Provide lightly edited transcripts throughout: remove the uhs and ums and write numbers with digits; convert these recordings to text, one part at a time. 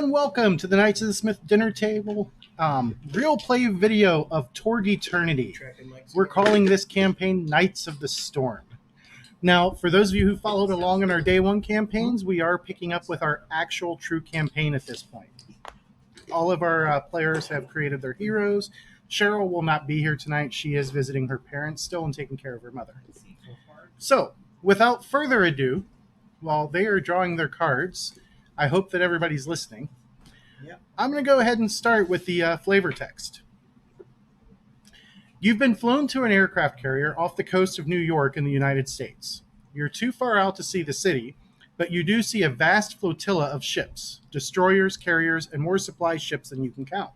and welcome to the Knights of the Smith dinner table real play video of Torg Eternity. We're calling this campaign Knights of the Storm. Now, for those of you who followed along in our day one campaigns, we are picking up with our actual true campaign at this point. All of our players have created their heroes. Cheryl will not be here tonight. She is visiting her parents still and taking care of her mother. So, without further ado, while they are drawing their cards, I hope that everybody's listening. Yep. I'm going to go ahead and start with the flavor text. You've been flown to an aircraft carrier off the coast of New York in the United States. You're too far out to see the city, but you do see a vast flotilla of ships, destroyers, carriers, and more supply ships than you can count.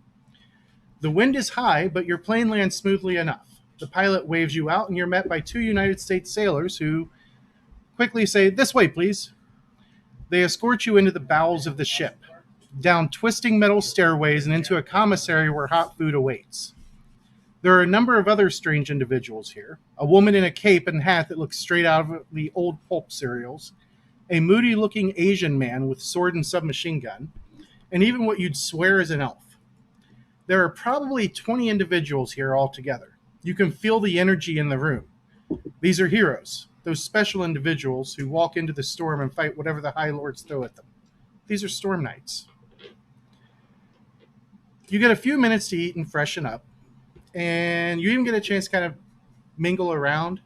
The wind is high, but your plane lands smoothly enough. The pilot waves you out, and you're met by two United States sailors who quickly say, "This way, please." They escort you into the bowels of the ship, down twisting metal stairways and into a commissary where hot food awaits. There are a number of other strange individuals here. A woman in a cape and hat that looks straight out of the old pulp serials, a moody-looking Asian man with sword and submachine gun, and even what you'd swear is an elf. There are probably 20 individuals here altogether. You can feel the energy in the room. These are heroes. Those special individuals who walk into the storm and fight whatever the High Lords throw at them. These are Storm Knights. You get a few minutes to eat and freshen up, and you even get a chance to kind of mingle around.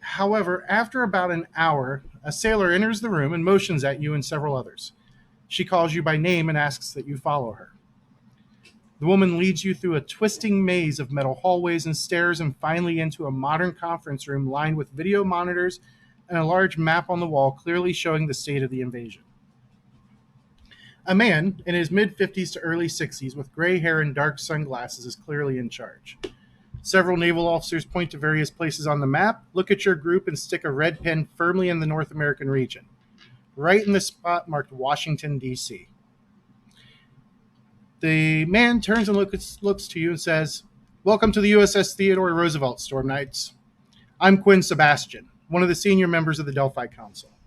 However, after about an hour, a sailor enters the room and motions at you and several others. She calls you by name and asks that you follow her. The woman leads you through a twisting maze of metal hallways and stairs and finally into a modern conference room lined with video monitors and a large map on the wall clearly showing the state of the invasion. A man in his mid-50s to early 60s with gray hair and dark sunglasses is clearly in charge. Several naval officers point to various places on the map, look at your group, and stick a red pin firmly in the North American region, right in the spot marked Washington, D.C. The man turns and looks to you and says, "Welcome to the USS Theodore Roosevelt, Storm Knights. I'm Quinn Sebastian, one of the senior members of the Delphi Council.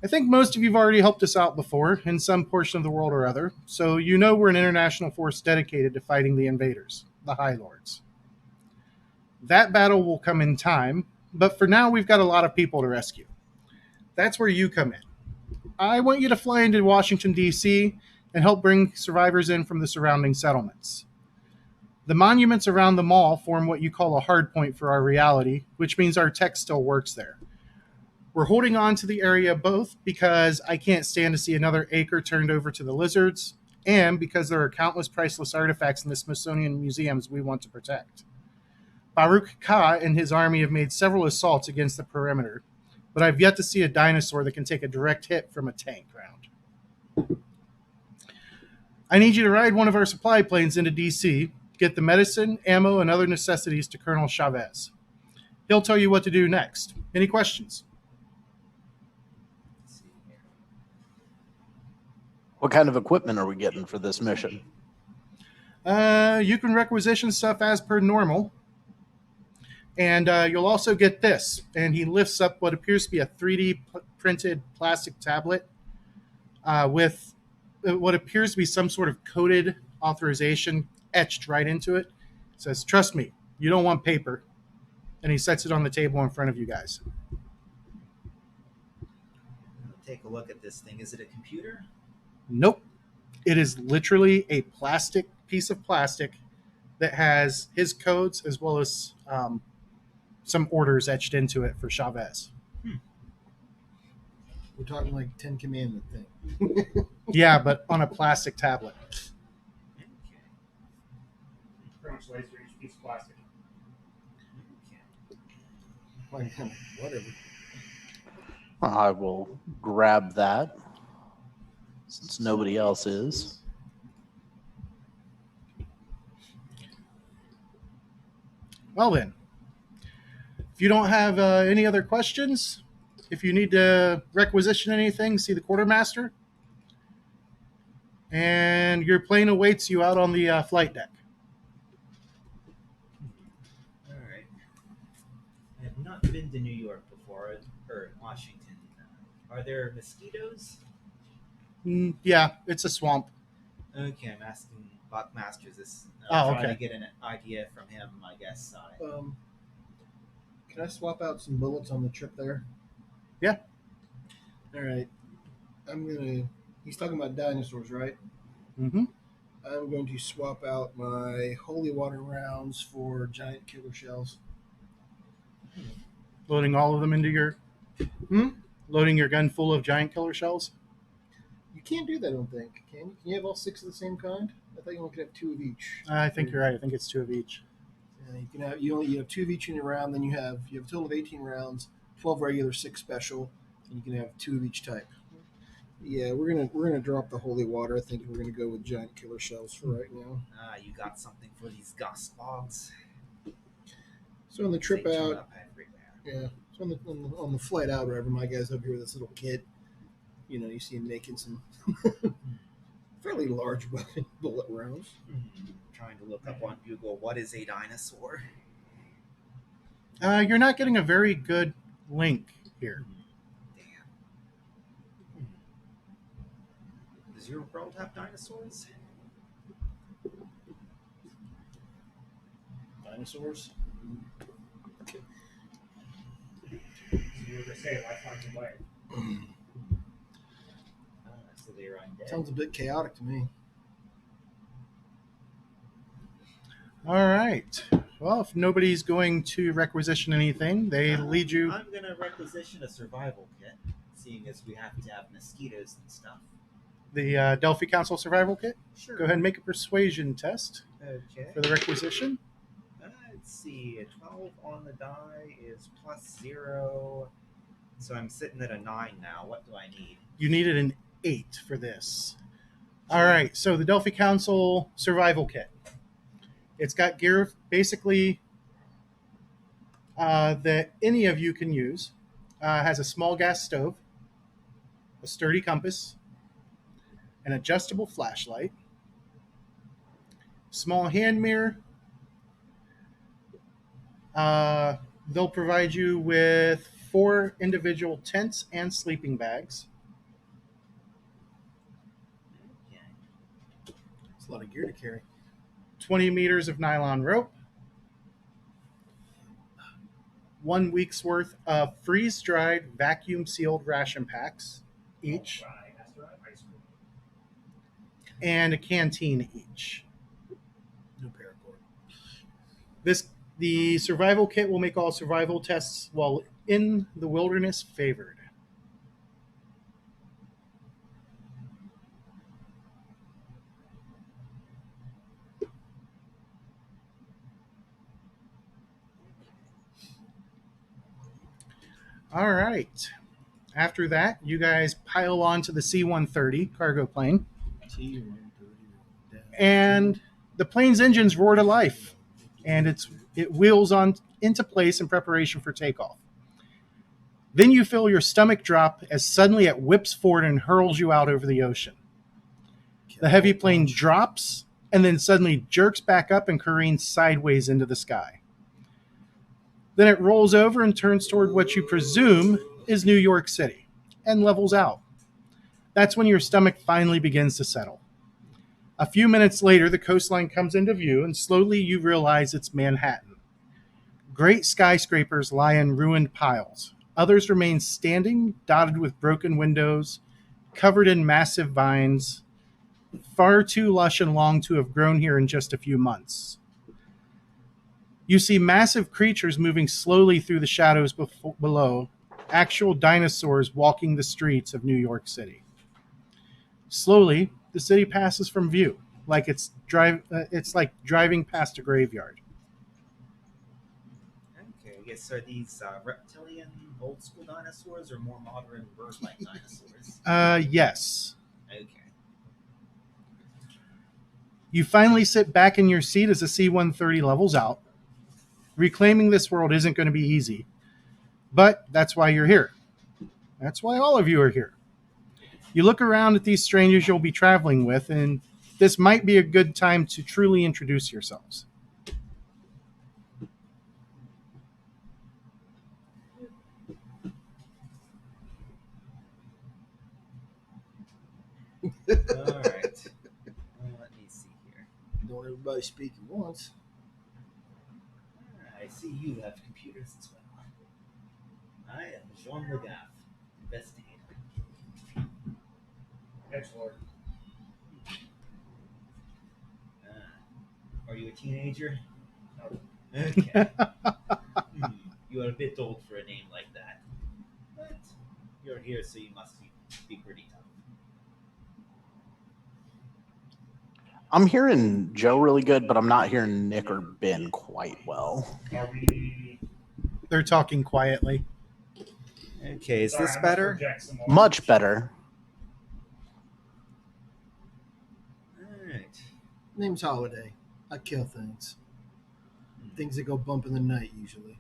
I think most of you have already helped us out before, in some portion of the world or other, so you know we're an international force dedicated to fighting the invaders, the High Lords. That battle will come in time, but for now we've got a lot of people to rescue. That's where you come in. I want you to fly into Washington, D.C., and help bring survivors in from the surrounding settlements. The monuments around the mall form what you call a hard point for our reality, which means our tech still works there. We're holding on to the area both because I can't stand to see another acre turned over to the lizards, and because there are countless priceless artifacts in the Smithsonian museums we want to protect. Baruch Ka and his army have made several assaults against the perimeter, but I've yet to see a dinosaur that can take a direct hit from a tank round. I need you to ride one of our supply planes into D.C., get the medicine, ammo, and other necessities to Colonel Chavez. He'll tell you what to do next. Any questions?" What kind of equipment are we getting for this mission? You can requisition stuff as per normal. And you'll also get this. And he lifts up what appears to be a 3D printed plastic tablet with what appears to be some sort of coded authorization etched right into it. It says, "Trust me, you don't want paper." And he sets it on the table in front of you guys. Take a look at this thing. Is it a computer? Nope. It is literally a piece of plastic that has his codes as well as some orders etched into it for Chavez. We're talking like 10 Commandment thing. Yeah, but on a plastic tablet. Pretty much laser each piece of plastic. Whatever. I will grab that since nobody else is. Well then, if you don't have any other questions, if you need to requisition anything, see the quartermaster. And your plane awaits you out on the flight deck. All right. I have not been to New York before, or Washington. Are there mosquitoes? Yeah, it's a swamp. Okay, I'm asking Buckmaster's this. Oh, Trying okay. to get an idea from him, I guess. Can I swap out some bullets on the trip there? Yeah. All right. He's talking about dinosaurs, right? Mm-hmm. I'm going to swap out my holy water rounds for giant killer shells. Loading all of them into your. Hmm? Loading your gun full of giant killer shells. You can't do that, I don't think. Can you? Can you have all 6 of the same kind? I thought you only could have 2 of each. I think you're right. I think it's 2 of each. Yeah, you have 2 of each in your round. Then you have a total of 18 rounds, 12 regular, 6 special, and you can have 2 of each type. Yeah, we're gonna drop the holy water. I think we're gonna go with giant killer shells for right now. You got something for these ghost logs? So on the trip They show out, up everywhere. yeah. So on the flight out, wherever my guy's over here with this little kid, you see him making some fairly large weapon bullet rounds. Trying to look up on Google what is a dinosaur. You're not getting a very good link here. Damn. Does your world have dinosaurs? Dinosaurs. You were going to say lifelines of life. So they're undead. Sounds a bit chaotic to me. All right. Well, if nobody's going to requisition anything, they lead you. I'm gonna requisition a survival kit, seeing as we have to have mosquitoes and stuff. The Delphi Council survival kit. Sure. Go ahead and make a persuasion test Okay. for the requisition. Let's see. A 12 on the die is +0. So I'm sitting at a 9 now. What do I need? You needed an 8 for this. All right. So the Delphi Council survival kit. It's got gear basically that any of you can use. Has a small gas stove, a sturdy compass, an adjustable flashlight, small hand mirror. They'll provide you with 4 individual tents and sleeping bags. Okay. It's a lot of gear to carry. 20 meters of nylon rope, 1 week's worth of freeze-dried, vacuum-sealed ration packs each, Ice cream. and a canteen each. No paracord. The survival kit will make all survival tests while in the wilderness favored. All right. After that, you guys pile onto the C-130 cargo plane, and the plane's engines roar to life, and it wheels on into place in preparation for takeoff. Then you feel your stomach drop as suddenly it whips forward and hurls you out over the ocean. The heavy plane drops and then suddenly jerks back up and careens sideways into the sky. Then it rolls over and turns toward what you presume is New York City and levels out. That's when your stomach finally begins to settle. A few minutes later, the coastline comes into view, and slowly you realize it's Manhattan. Great skyscrapers lie in ruined piles. Others remain standing, dotted with broken windows, covered in massive vines, far too lush and long to have grown here in just a few months. You see massive creatures moving slowly through the shadows below, actual dinosaurs walking the streets of New York City. Slowly, the city passes from view, like it's like driving past a graveyard. Okay, I guess are these reptilian old school dinosaurs or more modern bird-like dinosaurs? Yes. Okay. You finally sit back in your seat as the C-130 levels out. Reclaiming this world isn't going to be easy, but that's why you're here. That's why all of you are here. You look around at these strangers you'll be traveling with, and this might be a good time to truly introduce yourselves. All right. Let me see here. Don't everybody speak at once. I see you have computers as well. I am Jean Lagaffe, investigator. Edgelord. Are you a teenager? No. Okay. You are a bit old for a name like that. But you're here, so you must be pretty tough. I'm hearing Joe really good, but I'm not hearing Nick or Ben quite well. Are we? They're talking quietly. Okay, is Sorry, this I must better? project some more. Much better. Alright. Name's Holiday. I kill things. Things that go bump in the night, usually.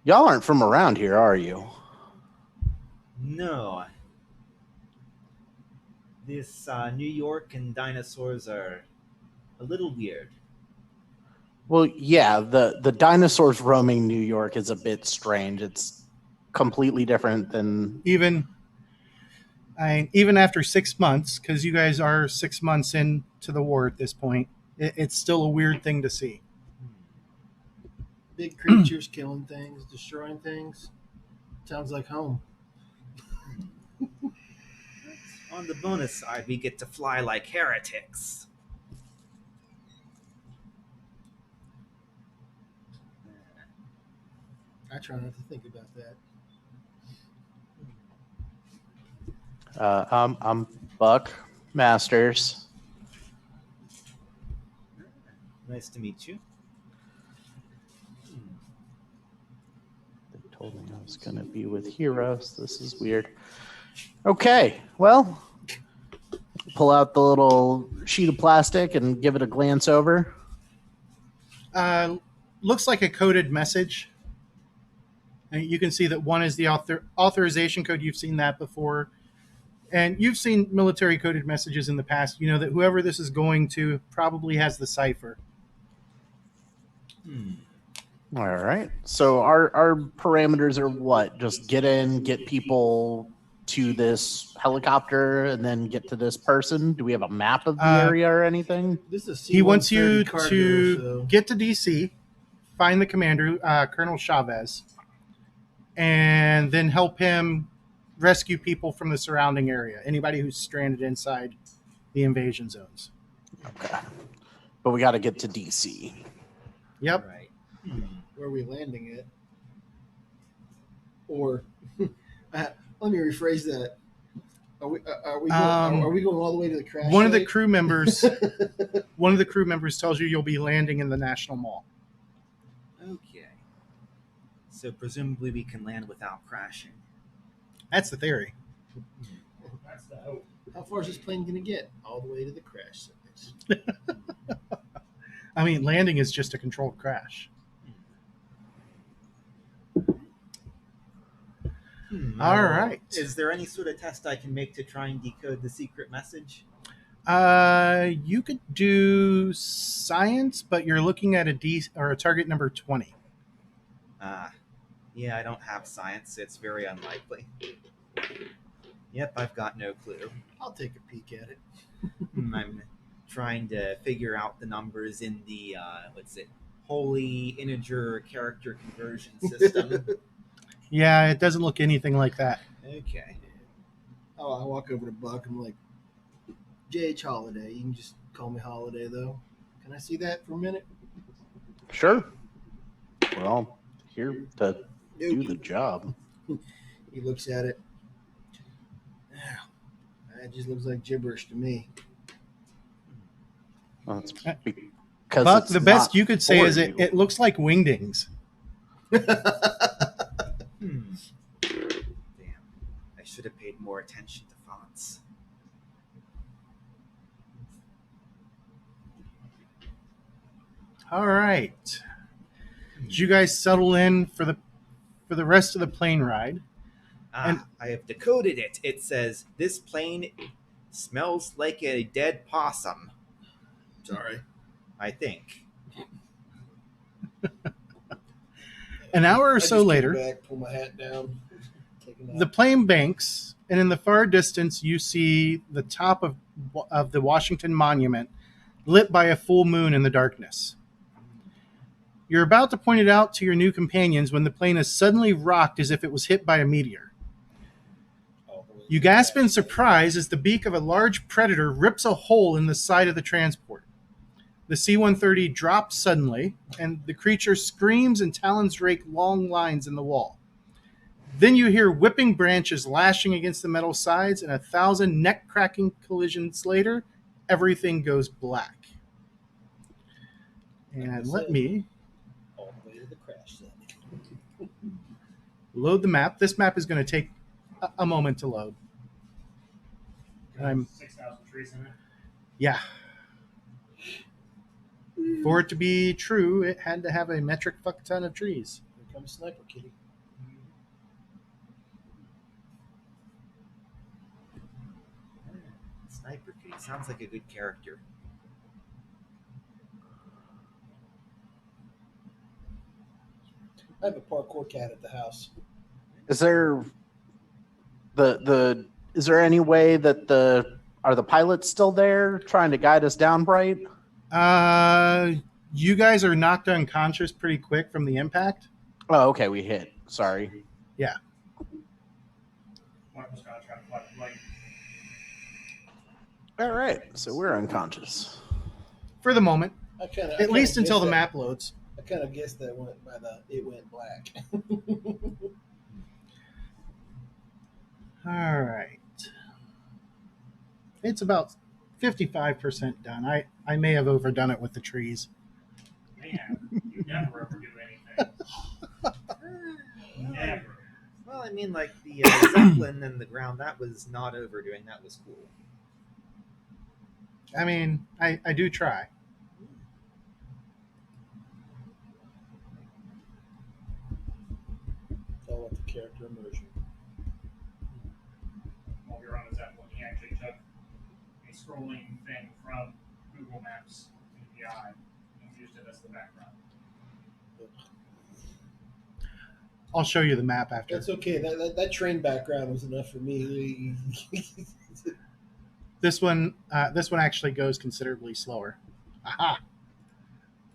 Y'all aren't from around here, are you? No. This New York and dinosaurs are a little weird. Well, yeah, the dinosaurs roaming New York is a bit strange. It's completely different than Even after 6 months, because you guys are 6 months into the war at this point, it's still a weird thing to see. Big creatures killing things, destroying things. Sounds like home. On the bonus side, we get to fly like heretics. I try not to think about that. I'm Buck Masters. Nice to meet you. They told me I was going to be with heroes. This is weird. Okay, well, pull out the little sheet of plastic and give it a glance over. Looks like a coded message. And you can see that one is the authorization code. You've seen that before. And you've seen military coded messages in the past. You know that whoever this is going to probably has the cipher. All right. So our parameters are what? Just get in, get people to this helicopter, and then get to this person. Do we have a map of the area or anything? This is He wants you C-130 cargo, to so- get to DC, find the commander, Colonel Chavez, and then help him rescue people from the surrounding area. Anybody who's stranded inside the invasion zones. Okay. But we got to get to DC. Yep. Right. Where are we landing at? Or let me rephrase that. Are we going all the way to the crash One of the site? crew members tells you you'll be landing in the National Mall. Okay. So presumably we can land without crashing. That's the theory. That's the hope. How far is this plane going to get? All the way to the crash site. I mean, landing is just a controlled crash. All right. Is there any sort of test I can make to try and decode the secret message? You could do science, but you're looking at a target number 20. Yeah, I don't have science. It's very unlikely. Yep, I've got no clue. I'll take a peek at it. I'm trying to figure out the numbers in the holy integer character conversion system. Yeah, it doesn't look anything like that. Okay. Oh, I walk over to Buck. I'm like, J.H. Holiday. You can just call me Holiday, though. Can I see that for a minute? Sure. Well, here to do the job. He looks at it. It just looks like gibberish to me. Well, it's Buck, because the best you could say for is you. it looks like wingdings. Damn. I should have paid more attention to fonts. All right. Did you guys settle in for the rest of the plane ride? And- I have decoded it. It says, this plane smells like a dead possum. Sorry. I think. An hour or I so just later, kick back, pull my hat down, take a nap. the plane banks, and in the far distance, you see the top of the Washington Monument lit by a full moon in the darkness. You're about to point it out to your new companions when the plane is suddenly rocked as if it was hit by a meteor. You gasp in surprise as the beak of a large predator rips a hole in the side of the transport. The C-130 drops suddenly, and the creature screams and talons rake long lines in the wall. Then you hear whipping branches lashing against the metal sides, and 1,000 neck-cracking collisions later, everything goes black. And let me all the way to the crash site. load the map. This map is going to take a moment to load. I'm 6,000 trees in it. Yeah. For it to be true, it had to have a metric fuck ton of trees. Here comes Sniper Kitty. Sniper Kitty sounds like a good character. I have a parkour cat at the house. Is there is there any way that are the pilots still there trying to guide us down, Bright? You guys are knocked unconscious pretty quick from the impact. Oh, okay, we hit. Sorry. One of us got to try to fly the plane. All right, so we're unconscious. For the moment. At least until the map. map loads. I kind of guessed that it went black. All right. It's about 55% done. I may have overdone it with the trees. Man, you never overdo anything. Never. Well, I mean, like the Zeppelin and the ground, that was not overdoing. That was cool. I mean, I do try. It's all about the character immersion. While we were on the Zeppelin, he actually took a scrolling thing from Google Maps API and used it as the background. I'll show you the map after. That's okay. That train background was enough for me. This one actually goes considerably slower. Aha!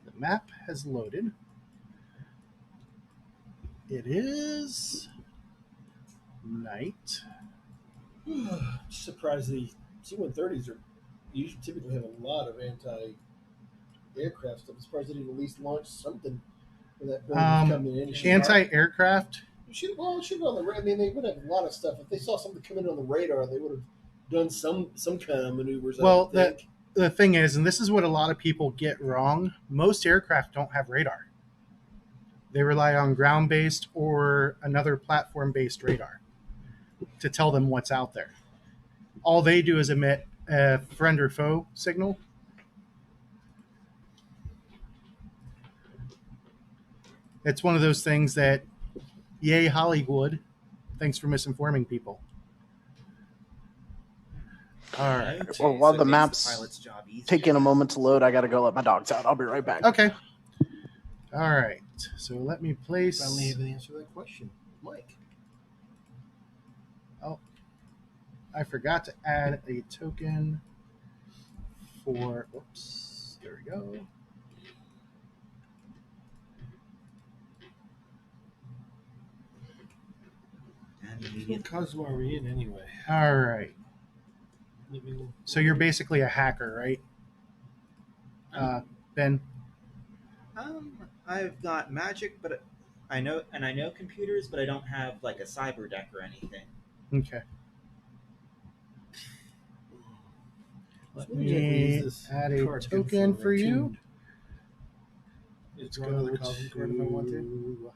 The map has loaded. It is night. Surprised the C-130s typically have a lot of anti-aircraft stuff. I'm surprised they didn't at least launch something when that bird was coming in. Anti-aircraft. Shoot on the radar. I mean, they would have a lot of stuff. If they saw something coming on the radar, they would have done some kind of maneuvers. Well, the thing is, and this is what a lot of people get wrong, most aircraft don't have radar. They rely on ground-based or another platform-based radar to tell them what's out there. All they do is emit a friend or foe signal. It's one of those things that, yay, Hollywood. Thanks for misinforming people. All right. Well, while So the it makes map's pilot's job easier. taking a moment to load, I got to go let my dogs out. I'll be right back. Okay. All right. So let me place. Finally have an answer to that question, Mike. I forgot to add a token for. Oops. There we go. What cosmos are we in anyway? All right. So you're basically a hacker, right? Ben? I've got magic, but I know computers, but I don't have like a cyber deck or anything. Okay. Let So what exactly me is this add a card good token for you. Tuned. Let's Draw go another cosmic card if I want to. to.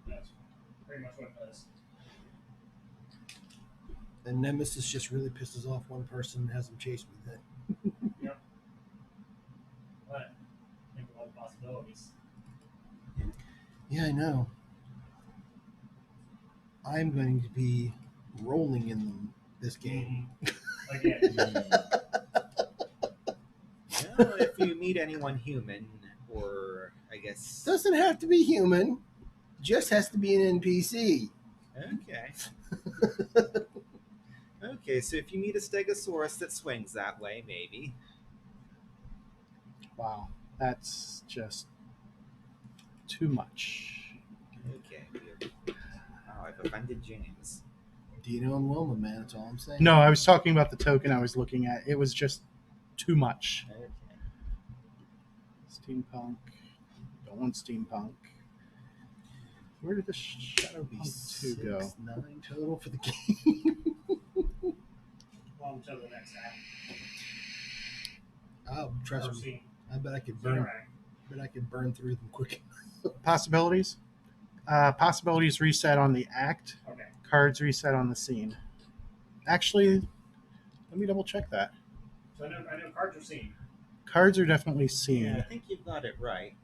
That's pretty much what it does. And Nemesis just really pisses off one person and has them chase me then. Yep. But think of all the possibilities. Yeah, I know. I'm going to be rolling in this game. Again, Well, if you meet anyone human, or I guess. Doesn't have to be human. Just has to be an NPC. Okay. Okay, so if you meet a Stegosaurus that swings that way, maybe. Wow, that's just too much. Okay. Wow, I've offended James. Dino and Wilma, man. That's all I'm saying. No, I was talking about the token I was looking at. It was just too much. Okay. Steampunk. Don't want steampunk. Where did the Shadow Be Punk 2 go? 6-9 total for the game. Well, until the next act. Oh, trust Or me. scene. I bet I could burn. Interact. Bet I could burn through them quick. Possibilities? Possibilities reset on the act. Okay. Cards reset on the scene. Actually, let me double check that. So I know cards are seen. Cards are definitely seen. Yeah, I think you've got it right.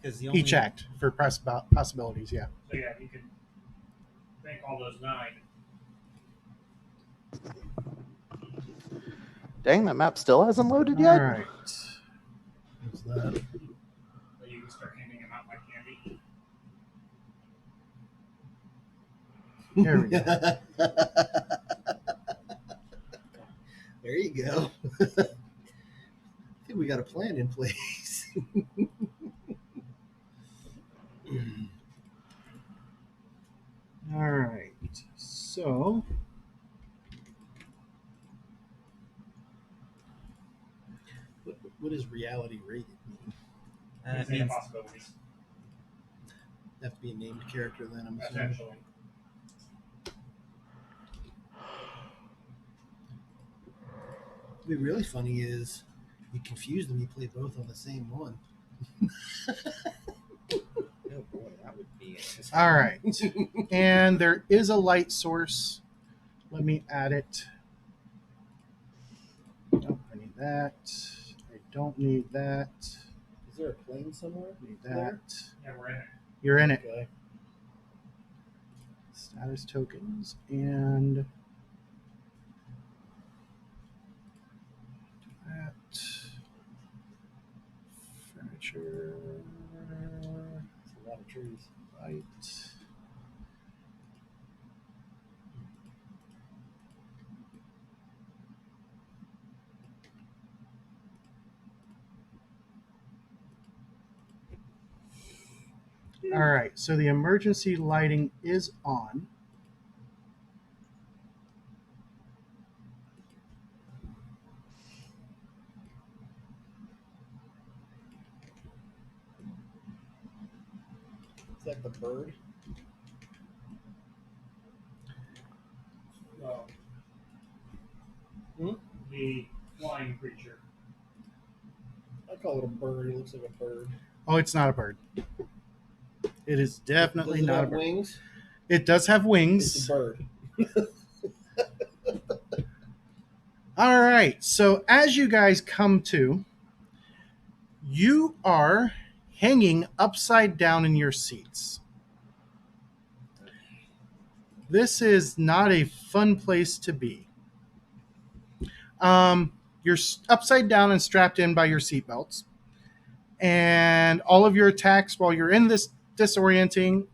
Because the only Each act for possibilities, yeah. So yeah, you can make all those 9. Dang, that map still hasn't loaded All yet. right. What's that? So you can start handing them out like candy. There we go. There you go. I think we got a plan in place. All right. So, What is reality rated mean? it It's the means possibilities. Have to be a named character then, I'm assuming. Essentially. What'd be really funny is you confuse them, you play both on the same one. oh boy, that would be interesting. all right. And there is a light source. Let me add it. Nope, I need that. I don't need that. Is there a plane somewhere? Need that. Yeah, we're in it. You're in it. Okay. Status tokens and that. Furniture. It's a lot of trees. Light. All right, so the emergency lighting is on. Is that the bird? Well, Hmm? the flying creature. I call it a bird. It looks like a bird. Oh, it's not a bird. It is definitely Does it not a have bird. wings? It does have It's wings. a bird. All right, so as you guys come to, you are hanging upside down in your seats. This is not a fun place to be. You're upside down and strapped in by your seatbelts, and all of your attacks while you're in this disorienting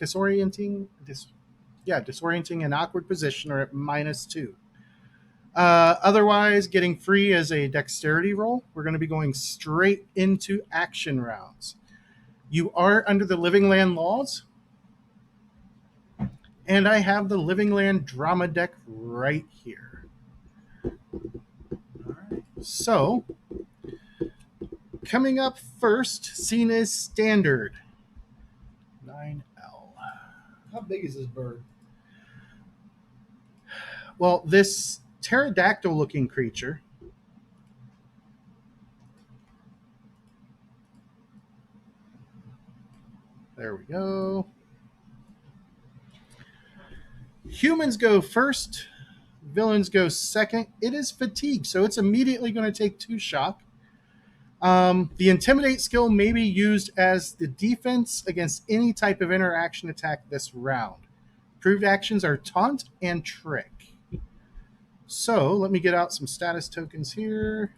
and awkward position are at -2. Otherwise, getting free is a dexterity roll. We're going to be going straight into action rounds. You are under the Living Land laws, and I have the Living Land drama deck right here. All right. So, coming up first, seen as standard. 9L. How big is this bird? Well, this pterodactyl looking creature there we go. Humans go first, villains go second. It is fatigue, so it's immediately going to take 2 shock. The intimidate skill may be used as the defense against any type of interaction attack this round. Approved actions are taunt and trick. So let me get out some status tokens here.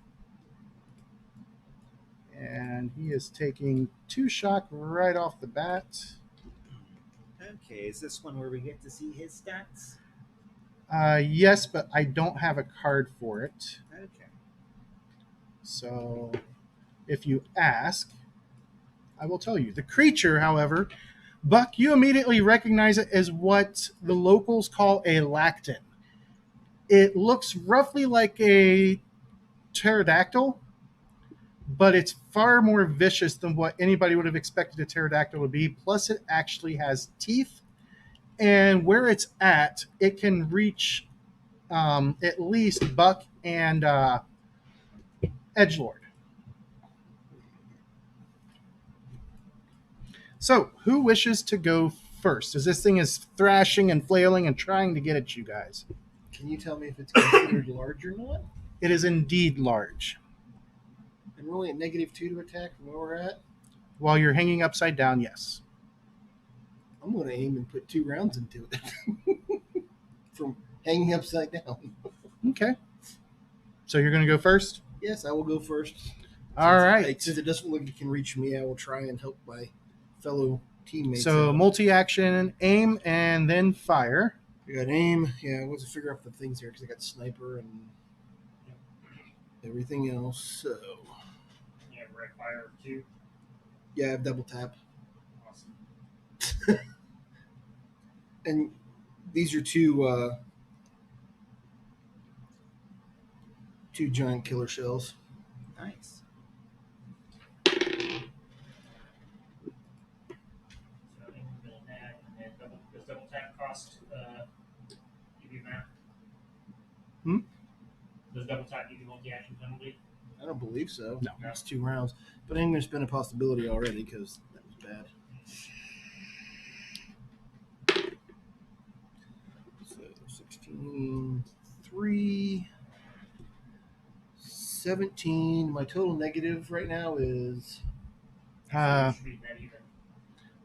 And he is taking 2 shock right off the bat. Okay, is this one where we get to see his stats? Yes, but I don't have a card for it. Okay. So if you ask, I will tell you. The creature, however, Buck, you immediately recognize it as what the locals call a lactin. It looks roughly like a pterodactyl, but it's far more vicious than what anybody would have expected a pterodactyl to be. Plus, it actually has teeth, and where it's at, it can reach at least Buck and Edgelord. So, who wishes to go first? As this thing is thrashing and flailing and trying to get at you guys. Can you tell me if it's considered large or not? It is indeed large. And we're only at -2 to attack from where we're at. While you're hanging upside down, yes. I'm going to aim and put 2 rounds into it from hanging upside down. Okay. So you're going to go first? Yes, I will go first. All right. Since it doesn't look like it can reach me, I will try and help my fellow teammates. So out. multi-action, aim, and then fire. I got aim. Yeah, I want to figure out the things here because I got sniper and everything else. So Yeah, red fire 2. yeah, I have double tap. Awesome. And these are two giant killer shells. Nice. So I think we're doing that, and then does double tap cost give you map? Hmm? Does double tap give you multi-action penalty? I don't believe so. No. It's 2 rounds. But I'm going to spend a possibility already because that was bad. So 16, 3, 17. My total negative right now is Should be net even.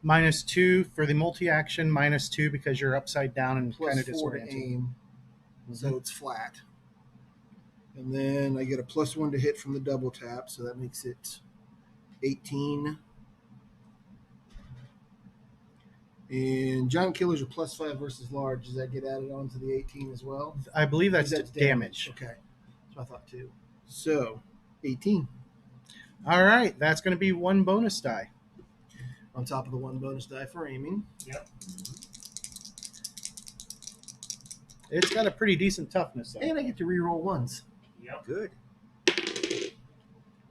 -2 for the multi-action, -2 because you're upside down and plus kind of 4 to disoriented. aim. So it's flat. And then I get a +1 to hit from the double tap, so that makes it 18. And giant killers are +5 versus large. Does that get added on to the 18 as well? I believe that's That's damage. Okay. That's what I thought too. So 18 All right. That's going to be 1 bonus die. on top of the 1 bonus die for aiming. Yep. It's got a pretty decent toughness, though. And I get to reroll 1s. Yep. Good.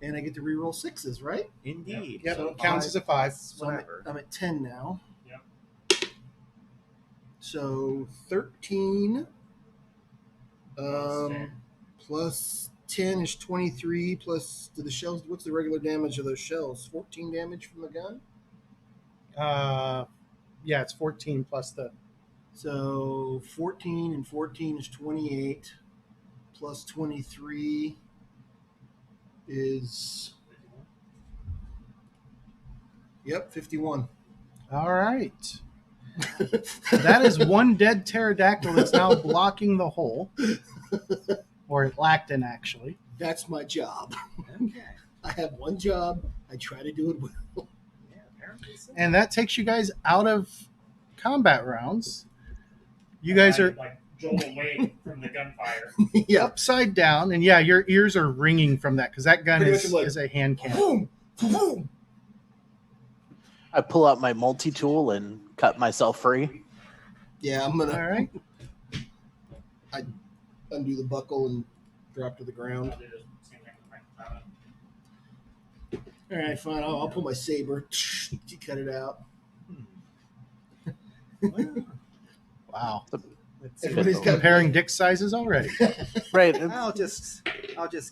And I get to reroll 6s, right? Indeed. Yep, So it counts as a 5. So Whatever. I'm at 10 now. Yep. So 13 Plus 10. plus 10 is 23 plus to the shells. What's the regular damage of those shells? 14 damage from the gun. Yeah, it's 14 plus the. So 14 and 14 is 28 plus 23 is 51. All right. That is 1 dead pterodactyl that's now blocking the hole. Or lactin, actually. That's my job. Okay. I have one job. I try to do it well. Yeah, apparently so. And that takes you guys out of combat rounds. You guys are like jolt away from the gunfire. Yeah. upside down, and yeah, your ears are ringing from that because that gun Pretty much is, like- is a hand cannon. Boom! Boom! I pull out my multi-tool and cut myself free. Yeah, I'm gonna All right. undo the buckle and drop to the ground. I'll do the same thing with my katana. All right, fine. I'll pull my saber. To cut it out. Well, Wow. let's see. Everybody's got Comparing dick sizes already. Right. I'll just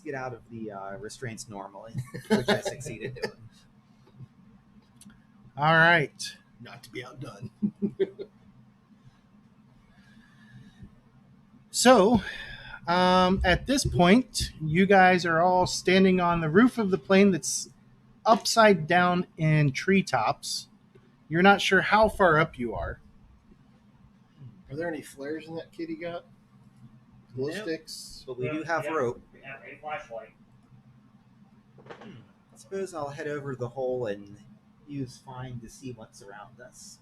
get out of the restraints normally, which I succeeded doing. All right. not to be outdone. So, at this point, you guys are all standing on the roof of the plane that's upside down in treetops. You're not sure how far up you are. Are there any flares in that kit he got? Glow Nope. sticks? But we do have rope. We have a flashlight. Let's suppose I'll head over the hole and use find to see what's around us.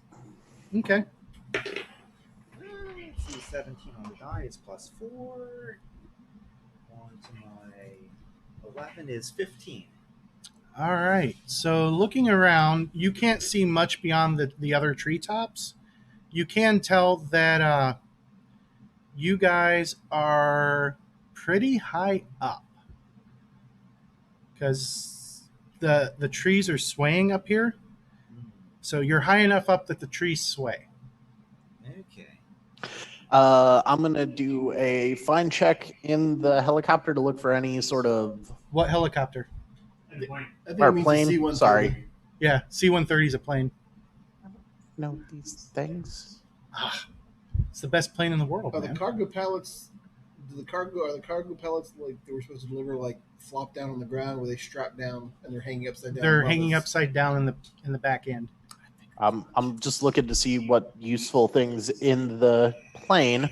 Okay. Let's see, 17 on the die is +4. On to my 11 is 15. All right. So looking around, you can't see much beyond the other treetops. You can tell that you guys are pretty high up because the trees are swaying up here. So you're high enough up that the trees sway. Okay. I'm going to do a find check in the helicopter to look for any sort of... What helicopter? And point. I think Or it means plane. the C-130. Sorry. Yeah, C-130 is a plane. No, these things. It's the best plane in the world, Are the man. cargo pallets? Are the cargo pallets like they were supposed to deliver like flop down on the ground where they strap down and they're hanging upside down? They're above hanging us? upside down in the back end. I'm just looking to see what useful things in the plane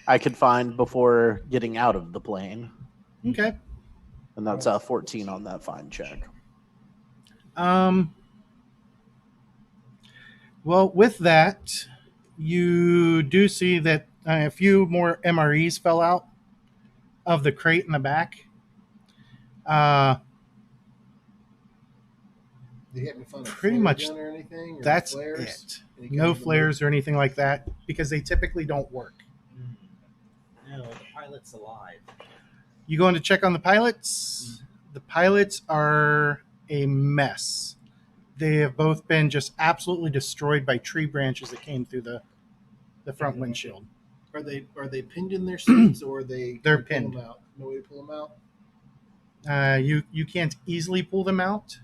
I could find before getting out of the plane. Okay. And that's 14 on that find check. Well, with that, you do see that a few more MREs fell out of the crate in the back. Did you happen to find a Pretty flare much gun or anything? Or That's flares? it. Any kind No of flares or anything like that because they typically don't work. No, the pilot's alive. You going to check on the pilots? The pilots are a mess. They have both been just absolutely destroyed by tree branches that came through the front windshield. Are they pinned in their seats or are they? They're can you pull pinned. them out? No way to pull them out. You can't easily pull them out.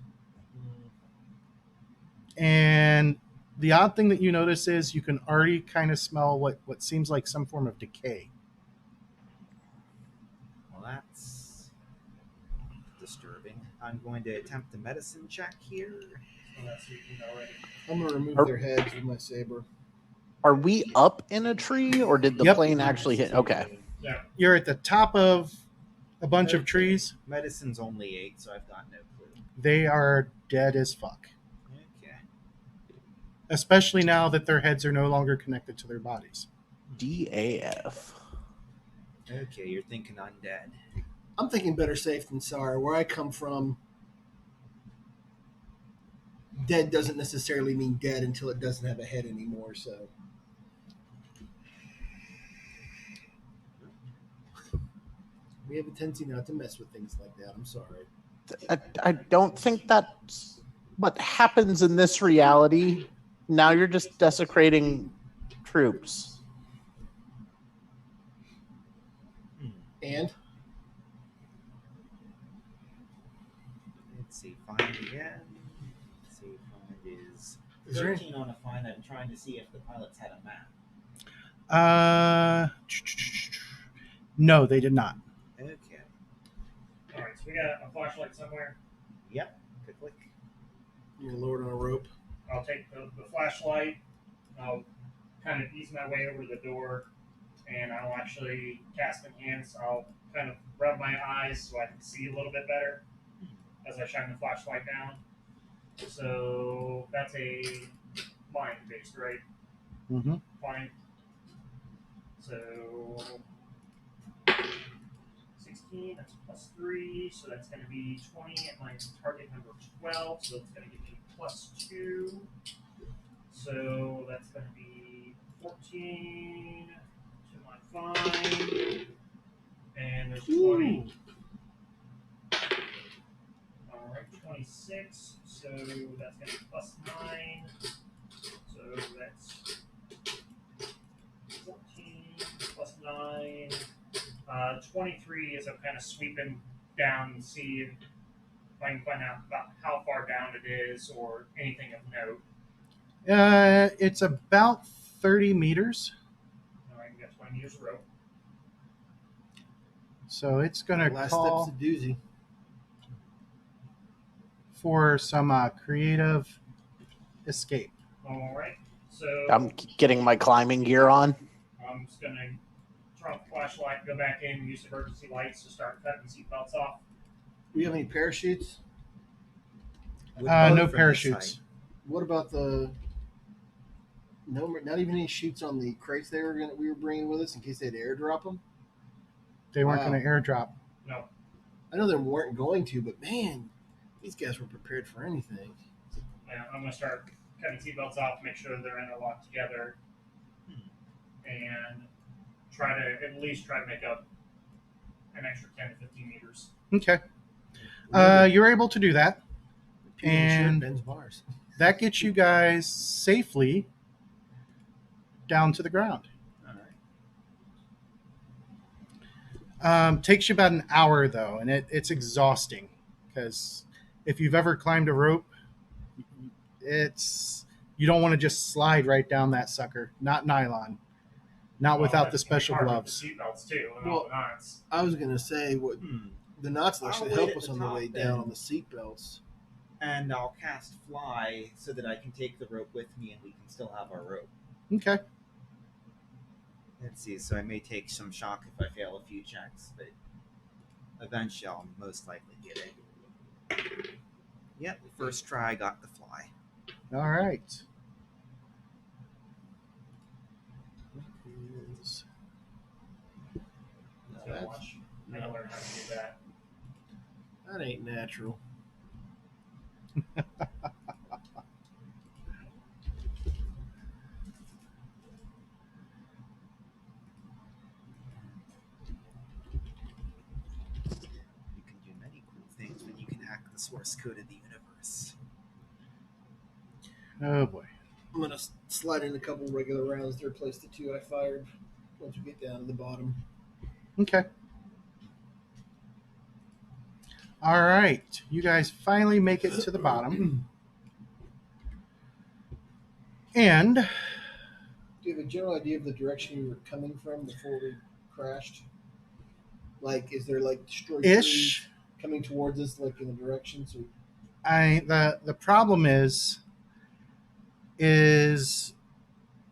And the odd thing that you notice is you can already kind of smell what seems like some form of decay. Well, that's disturbing. I'm going to attempt a medicine check here. So that's what you know already. I'm gonna remove Are- their heads with my saber. Are we up in a tree or did the Yep. plane actually hit? Okay. Yeah. You're at the top of a bunch of trees. Medicine's only 8, so I've got no clue. They are dead as fuck. Okay. Especially now that their heads are no longer connected to their bodies. DAF. Okay, you're thinking undead. I'm thinking better safe than sorry. Where I come from, dead doesn't necessarily mean dead until it doesn't have a head anymore. So we have a tendency not to mess with things like that. I'm sorry. I don't think that's what happens in this reality. Now you're just desecrating troops. And Let's see, find again. Let's see, find is Is there 13 on a find. I'm trying to see if the pilots had a map. No, they did not. Okay. All right. So we got a flashlight somewhere. Yep. Good click. you're lowered on a rope. I'll take the flashlight. I'll kind of ease my way over to the door, and I'll actually cast enhance. I'll kind of rub my eyes so I can see a little bit better as I shine the flashlight down. So that's a mind based, right? Mm-hmm. Fine. So 16, that's +3, so that's going to be 20 at my target number 12, so it's going to give me +2. So that's going to be 14 to my find, and there's 20. All right, 26, so that's going to be +9, so that's 14 plus 9. 23 as I'm kind of sweeping down and see if I can find out about how far down it is or anything of note. It's about 30 meters. All right, we got 20 meters of rope. So it's going to Last call step's a doozy. for some creative escape. All right, so I'm getting my climbing gear on. I'm just going to turn off the flashlight, go back in, use emergency lights to start cutting seatbelts off. Do we have any parachutes? Wouldn't work No from this parachutes. height. What about the no? Not even any chutes on the crates we were bringing with us in case they had to airdrop them. They weren't Wow. going to airdrop. No. I know they weren't going to, but man, these guys were prepared for anything. Yeah, I'm gonna start cutting seatbelts off, make sure they're interlocked together, and at least try to make up an extra 10 to 15 meters. Okay. You're able to do that. And Ben's bars. that gets you guys safely down to the ground. All right. Takes you about an hour, though, and it's exhausting because if you've ever climbed a rope, you don't want to just slide right down that sucker. Not nylon. Not without the special gloves. The seatbelts too, and Well, all the knots. I was gonna say what the knots will actually I'll help wait us at on the the way top down then. on the seat belts. And I'll cast fly so that I can take the rope with me, and we can still have our rope. Okay. Let's see. So I may take some shock if I fail a few checks, but eventually I'll most likely get it. Yep. First try, I got the fly. All right. So watch. I gotta learn how to do that. That ain't natural. You can do many cool things when you can hack the source code of the universe. Oh boy. I'm gonna slide in a couple regular rounds to replace the two I fired once we get down to the bottom. Okay. All right. You guys finally make it to the bottom. And Do you have a general idea of the direction we were coming from before we crashed? Like, is there like destroyed trees ish, coming towards us, like in the direction? So the problem is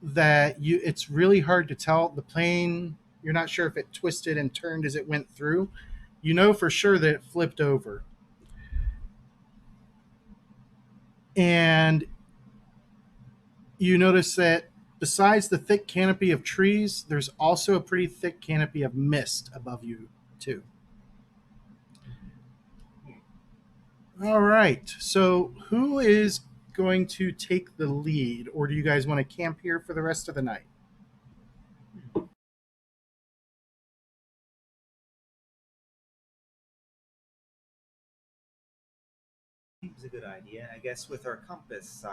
that it's really hard to tell. The plane, you're not sure if it twisted and turned as it went through. You know for sure that it flipped over. And you notice that besides the thick canopy of trees, there's also a pretty thick canopy of mist above you, too. All right. So who is going to take the lead, or do you guys want to camp here for the rest of the night? Seems a good idea. I guess with our compass,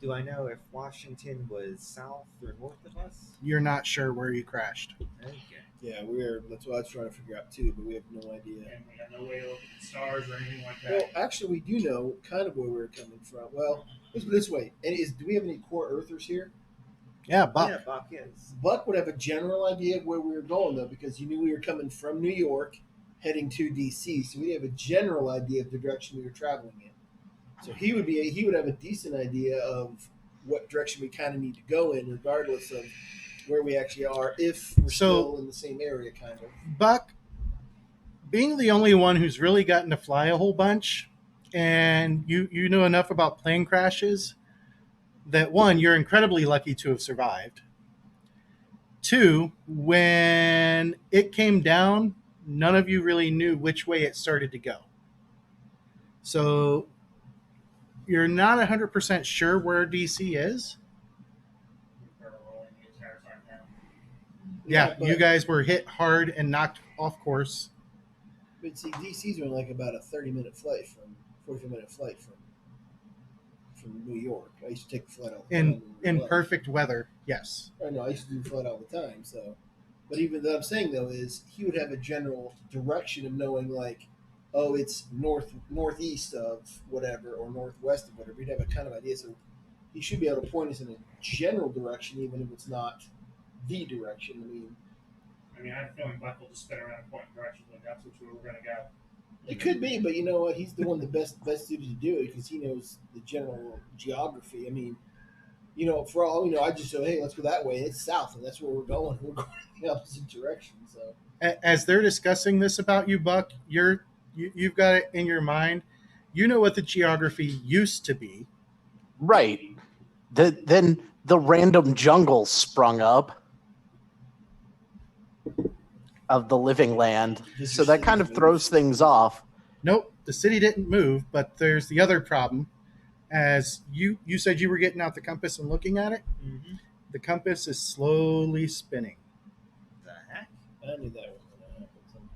do I know if Washington was south or north of us? You're not sure where you crashed. Okay. yeah, that's what I was trying to figure out too, but we have no idea. And we have no way to look at the stars or anything like Well, that. actually, we do know kind of where we're coming from. Well, let's put it this way: do we have any core Earthers here? Yeah, Buck. Yeah, Buck is. Buck would have a general idea of where we were going, though, because you knew we were coming from New York, heading to DC, so we have a general idea of the direction we were traveling in. So he would have a decent idea of what direction we kind of need to go in, regardless of where we actually are, if we're still in the same area, kind of. Buck, being the only one who's really gotten to fly a whole bunch, and you know enough about plane crashes that, one, you're incredibly lucky to have survived. Two, when it came down, none of you really knew which way it started to go. So you're not 100% sure where DC is. We're rolling the entire time now. Yeah, but, you guys were hit hard and knocked off course. But see, DC's only like about a 45-minute flight from New York. I used to take the flight all the time. In perfect weather, yes. I know, I used to do the flight all the time. So, but even what I'm saying though is he would have a general direction of knowing, like, oh, it's northeast of whatever or northwest of whatever. He'd have a kind of idea. So he should be able to point us in a general direction, even if it's not the direction. I mean, I have a feeling Buck will just spin around and point in directions like that's which way we're going to go. It could be, but you know what? He's the one best suited to do it because he knows the general geography. I mean, you know, for all you know, I just say, hey, let's go that way. It's south, and that's where we're going. We're going in the opposite direction. So As they're discussing this about you, Buck, you've got it in your mind. You know what the geography used to be. Right. Then the random jungle sprung up of the living land. Does So your that city kind of move? throws things off. Nope, the city didn't move, but there's the other problem. As you said you were getting out the compass and looking at it, Mm-hmm. the compass is slowly spinning. The heck? I knew that was going to happen somehow.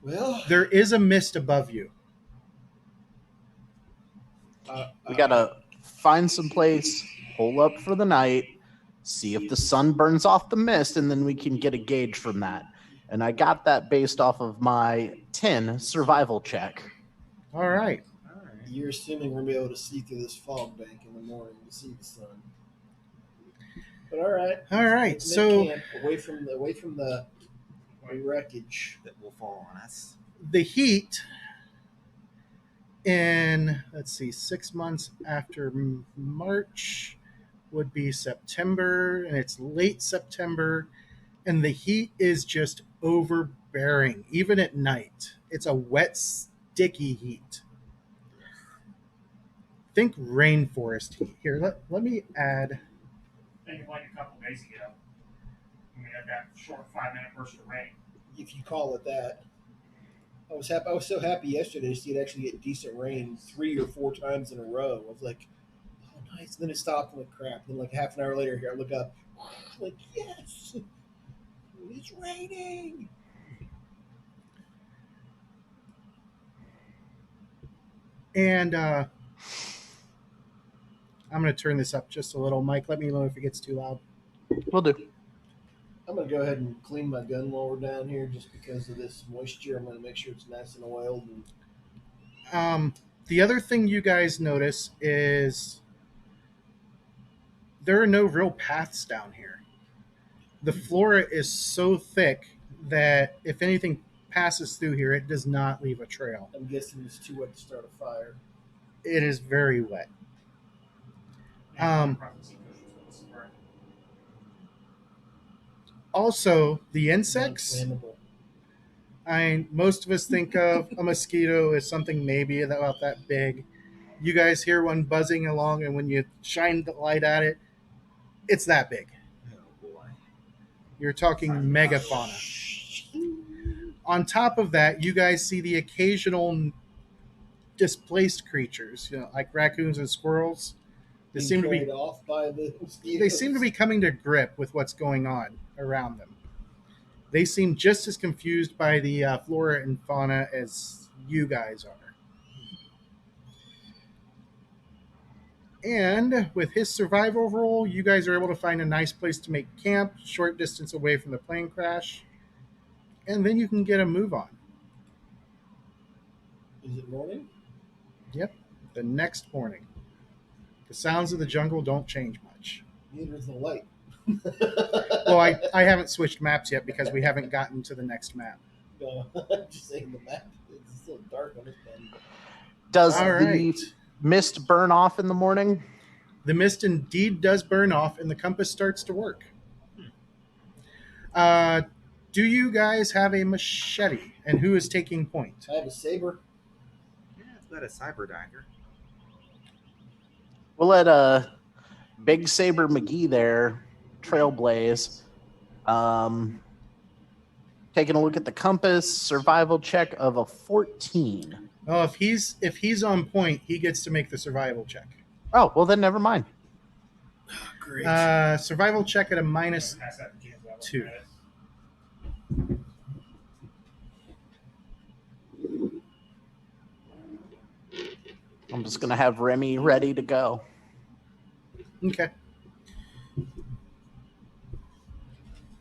Well, There is a mist above you. We gotta find some place, hole up for the night, see if the sun burns off the mist, and then we can get a gauge from that. And I got that based off of my 10 survival check. All right. All right. You're assuming we're going to be able to see through this fog bank in the morning to see the sun. But all right. All right. Let's make So camp away from the wreckage. That will fall on us. the heat in, let's see, 6 months after March would be September, and it's late September, and the heat is just overbearing, even at night. It's a wet, sticky heat. Think rainforest heat. Here, let me add. I think like a couple days ago, when we had that short 5-minute burst of rain. If you call it that. I was happy. I was so happy yesterday to see it actually get decent rain 3 or 4 times in a row. I was like, "Oh, nice!" And then it stopped. I'm like, "Crap!" And then like half an hour later, here I look up, like, "Yes, it's raining." And I'm going to turn this up just a little. Mike, let me know if it gets too loud. We'll do. I'm gonna go ahead and clean my gun while we're down here, just because of this moisture. I'm gonna make sure it's nice and oiled. And The other thing you guys notice is there are no real paths down here. The flora is so thick that if anything passes through here, it does not leave a trail. I'm guessing it's too wet to start a fire. It is very wet. And Also, the insects. Non-flammable. Most of us think of a mosquito as something maybe about that big. You guys hear one buzzing along, and when you shine the light at it, it's that big. Oh boy. You're talking megafauna. On top of that, you guys see the occasional displaced creatures, like raccoons and squirrels. They Being seem to carried be off by the mosquitoes. they seem to be coming to grip with what's going on around them. They seem just as confused by the flora and fauna as you guys are. And with his survival roll, you guys are able to find a nice place to make camp, short distance away from the plane crash, and then you can get a move on. Is it morning? Yep, the next morning. The sounds of the jungle don't change much. Neither is the light. Well, I haven't switched maps yet because we haven't gotten to the next map. No, I'm just saying the map. It's still dark on this one. Does All the right. mist burn off in the morning? The mist indeed does burn off, and the compass starts to work. Do you guys have a machete? And who is taking point? I have a saber. Yeah, it's got a cyber dagger. We'll let Big Saber McGee there trailblaze. Taking a look at the compass, survival check of a 14. Oh, if he's on point, he gets to make the survival check. Oh, well then never mind. Great. Survival check at a minus. Pass that to James while I'm 2. looking at it. I'm just gonna have Remy ready to go. Okay.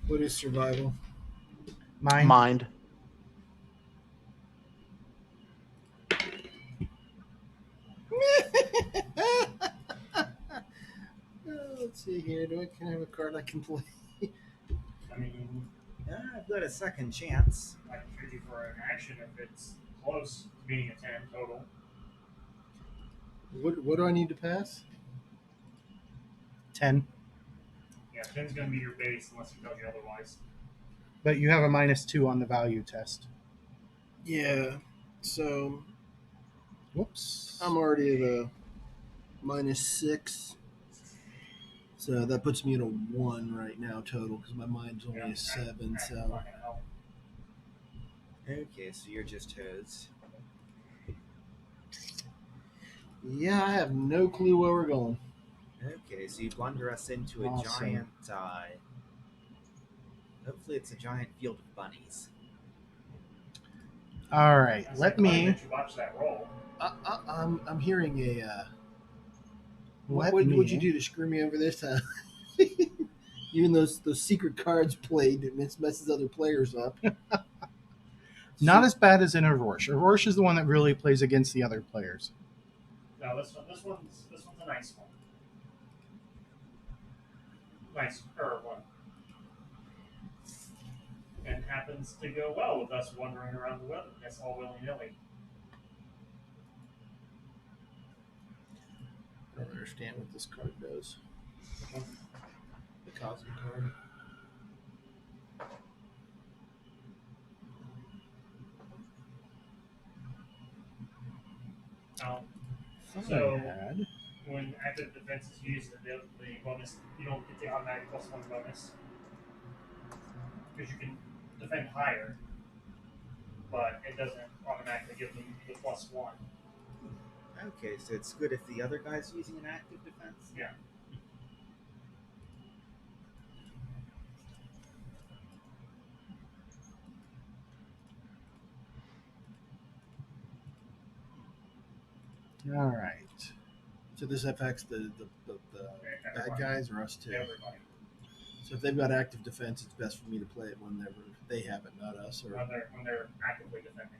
What is survival? Mine. Mind. Let's see here. Can I have a card I can play? I mean, I've got a second chance. I can trade you for an action if it's close to being a 10 total. What do I need to pass? 10. Yeah, 10's going to be your base unless he tells you otherwise. But you have a minus 2 on the value test. Yeah. So Whoops. I'm already at a -6. So that puts me at a 1 right now total because my mind's only a 7. So Fucking hell. Okay, so you're just toads. yeah, I have no clue where we're going. Okay, so you blunder us into a Awesome. giant. Hopefully, it's a giant field of bunnies. All right. It's Let like funny me. that you watch that roll. I'm hearing a. Let What'd me. you do to screw me over this time? Even those secret cards played, it messes other players up. Not as bad as in Aurorsh. Aurorsh is the one that really plays against the other players. No, this one's a nice one. Nice one. And happens to go well with us wandering around the wilderness all willy-nilly. I don't understand what this card does. Which one? The Cosmic card. So Bad. when active defense is used, the bonus, you don't get the automatic +1 bonus. Because you can defend higher, but it doesn't automatically give them the +1. Okay, so it's good if the other guy's using an active defense. Yeah. All right. So this affects the bad Everybody. guys or us too? Everybody. So if they've got active defense, it's best for me to play it whenever they have it, not us. Or When they're actively defending.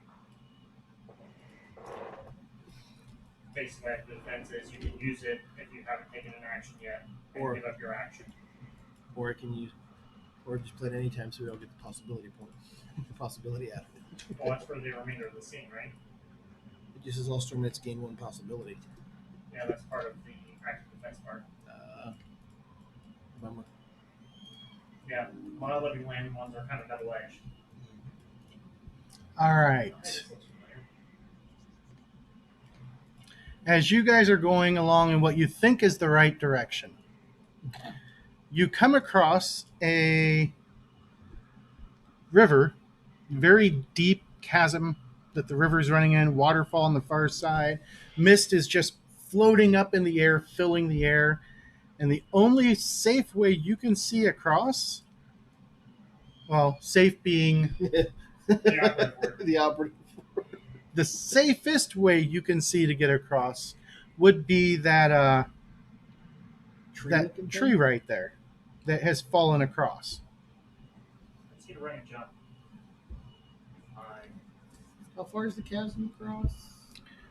Basically, active defense is you can use it if you haven't taken an action yet, and Or- give up your action. or I can use, or just play it anytime so we don't get the possibility point, the possibility out of it. Well, that's for the remainder of the scene, right? It just says all stormnets gain 1 possibility. Yeah, that's part of the active defense part. Bummer. Yeah, my living land ones are kind of double-edged. All right. As you guys are going along in what you think is the right direction, you come across a river, very deep chasm that the river is running in, waterfall on the far side. Mist is just floating up in the air, filling the air. And the only safe way you can see across, well, safe being The operative. the safest way you can see to get across would be that Tree-looking tree thing? right there that has fallen across. Let's get a running jump. How far is the chasm across?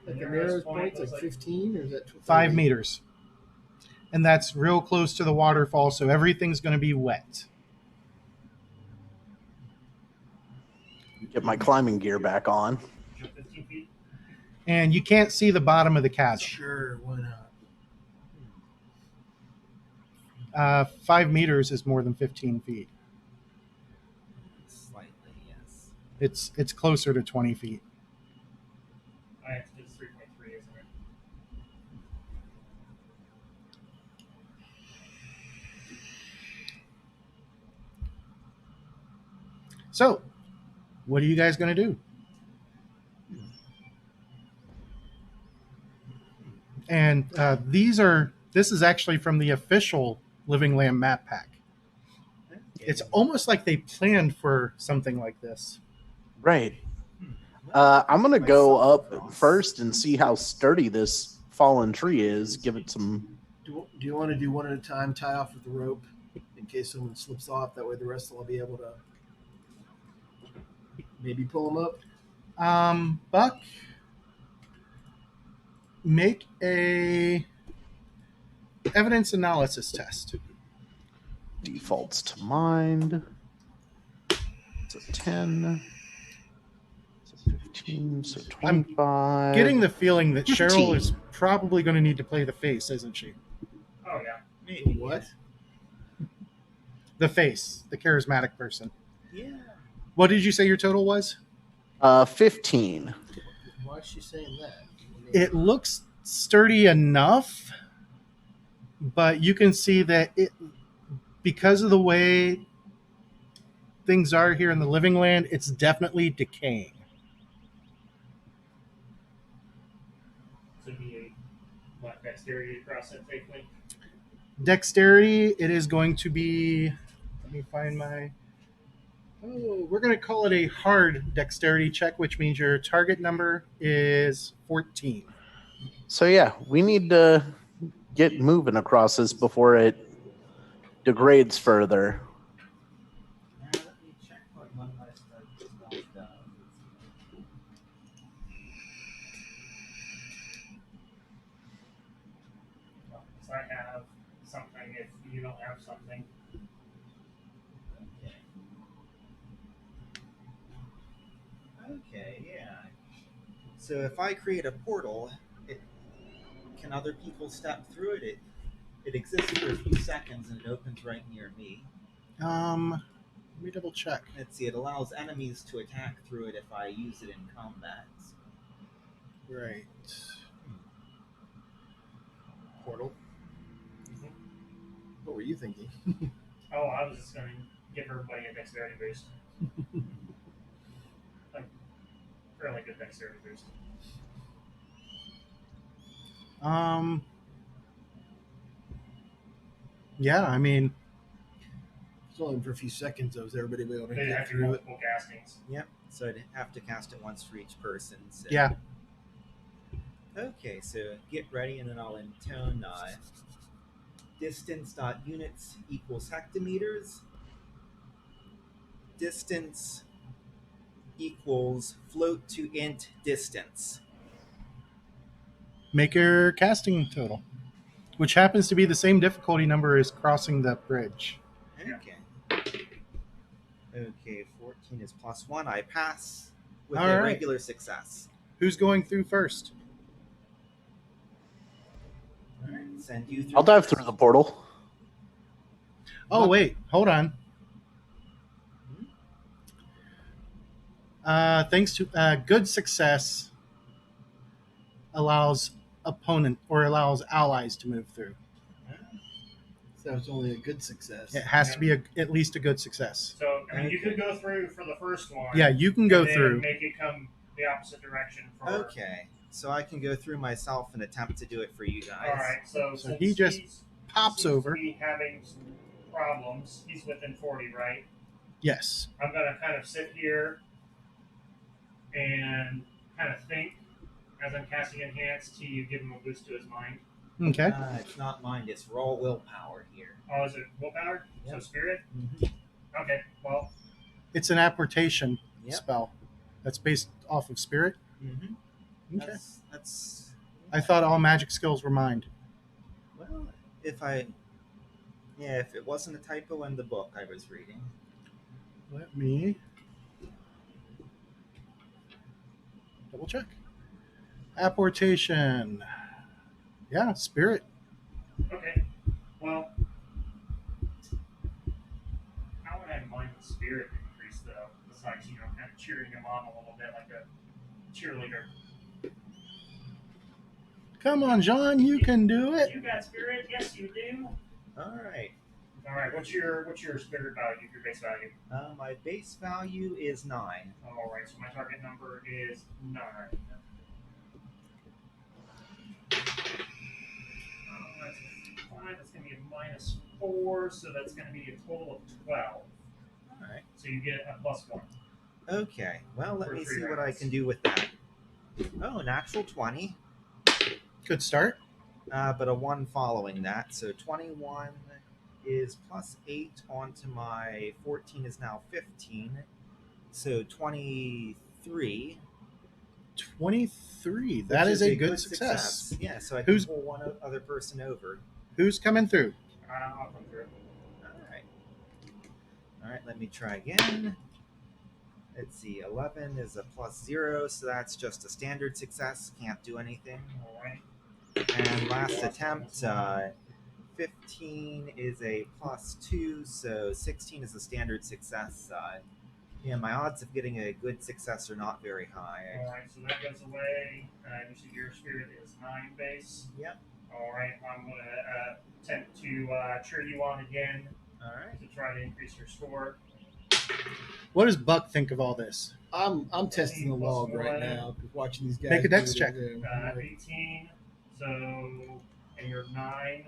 Like the Nearest nearest point point's was like like- 15, or is that 5 meters. And that's real close to the waterfall, so everything's going to be wet. Get my climbing gear back on. Jump 15 feet. And you can't see the bottom of the chasm. Sure, why not? 5 meters is more than 15 feet. Slightly, yes. It's closer to 20 feet. It's 3.3, isn't it? So, what are you guys going to do? And this is actually from the official Living Land map pack. It's almost like they planned for something like this. Right. I'm going to go up first and see how sturdy this fallen tree is. Give it some... Do you want to do one at a time, tie off with the rope, in case someone slips off? That way the rest will be able to maybe pull them up? Buck, make a evidence analysis test. Defaults to mind. It's a 10. It's a 15. So 25. Getting the feeling that 15. Cheryl is probably going to need to play the face, isn't she? Oh, yeah. Maybe. What? The face, the charismatic person. Yeah. What did you say your total was? 15. Why is she saying that? I It looks sturdy enough, but you can see that because of the way things are here in the living land, it's definitely decaying. So be a what, dexterity to cross it safely. Dexterity, it is going to be. Let me find my. Oh, we're going to call it a hard dexterity check, which means your target number is 14. So yeah, we need to get moving across this before it degrades further. Let me check what one of my spells does. Well, so I have something. If you don't have something, Okay. Okay, yeah. So if I create a portal, can other people step through it? It exists for a few seconds and it opens right near me. Let me double check. Let's see, it allows enemies to attack through it if I use it in combat. Right. Portal. What were you thinking? oh, I was just going to give everybody a dexterity boost. Like, fairly good dexterity boost. Yeah, I mean, It's only for a few seconds, though. Is everybody able to They get have to do through it? multiple castings. Yep, so I'd have to cast it once for each person. So. yeah. Okay, so get ready and then I'll intone distance.units equals hectometers. Distance equals float to int distance. Make your casting total, which happens to be the same difficulty number as crossing the bridge. Okay. Okay, 14 is +1. I pass with All a right. regular success. Who's going through first? All right, send you through. I'll dive first. through the portal. Oh, wait. Hold on. Thanks to good success allows allows allies to move through. So it's only a good success. It has to be at least a good success. So, I mean, you could go through for the first one. Yeah, you can go and then through. Make it come the opposite direction for. Okay, so I can go through myself and attempt to do it for you guys. All right. So So since he just pops seems over. To be having some problems. He's within 40, right? Yes. I'm gonna kind of sit here and kind of think as I'm casting Enhance to give him a boost to his mind. Okay. It's not mind, it's raw willpower here. Oh, is it willpower? So Yep. spirit? Mm-hmm. Okay, well, It's an apportation Yep. spell that's based off of spirit. Mm-hmm. Okay. That's I thought all magic skills were mind. well, if it wasn't a typo in the book I was reading. Let me double check. Apportation. Yeah, spirit. okay. Well, how would I mind the spirit increase, though? Besides, kind of cheering him on a little bit like a cheerleader. Come on, John, you can do it. You got spirit? Yes, you do. All right. All right. What's your spirit value? Your base value? My base value is 9. All right. So my target number is 9. That's 5. That's going to be a -4. So that's going to be a total of 12. All right. So you get a +1. Okay. Well, let For me 3 see what I rounds. can do with that. Oh, natural 20, Good start. but a 1 following that. So 21 is +8 onto my 14 is now 15. So 23. 23. which That is a good success. Yeah, so I can Who's- pull one other person over. Who's coming through? I'll come through. All right, let me try again. Let's see, 11 is a +0, so that's just a standard success. Can't do anything. All right. And last attempt, 15 is a +2, so 16 is a standard success. Yeah, my odds of getting a good success are not very high. Alright, so that goes away. You see your spirit is 9 base. Yep. Alright, I'm going to attempt to cheer you on again Alright. to try to increase your score. What does Buck think of all this? I'm testing the log right now, watching these guys. Make a dex do check. it. 18, so, and you're 9,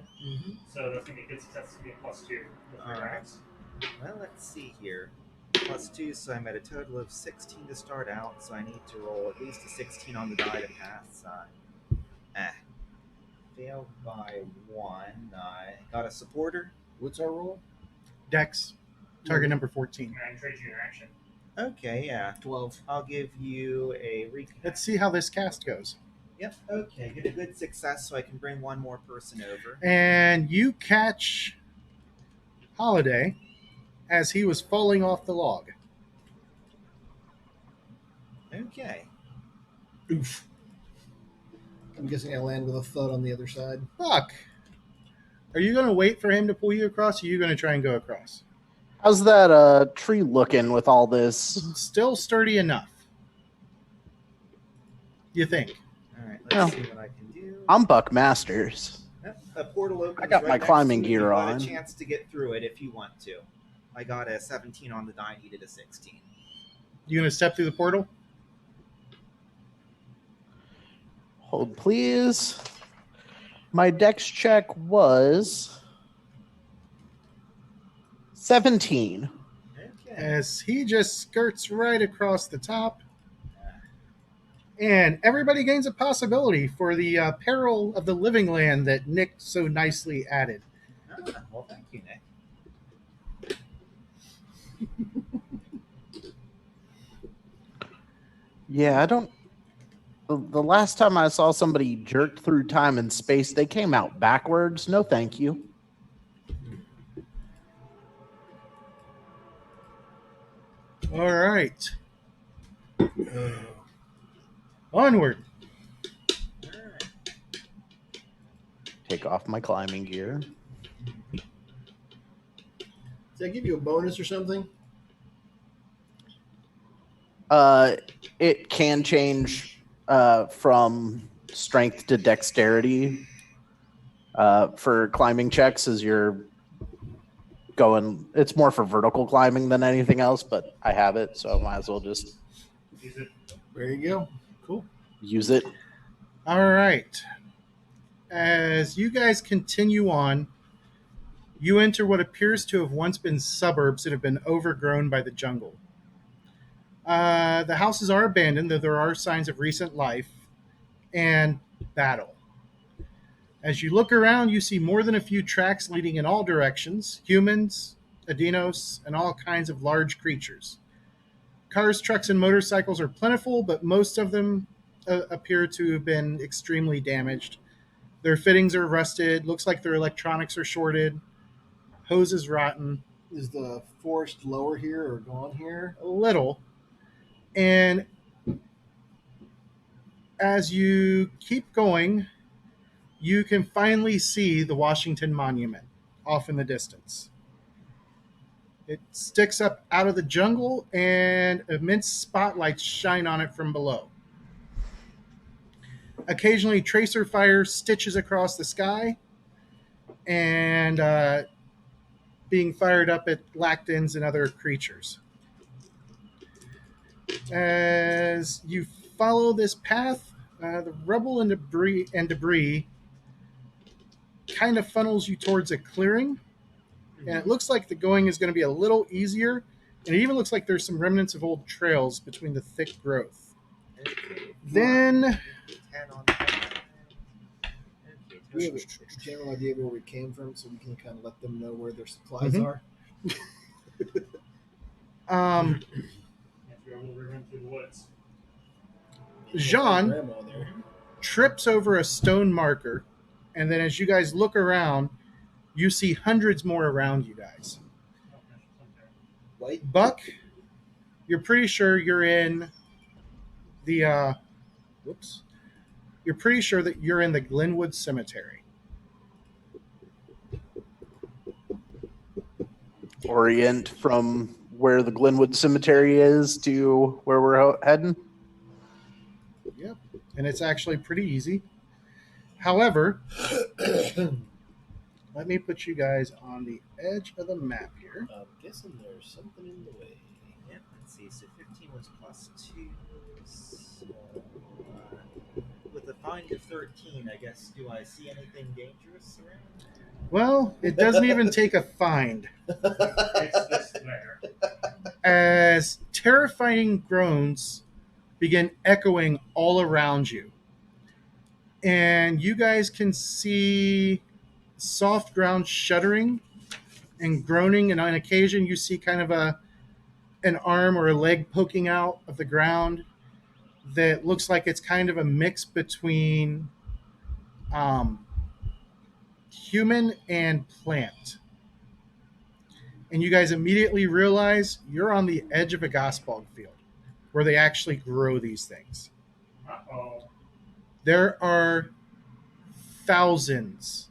so that's going to be a good success. It's going to be a +2 with your Alright. rounds. Well, let's see here. +2, so I'm at a total of 16 to start out, so I need to roll at least a 16 on the die to pass. Failed by 1. Got a supporter. What's our roll? Dex, target number 14. And trade you interaction. Okay, yeah. 12. I'll give you a Let's see how this cast goes. Yep, okay. Get a good success so I can bring one more person over. And you catch Holiday as he was falling off the log. Okay. Oof. I'm guessing I land with a thud on the other side. Buck, are you going to wait for him to pull you across, or are you going to try and go across? How's that tree looking with all this? Still sturdy enough. You think? Alright, let's see what I can do. I'm Buck Masters. Yep, a portal opens I got right my next climbing to you. gear You got on. a chance to get through it if you want to. I got a 17 on the die, needed a 16. You going to step through the portal? Hold, please. My dex check was 17. Okay. As he just skirts right across the top. And everybody gains a possibility for the peril of the living land that Nick so nicely added. Well, thank you, Nick. Yeah, I don't. The last time I saw somebody jerk through time and space, they came out backwards. No, thank you. All right. Onward. Alright. Take off my climbing gear. Does that give you a bonus or something? It can change from strength to dexterity for climbing checks as you're going. It's more for vertical climbing than anything else, but I have it, so I might as well just Use it. There you go. Cool. use it. All right. As you guys continue on, you enter what appears to have once been suburbs that have been overgrown by the jungle. The houses are abandoned, though there are signs of recent life and battle. As you look around, you see more than a few tracks leading in all directions, humans, Adinos, and all kinds of large creatures. Cars, trucks, and motorcycles are plentiful, but most of them appear to have been extremely damaged. Their fittings are rusted, looks like their electronics are shorted, hoses rotten, Is the forest lower here or gone here? a little. And as you keep going, you can finally see the Washington Monument off in the distance. It sticks up out of the jungle, and immense spotlights shine on it from below. Occasionally, tracer fire stitches across the sky, and being fired up at lactins and other creatures. As you follow this path, the rubble and debris kind of funnels you towards a clearing, and it looks like the going is going to be a little easier, and it even looks like there's some remnants of old trails between the thick growth. Okay. Then 10 on the die. Okay. Do we have a general idea of where we came from so we can kind of let them know where their supplies are? If you're able to run through the woods. Jean Grandma there. trips over a stone marker, and then as you guys look around, you see hundreds more around you guys. White. Buck, you're pretty sure you're in the you're pretty sure that you're in the Glenwood Cemetery. Orient from where the Glenwood Cemetery is to where we're heading? Yep. And it's actually pretty easy. However, let me put you guys on the edge of the map here. I'm guessing there's something in the way. Yep, let's see. So 15 was +2. So, with a find of 13, I guess, do I see anything dangerous around? Well, it doesn't even take a find. It's just there. As terrifying groans begin echoing all around you. And you guys can see soft ground shuddering and groaning, and on occasion you see kind of an arm or a leg poking out of the ground that looks like it's kind of a mix between human and plant. And you guys immediately realize you're on the edge of a gospel field where they actually grow these things. Uh-oh. There are thousands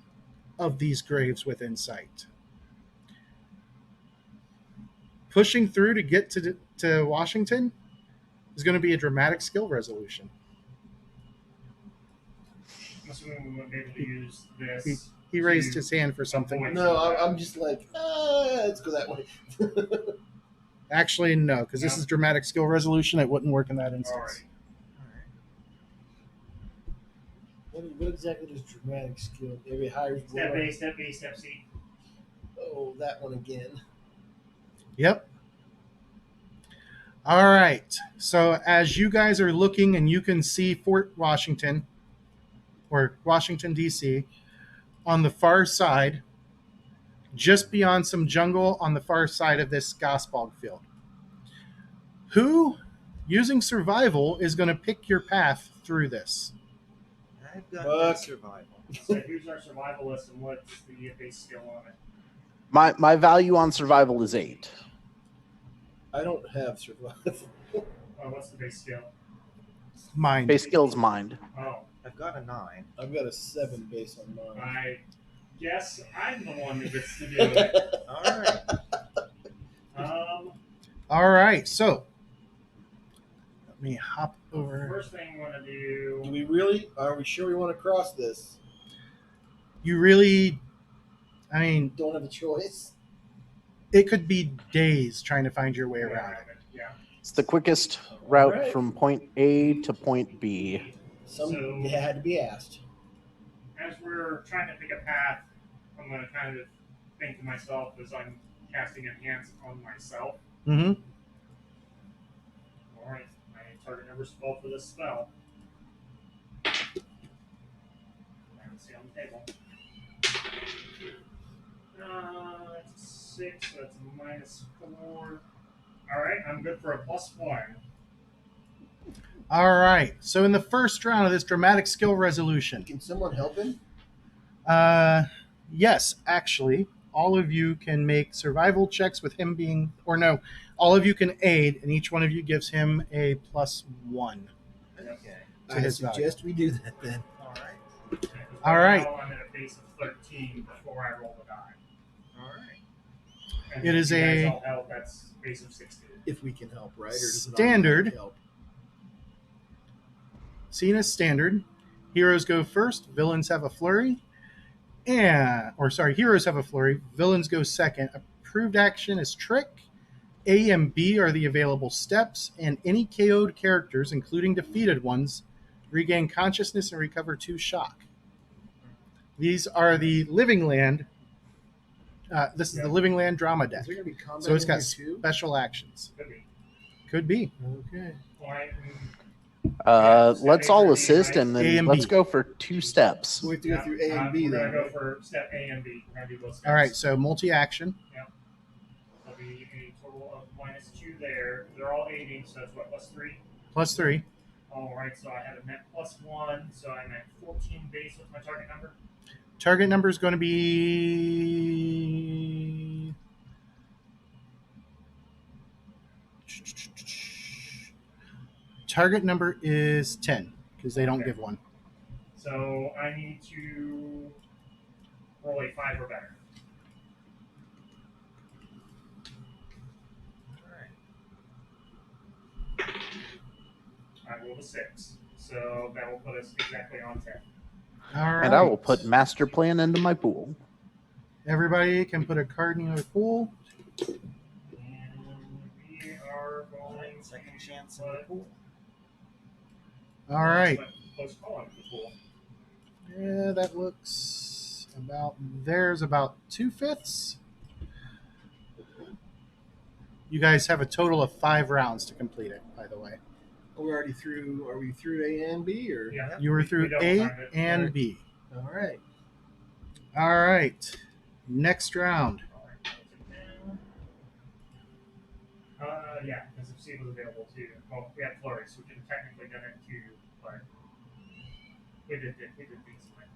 of these graves within sight. Pushing through to get to Washington is going to be a dramatic skill resolution. I'm assuming we won't be able to use this. He raised his hand for something. No, I'm just like, let's go that way. Actually, no, because this No. is dramatic skill resolution. It wouldn't work in that instance. Alright. What exactly does dramatic skill? Maybe higher. Step A, step B, step C. Oh, that one again. Yep. All right. So as you guys are looking and you can see Fort Washington or Washington, D.C. on the far side, just beyond some jungle on the far side of this gospel field. Who, using survival, is going to pick your path through this? I've got no Buck. survival. So who's our survivalist and what's the base skill on it? My value on survival is 8. I don't have survival. What's the base skill? Mind. Base skill is mind. Oh, I've got a 9. I've got a 7 based on mine. I guess I'm the one who gets to do it. All right. All right. So let me hop over. First thing I want to do. Do we really? Are we sure we want to cross this? You really, I mean, Don't have a choice. it could be days trying to find your way around it. Yeah. It's the quickest route Alright. from point A to point B. So- It had to be asked. As we're trying to pick a path, I'm going to kind of think to myself as I'm casting Enhance on myself. Mm-hmm. Alright, my target number's 12 for this spell. I don't see on the table. It's a 6, so that's a -4. Alright, I'm good for a +1. All right. So in the first round of this dramatic skill resolution, Can someone help him? yes, actually, all of you can make survival checks with him being, or no, all of you can aid, and each one of you gives him a +1. Okay. To I his value. suggest we do that then. All right. All right. Now I'm at a base of 13 before I roll the die. All right. And It if is you guys a- all help, that's base of 16. If we can help, right? Or does it Standard. automatically help? Seen as standard, heroes go first, villains have a flurry, heroes have a flurry, villains go second. Approved action is trick. A and B are the available steps, and any KO'd characters, including defeated ones, regain consciousness and recover 2 shock. These are the Living Land. This is the Living Land drama deck. Is there going to be combat So it's in got here too? special actions. Could be. Could be. Okay. Alright, Let's all assist and A then and let's B. go for 2 steps. So we have to go through A and B We're then. going to go for step A and B. We're going to do both steps. All right, so multi-action. That'll be a total of -2 there. They're all aiding, so that's what, +3? +3. Alright, so I had a net +1, so I'm at 14 base. What's my target number? Target number is going to be. Target number is 10 because they don't Okay. give one. So I need to roll a 5 or better. 6. So that will put us exactly on 10. All right. And I will put master plan into my pool. Everybody can put a card in your pool. And we are going Second to chance in the put pool. All right. close call into the pool. Yeah, that looks about. There's about 2/5. You guys have a total of 5 rounds to complete it, by the way. Are we already through? Are we through A and B or? Yeah. You were We through double A timed it. and B. All right. All right. Next round. Yeah, because if C was available too. Well, we had flurry, so we could have technically done it too, but we did things right.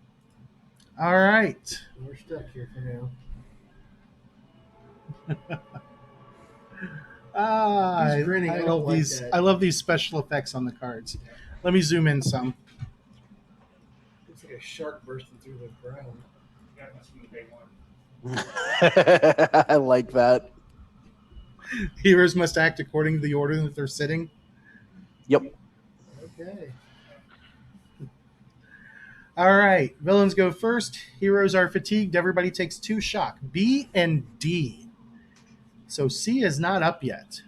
All right. We're stuck here for now. He's grinning. I don't like these. that. I love these special effects on the cards. Let me zoom in some. Looks like a shark bursting through the ground. That must be the big one. I like that. Heroes must act according to the order that they're sitting. Yep. Okay. All right. Villains go first. Heroes are fatigued. Everybody takes 2 shock. B and D. So C is not up yet.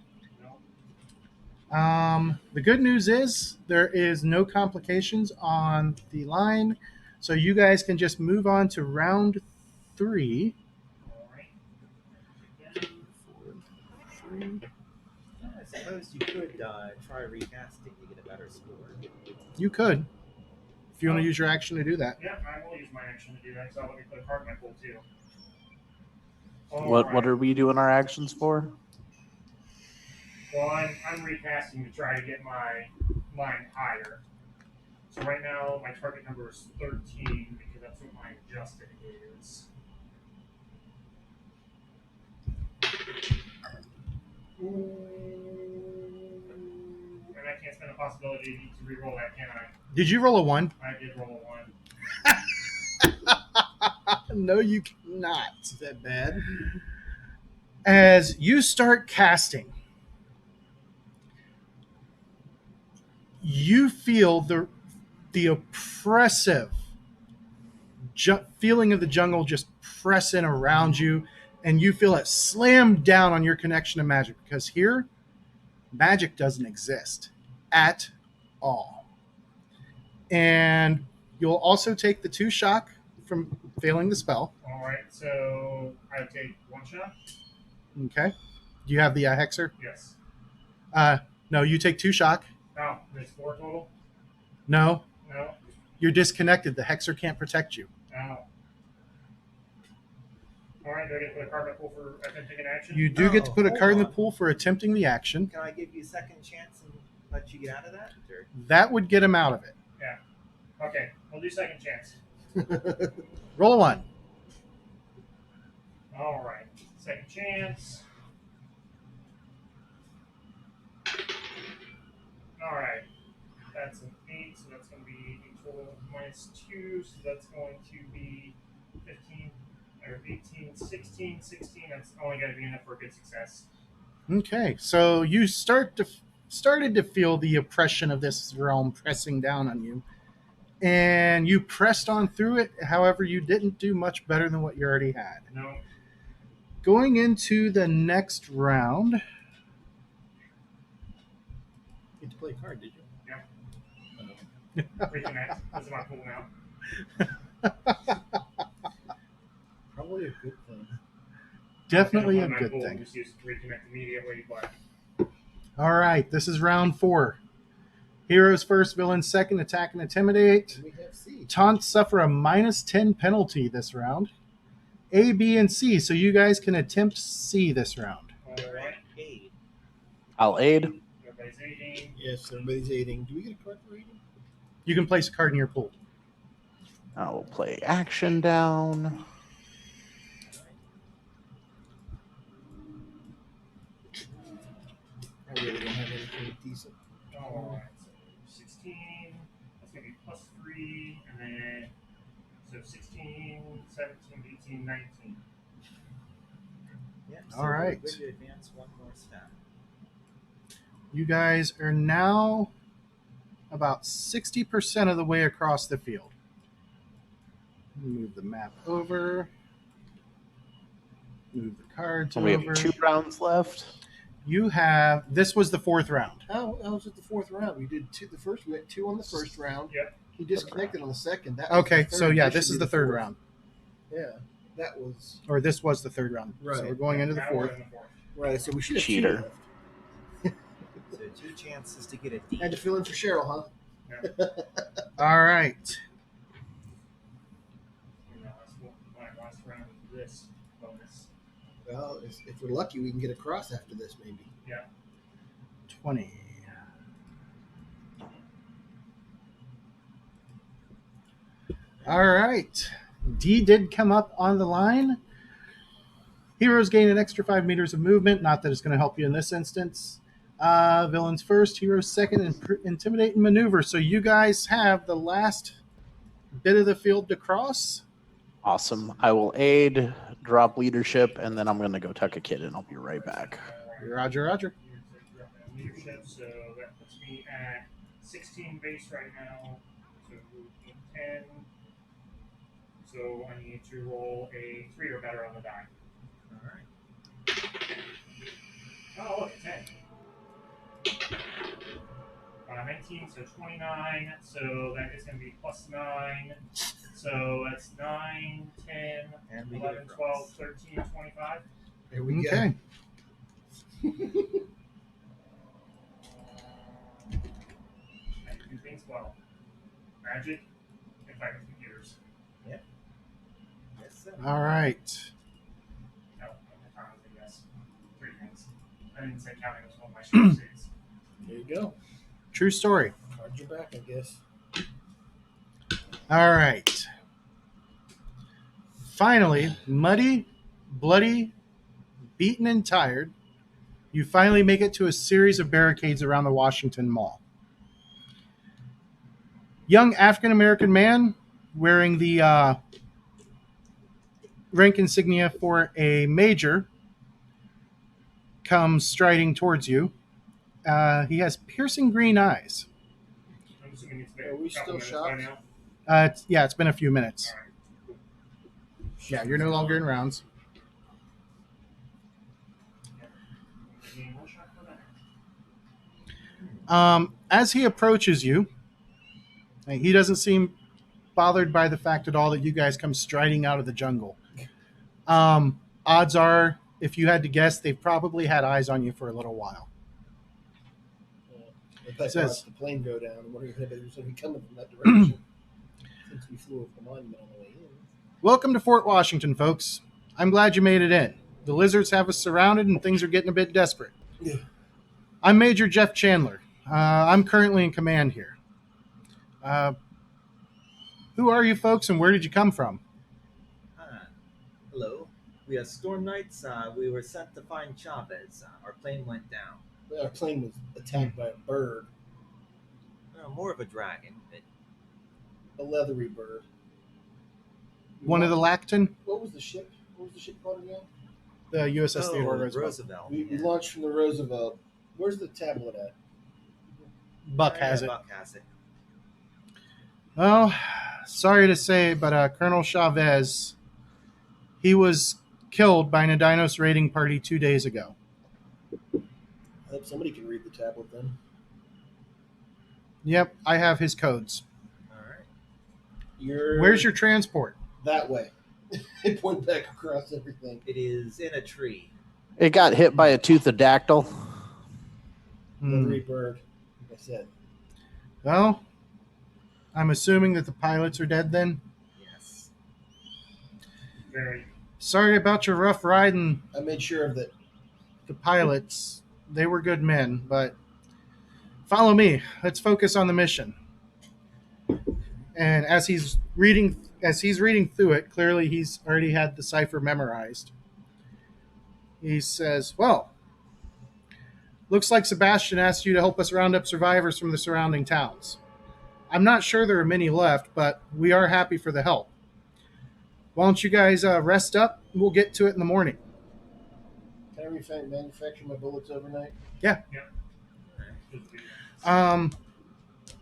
The good news is there is no complications on the line. So you guys can just move on to round 3. All right. I suppose you could try recasting to get a better score. You could, if you want to use your action to do that. Yeah, I will use my action to do that, so let me put a card in my pool too. What are we doing our actions for? Well, I'm recasting to try to get my line higher. So right now my target number is 13 because that's what my adjusted is. And I can't spend a possibility to re-roll that, can I? Did you roll a 1? I did roll a 1. No, you cannot. Is that bad? As you start casting, you feel the oppressive feeling of the jungle just press in around you, and you feel it slam down on your connection to magic, because here, magic doesn't exist at all. And you'll also take the 2 shock from failing the spell. All right, so I take 1 shot. Okay. Do you have the hexer? Yes. No, you take 2 shock. Oh, there's 4 total. No, No. you're disconnected. The hexer can't protect you. No. All right, do I get to put a card in my pool for attempting an action? You do get to put a hold card in the on. pool for attempting the action. Can I give you a second chance and let you get out of that? Or? That would get him out of it. Okay, we'll do second chance. Roll a 1. All right, second chance. All right, that's an 8, so that's going to be a total minus 2, so that's going to be 15, or 18, 16, 16. That's only going to be enough for a good success. Okay, so you started to feel the oppression of this realm pressing down on you, and you pressed on through it. However, you didn't do much better than what you already had. No. Going into the next round, You get to play a card, did you? Reconnect. This is my pool now. Probably a good thing. definitely a My good pool thing. Just use it to reconnect immediately, but All right, this is round 4. Heroes first, villains second, attack and intimidate. And we have C. Taunts suffer a minus 10 penalty this round. A, B, and C, so you guys can attempt C this round. all right. Aid. I'll aid. Everybody's aiding. Yes, everybody's aiding. Do we get a card for aiding? You can place a card in your pool. I will play action down. I really don't have anything decent. All right, so 16. That's going to be plus 3, and then so 16, 17, 18, 19. Yep, All right. We're going to advance 1 more step. You guys are now about 60% of the way across the field. Move the map over. Move the cards We over. have 2 rounds left. You have. This was the 4th round. How was it the 4th round? We did 2. We had 2 on the 1st round. Yep. He disconnected on the 2nd. That was Okay, the 3rd. so yeah, This this should is be the 3rd 4th. round. Yeah, that was Or this was the 3rd round. So Right. we're going into the Now we're 4th. in the fourth. right. So we should have 2 Cheater. left. So 2 chances to get a D. Had to fill in for Cheryl, huh? All right. And that's my last round of this bonus. Well, if we're lucky, we can get across after this, maybe. 20. All right. D did come up on the line. Heroes gain an extra 5 meters of movement. Not that it's going to help you in this instance. Villains first, heroes second, and intimidate and maneuver. So you guys have the last bit of the field to cross. Awesome. I will aid, drop leadership, and then I'm going to go tuck a kid, and I'll be right back. Roger, roger. Leadership, so that puts me at 16 base right now. So 10. So I need to roll a 3 or better on the die. Alright. Oh, look, 10. 19, so 29. So that is going to be plus 9. So that's 9, 10, And we 11, get 12, across. 13, 25. There we Okay. I can do things well. Magic, and fight with computers. Yes, sir. All right. No, I guess. 3 things. I didn't say counting was one of my strong suits. There you go. True story. Hard your back, I guess. All right. Finally, muddy, bloody, beaten, and tired, you finally make it to a series of barricades around the Washington Mall. Young African-American man wearing the rank insignia for a major comes striding towards you. He has piercing green eyes. I'm assuming it's been Are we a couple still minutes by shocked? now. Yeah, it's been a few minutes. All right. Yeah, you're no longer in rounds. Give me one shot for that. As he approaches you, he doesn't seem bothered by the fact at all that you guys come striding out of the jungle. Odds are, if you had to guess, they've probably had eyes on you for a little while. If I Says- watched the plane go down, I'm wondering if anybody was going to be coming from that direction. Since we flew over the monument on the way in. Welcome to Fort Washington, folks. I'm glad you made it in. The lizards have us surrounded and things are getting a bit desperate. Yeah. I'm Major Jeff Chandler. I'm currently in command here. Who are you folks and where did you come from? Hello. We are Storm Knights. We were sent to find Chavez. Our plane went down. Our plane was attacked by a bird, More of a dragon. a leathery bird. One of the Lacton, What was the ship? What was the ship called again? the USS Theodore Roosevelt. Roosevelt. We yeah. launched from the Roosevelt. Where's the tablet at? Buck has it. Buck has it. Well, sorry to say, but Colonel Chavez, he was killed by an Adinos raiding party 2 days ago. I hope somebody can read the tablet then. Yep, I have his codes. All right. Where's your transport? that way? It point back across everything. It is in a tree. It got hit by a tooth-o-dactyl. Leathery bird, like I said. Well, I'm assuming that the pilots are dead then. Yes. Very. Sorry about your rough ride and I made sure of that. the pilots. They were good men, but follow me. Let's focus on the mission. And as he's reading through it, clearly he's already had the cipher memorized. He says, "Well, looks like Sebastian asked you to help us round up survivors from the surrounding towns. I'm not sure there are many left, but we are happy for the help. Why don't you guys rest up? We'll get to it in the morning." Can I manufacture my bullets overnight? Should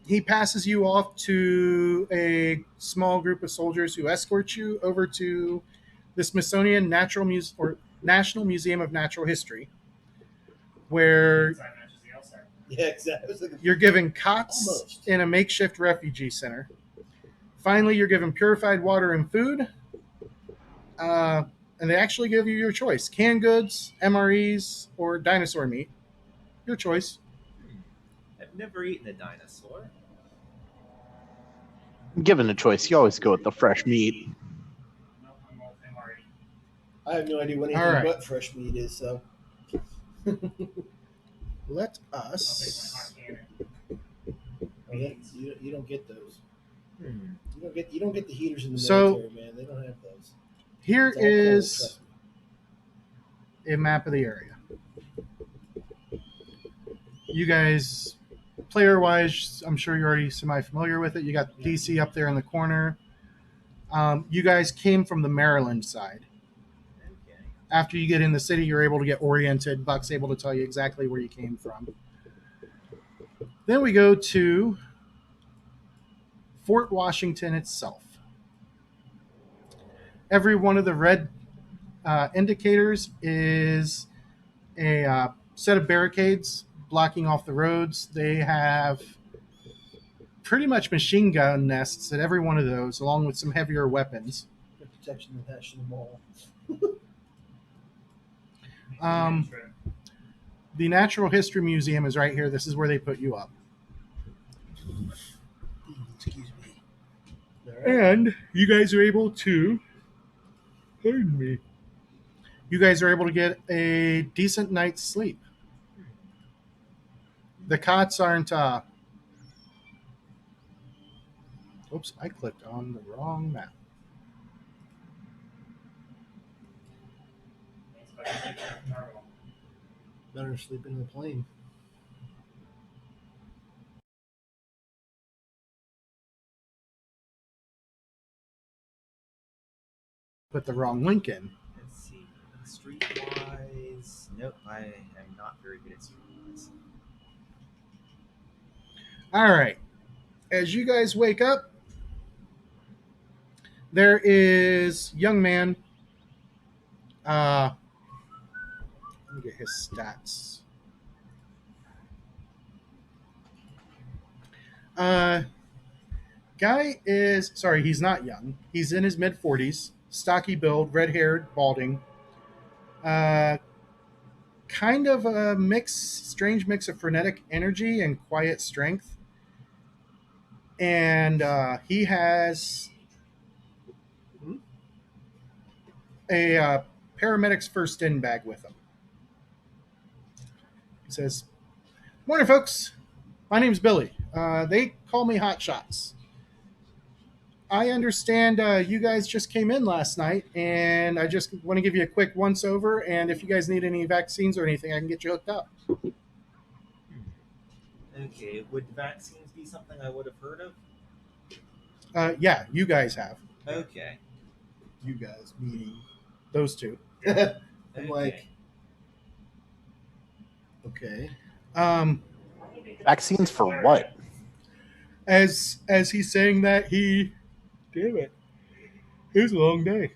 be. he passes you off to a small group of soldiers who escort you over to the Smithsonian National Museum of Natural History, where Inside matches the outside. Yeah, exactly. you're given cots Almost. in a makeshift refugee center. Finally, you're given purified water and food. And they actually give you your choice: canned goods, MREs, or dinosaur meat. Your choice. I've never eaten a dinosaur. Given a choice, you always go with the fresh meat. No, I'm all MRE. I have no idea what All anything right. but fresh meat is. So Let I'll take us. my hot cannon. you don't get those. Hmm. You don't get the heaters in the So- military, man. They don't have those. Here It's all cold, is trust me. a map of the area. You guys, player wise, I'm sure you're already semi familiar with it. You got DC up there in the corner. You guys came from the Maryland side. Okay. After you get in the city, you're able to get oriented. Buck's able to tell you exactly where you came from. Then we go to Fort Washington itself. Every one of the red indicators is a set of barricades blocking off the roads. They have pretty much machine gun nests at every one of those, along with some heavier weapons. The protection attached to the wall. Um, The Natural History Museum is right here. This is where they put you up. Excuse me. All right. And you guys are able to, pardon me, you guys are able to get a decent night's sleep. The cots aren't, oops, I clicked on the wrong map. Better sleep in the plane. Put the wrong link in. Let's see. Streetwise. Nope, I am not very good at streetwise. All right. As you guys wake up, there is young man. Let me get his stats. Guy is sorry, he's not young. He's in his mid 40s, stocky build, red haired, balding. Kind of a strange mix of frenetic energy and quiet strength. And he has a paramedic's first in bag with him. He says, "Morning, folks. My name's Billy. They call me Hot Shots. I understand you guys just came in last night, and I just want to give you a quick once over. And if you guys need any vaccines or anything, I can get you hooked up." Okay, would vaccines be something I would have heard of? Yeah, you guys have Okay. You guys meaning. those two. I'm Okay. like, okay. Vaccines for what? As he's saying that, damn it, it was a long day.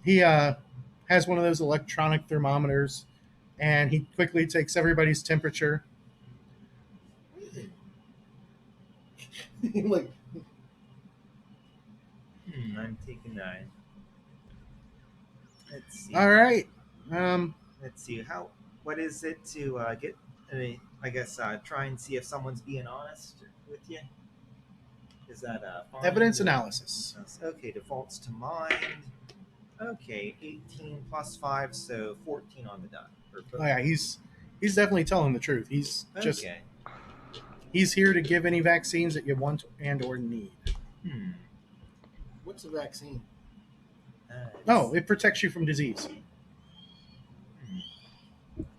He has one of those electronic thermometers, and he quickly takes everybody's temperature. I'm like, I'm taking 9. Let's see. All right. Let's see. What is it to get? I guess try and see if someone's being honest with you. Is that fine? Evidence analysis. Okay, defaults to mind. Okay, 18 plus 5, so 14 on the dot. Oh yeah, he's definitely telling the truth. He's just Okay. he's here to give any vaccines that you want and or need. what's a vaccine? No, it protects you from disease.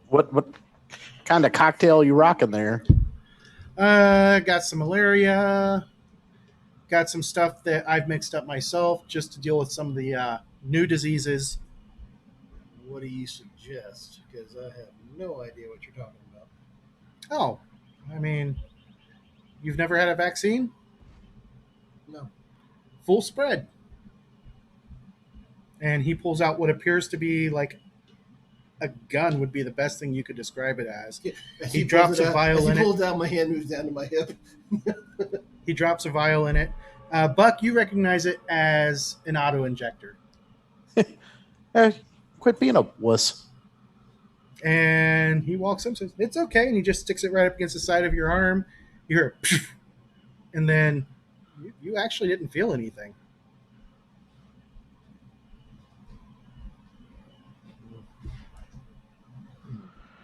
What kind of cocktail you rocking there? Got some malaria. Got some stuff that I've mixed up myself just to deal with some of the new diseases. What do you suggest? Because I have no idea what you're talking about. Oh, I mean, You've never had a vaccine? No. Full spread. And he pulls out what appears to be like a gun would be the best thing you could describe it as. As He pulls drops it a out- vial as in he it. pulls down, my hand moves down to my hip. He drops a vial in it. Buck, you recognize it as an auto injector. Quit being a wuss. And he walks up and says, "It's okay." And he just sticks it right up against the side of your arm. You hear a psh, and then you actually didn't feel anything.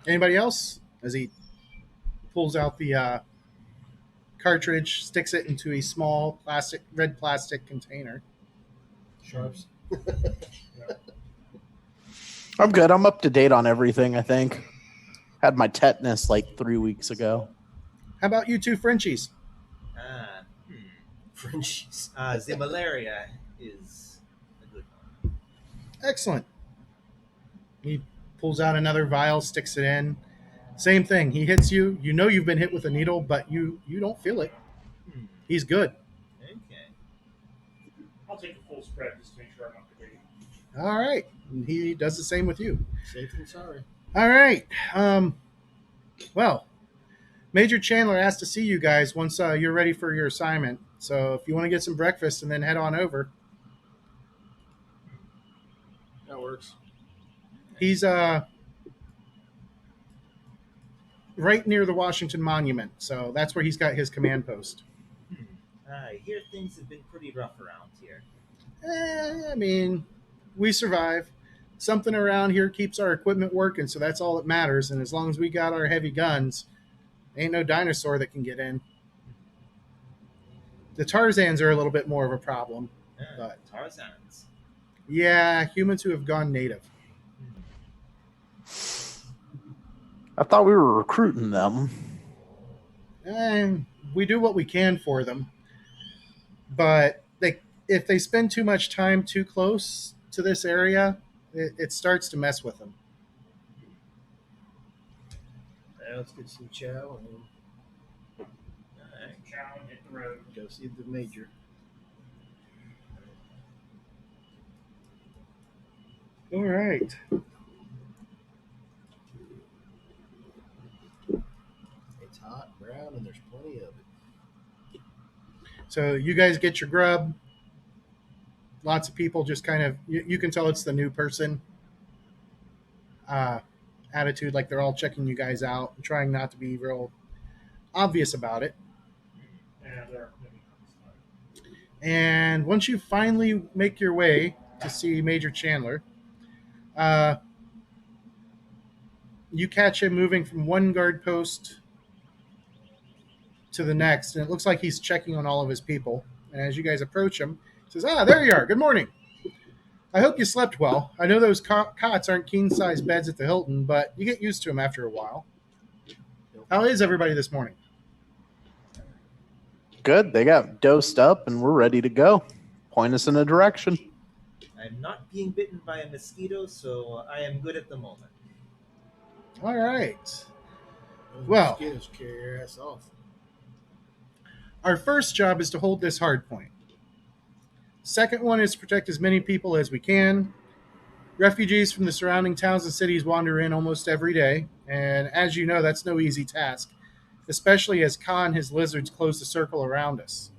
Anybody else? As he pulls out the cartridge, sticks it into a small red plastic container. Sharps. I'm good. I'm up to date on everything, I think. Had my tetanus like 3 weeks ago. How about you two Frenchies? Frenchies. The malaria is a good one. Excellent. He pulls out another vial, sticks it in. Same thing. He hits you. You know you've been hit with a needle, but you don't feel it. He's good. Okay. I'll take a full spread just to make sure I'm up to date. All right. And he does the same with you. Safe than sorry. All right. Well, Major Chandler asked to see you guys once you're ready for your assignment. So if you want to get some breakfast and then head on over. That works. He's right near the Washington Monument. So that's where he's got his command post. I hear things have been pretty rough around here. I mean, we survive. Something around here keeps our equipment working, so that's all that matters. And as long as we got our heavy guns, ain't no dinosaur that can get in. The Tarzans are a little bit more of a problem. But Tarzans. yeah, humans who have gone native. I thought we were recruiting them. And we do what we can for them. But if they spend too much time too close to this area, it starts to mess with them. Now let's get some chow and then Chow and hit the road. go see the major. All right. It's hot, brown, and there's plenty of it. So you guys get your grub. Lots of people just kind of, you can tell it's the new person attitude, like they're all checking you guys out and trying not to be real obvious about it. Yeah, they're And once you finally make your way to see Major Chandler, you catch him moving from one guard post to the next, and it looks like he's checking on all of his people. And as you guys approach him, he says, there you are. Good morning. I hope you slept well. I know those cots aren't king-size beds at the Hilton, but you get used to them after a while. How is everybody this morning? Good. They got dosed up and we're ready to go. Point us in a direction. I'm not being bitten by a mosquito, so I am good at the moment. All right. Those Well. mosquitoes carry your ass off. Our first job is to hold this hard point. Second one is to protect as many people as we can. Refugees from the surrounding towns and cities wander in almost every day, and as you know, that's no easy task, especially as Khan and his lizards close the circle around us.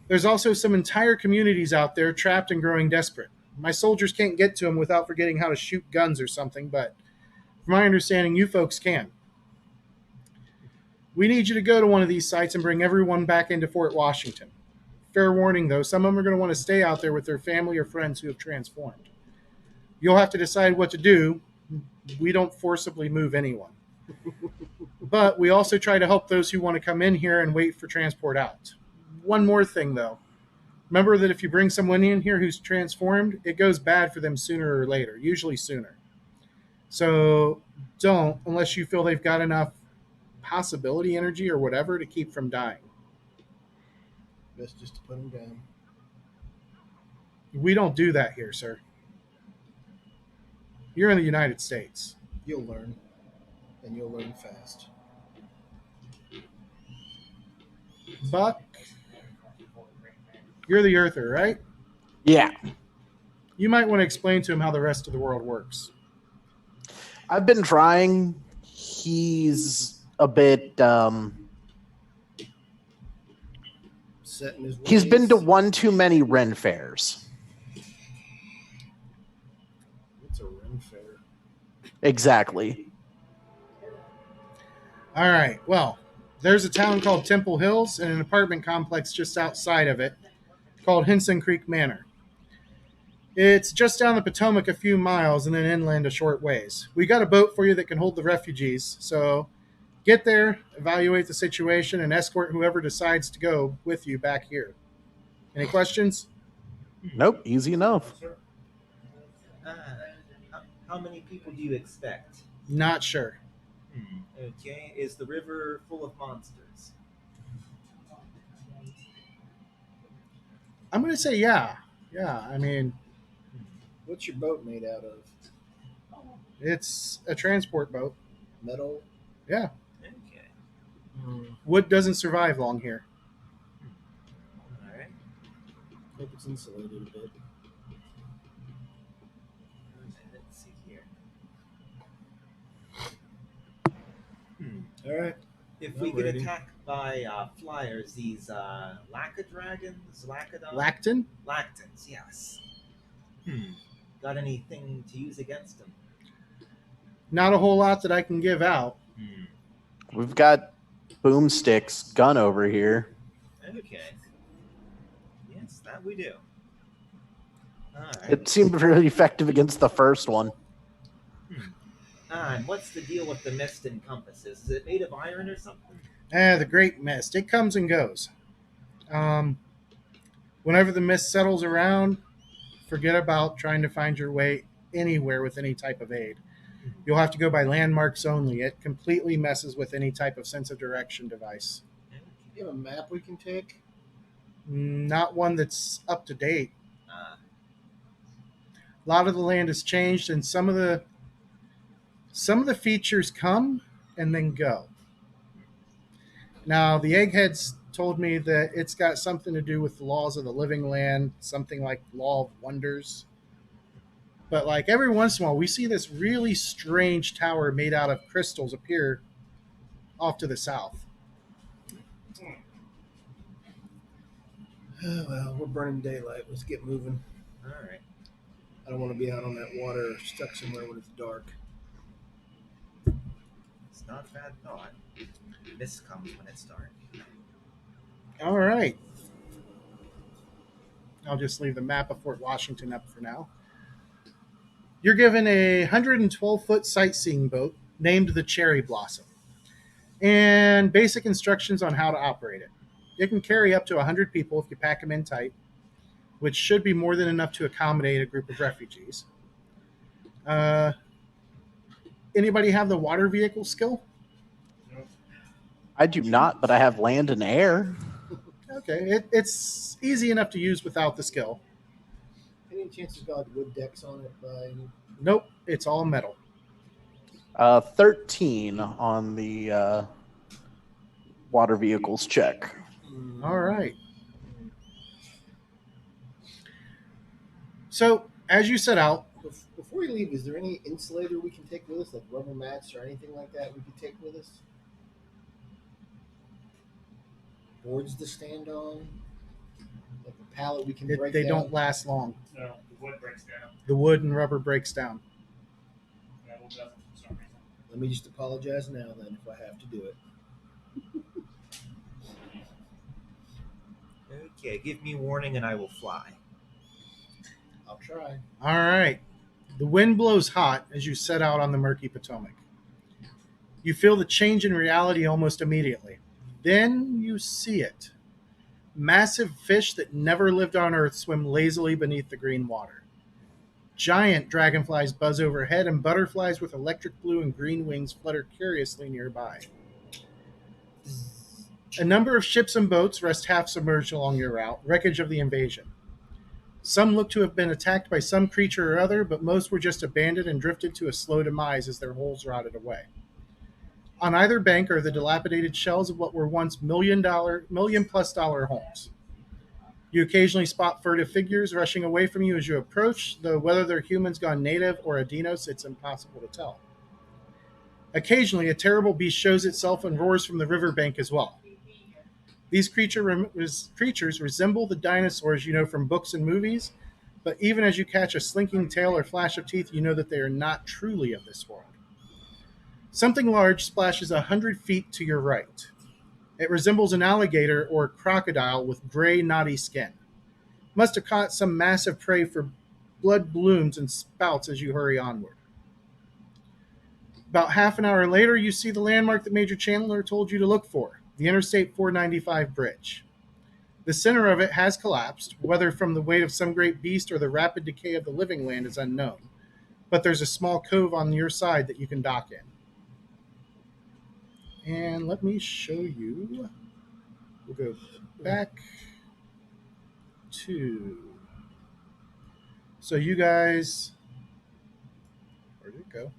There's also some entire communities out there trapped and growing desperate. My soldiers can't get to them without forgetting how to shoot guns or something, but from my understanding, you folks can. We need you to go to one of these sites and bring everyone back into Fort Washington. Fair warning, though, some of them are going to want to stay out there with their family or friends who have transformed. You'll have to decide what to do. We don't forcibly move anyone. But we also try to help those who want to come in here and wait for transport out. One more thing, though. Remember that if you bring someone in here who's transformed, it goes bad for them sooner or later, usually sooner. So don't, unless you feel they've got enough possibility energy or whatever to keep from dying. Best just to put them down. We don't do that here, sir. You're in the United States. You'll learn, and you'll learn fast. Buck, you're the Earther, right? Yeah. You might want to explain to him how the rest of the world works. I've been trying. He's a bit. Set in his ways. He's been to one too many Ren fairs. What's a Ren fair? Exactly. All right. Well, there's a town called Temple Hills and an apartment complex just outside of it called Henson Creek Manor. It's just down the Potomac a few miles and then inland a short ways. We got a boat for you that can hold the refugees, so get there, evaluate the situation, and escort whoever decides to go with you back here. Any questions? Nope. Easy enough. Sir? Uh, how many people do you expect? Not sure. Okay, is the river full of monsters? I'm going to say yeah. Yeah, I mean, What's your boat made out of? it's a transport boat. Metal? Yeah. Okay, Wood doesn't survive long here. all right. Hope it's insulated a bit. Let's see here. All right. If we I'm get ready. attacked by flyers, these Lacadragons, Lacton? Lactans, yes. Got anything to use against them? Not a whole lot that I can give out. We've got Boomstick's gun over here. Okay. Yes, that we do. All right. It seemed really effective against the first one. And what's the deal with the mist and compasses? Is it made of iron or something? The Great Mist. It comes and goes. Whenever the mist settles around, forget about trying to find your way anywhere with any type of aid. You'll have to go by landmarks only. It completely messes with any type of sense of direction device. Do you have a map we can take? Not one that's up to date. Uh, A lot of the land has changed, and some of the features come and then go. Now, the eggheads told me that it's got something to do with the laws of the living land, something like law of wonders. But like every once in a while, we see this really strange tower made out of crystals appear off to the south. Oh, well, we're burning daylight. Let's get moving. all right. I don't want to be out on that water stuck somewhere when it's dark. It's not a bad thought. Mist comes when it's dark. All right. I'll just leave the map of Fort Washington up for now. You're given a 112-foot sightseeing boat named the Cherry Blossom and basic instructions on how to operate it. It can carry up to 100 people if you pack them in tight, which should be more than enough to accommodate a group of refugees. Anybody have the water vehicle skill? I do not, but I have land and air. Okay, it's easy enough to use without the skill. Any chance it's got wood decks on it by any... Nope, it's all metal. 13 on the water vehicles check. All right. So, as you set out, Before we leave, is there any insulator we can take with us, like rubber mats or anything like that we could take with us? Boards to stand on? Like a pallet we can break they down? don't last long. No, the wood breaks down. The wood and rubber breaks down. Metal doesn't for some reason. Let me just apologize now then if I have to do it. Okay, give me warning and I will fly. I'll try. All right. The wind blows hot as you set out on the murky Potomac. You feel the change in reality almost immediately. Then you see it. Massive fish that never lived on Earth swim lazily beneath the green water. Giant dragonflies buzz overhead, and butterflies with electric blue and green wings flutter curiously nearby. A number of ships and boats rest half submerged along your route, wreckage of the invasion. Some look to have been attacked by some creature or other, but most were just abandoned and drifted to a slow demise as their hulls rotted away. On either bank are the dilapidated shells of what were once million-plus dollar homes. You occasionally spot furtive figures rushing away from you as you approach, though whether they're humans gone native or Adinos, it's impossible to tell. Occasionally, a terrible beast shows itself and roars from the riverbank as well. These creatures resemble the dinosaurs you know from books and movies, but even as you catch a slinking tail or flash of teeth, you know that they are not truly of this world. Something large splashes 100 feet to your right. It resembles an alligator or crocodile with gray, knotty skin. Must have caught some massive prey, for blood blooms and spouts as you hurry onward. About half an hour later, you see the landmark that Major Chandler told you to look for, the Interstate 495 bridge. The center of it has collapsed, whether from the weight of some great beast or the rapid decay of the living land is unknown. But there's a small cove on your side that you can dock in. And let me show you. We'll go back to... So you guys... Where did it go?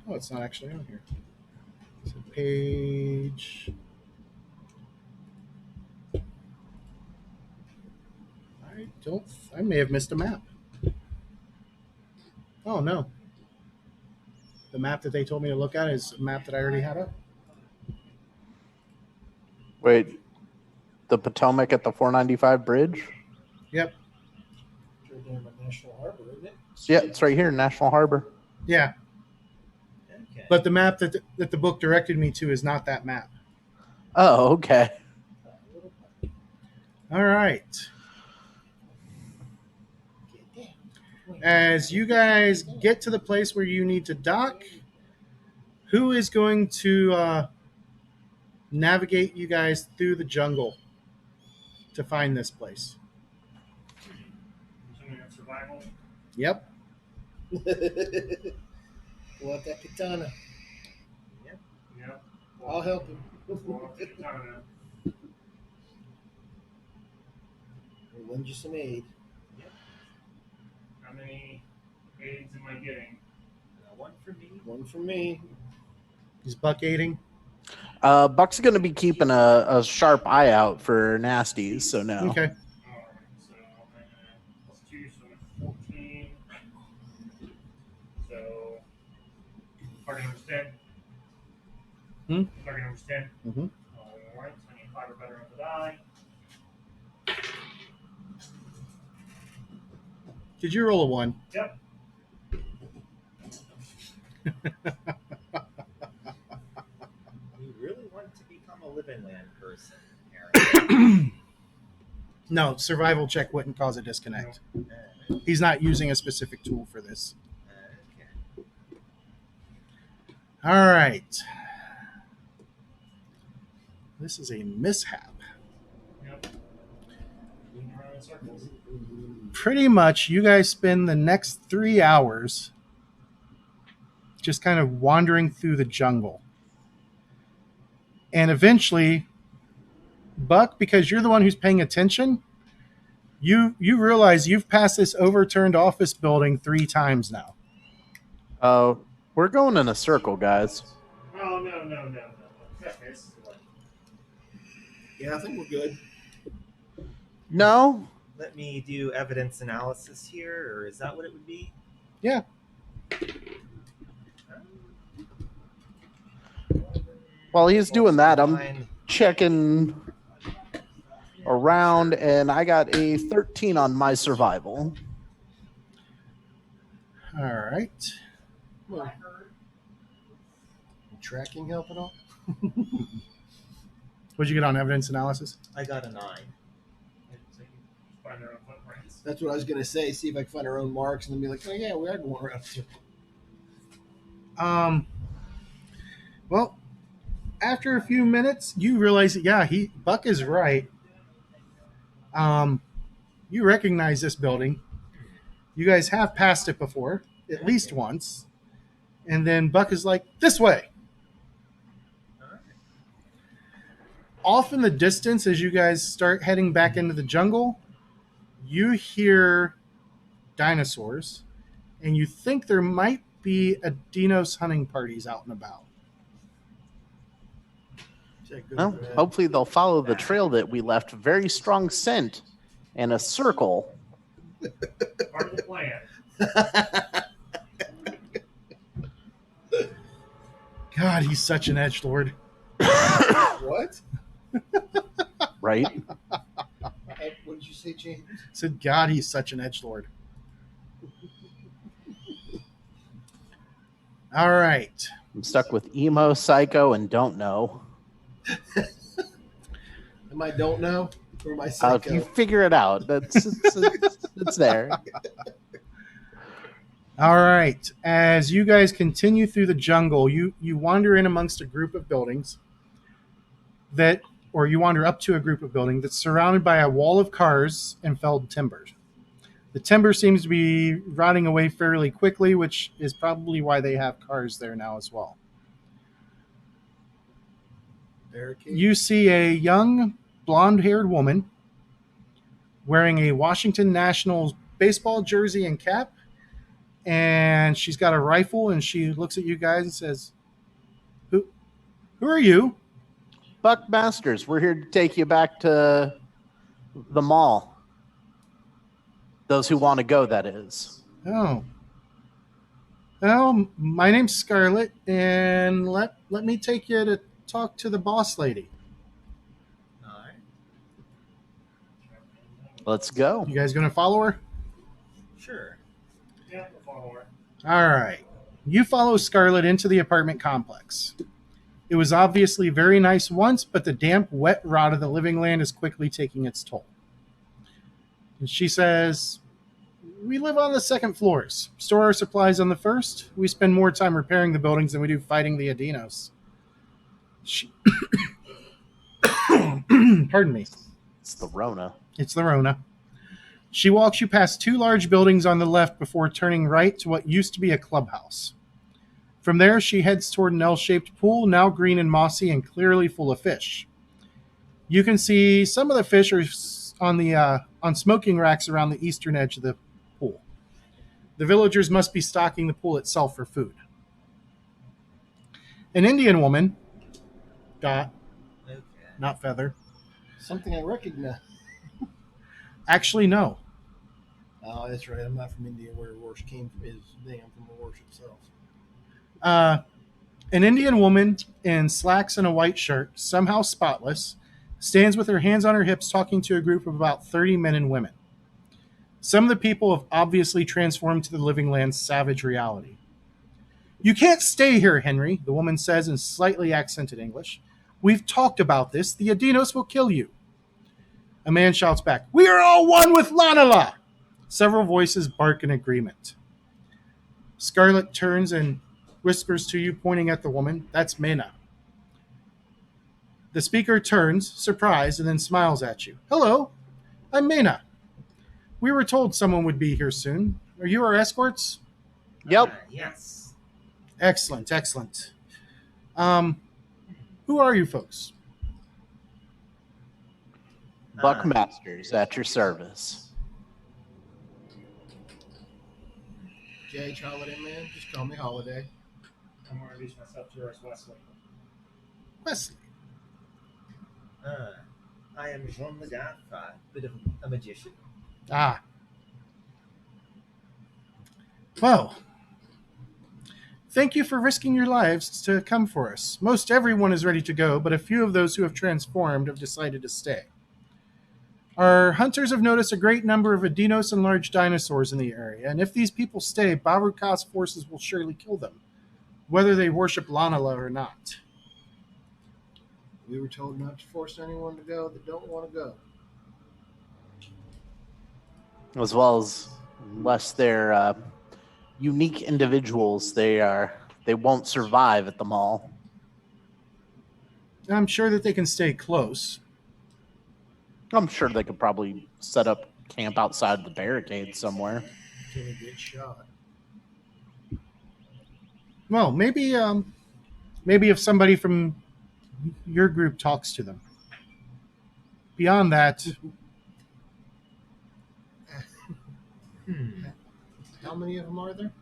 Oh, it's not actually on here. So page... I may have missed a map. Oh, no. The map that they told me to look at is a map that I already had up. Wait, the Potomac at the 495 bridge? Yep. Right down by National Harbor, isn't it? Yeah, it's right here in National Harbor. Yeah. Okay. But the map that the book directed me to is not that map. Oh, okay. All right. As you guys get to the place where you need to dock, who is going to navigate you guys through the jungle to find this place? Survival. Yep. Pull out that katana. Yeah. I'll help him. Well, katana. We'll lend you some aid. How many aids am I getting? One for me. One from me. Is Buck aiding? Buck's going to be keeping a sharp eye out for nasties, so no. Okay. Alright, so plus 2, so 14. So, target number's 10. Target number's 10. Mhm. Alright, so I need 5 or better on the die. Did you roll a 1? Yep. You really want to become a living land person, Aaron. No, survival check wouldn't cause a disconnect. He's not using a specific tool for this. Okay. All right. This is a mishap. Yep. Moving around in circles. Pretty much, you guys spend the next 3 hours just kind of wandering through the jungle. And eventually, Buck, because you're the one who's paying attention, you realize you've passed this overturned office building 3 times now. We're going in a circle, guys. Oh, no. That's this. Yeah, I think we're good. No? Let me do evidence analysis here, or is that what it would be? Yeah. While he's doing that, I'm Fine. checking around, and I got a 13 on my survival. All right. Well, tracking help at all? What'd you get on evidence analysis? I got a 9. Find their own footprints. That's what I was going to say. See if I can find our own marks and then be like, oh, yeah, we are going around. Well, after a few minutes, you realize that, Buck is right. You recognize this building. You guys have passed it before, at least once. And then Buck is like, this way. Off in the distance, as you guys start heading back into the jungle, you hear dinosaurs, and you think there might be Adinos hunting parties out and about. Is that good Well, or bad? hopefully they'll follow the trail that we left. Very strong scent and a circle. Part of the plan. God, he's such an edgelord. What? Right? What did you say, James? I said, God, he's such an edgelord. All right. I'm stuck with emo, psycho, and don't know. Am I don't know? Or am I If psycho? you figure it out, it's there. All right. As you guys continue through the jungle, you wander in amongst a group of buildings you wander up to a group of buildings that's surrounded by a wall of cars and felled timbers. The timber seems to be rotting away fairly quickly, which is probably why they have cars there now as well. Barricade? You see a young, blonde-haired woman wearing a Washington Nationals baseball jersey and cap, and she's got a rifle, and she looks at you guys and says, "Who are you?" Buck Masters, we're here to take you back to the mall. Those who want to go, that is. Oh. Well, my name's Scarlett, and let me take you to talk to the boss lady. All right. Let's go. You guys going to follow her? Sure. Yeah, we'll follow her. All right. You follow Scarlett into the apartment complex. It was obviously very nice once, but the damp, wet rot of the living land is quickly taking its toll. And she says, "We live on the second floors, store our supplies on the first. We spend more time repairing the buildings than we do fighting the Adinos." Pardon me. It's the Rona. It's the Rona. She walks you past two large buildings on the left before turning right to what used to be a clubhouse. From there, she heads toward an L-shaped pool, now green and mossy and clearly full of fish. You can see some of the fish are on smoking racks around the eastern edge of the pool. The villagers must be stocking the pool itself for food. An Indian woman, Dot, Okay. not Feather. Something I recognize. Actually, no. Oh, that's right. I'm not from India, where Warsh came from. His name from the Warsh itself. An Indian woman in slacks and a white shirt, somehow spotless, stands with her hands on her hips talking to a group of about 30 men and women. Some of the people have obviously transformed to the living land's savage reality. "You can't stay here, Henry," the woman says in slightly accented English. "We've talked about this. The Adinos will kill you." A man shouts back, "We are all one with Lanala!" Several voices bark in agreement. Scarlett turns and whispers to you, pointing at the woman. "That's Mena." The speaker turns, surprised, and then smiles at you. "Hello, I'm Mena. We were told someone would be here soon. Are you our escorts?" Yep. Yes. Excellent, excellent. Who are you folks? Buck Masters at your service. Jay Holiday, man. Just call me Holiday. I'm going to introduce myself to her as Wesley. Wesley. I am Jean the Delphi, bit of a magician. Ah. Well, thank you for risking your lives to come for us. Most everyone is ready to go, but a few of those who have transformed have decided to stay. Our hunters have noticed a great number of Adinos and large dinosaurs in the area, and if these people stay, Baruka's forces will surely kill them, whether they worship Lanala or not. We were told not to force anyone to go that don't want to go. As well as, unless they're unique individuals, they won't survive at the mall. I'm sure that they can stay close. I'm sure they could probably set up camp outside the barricade somewhere. Until they get shot. Well, maybe if somebody from your group talks to them. Beyond that, How many of them are there?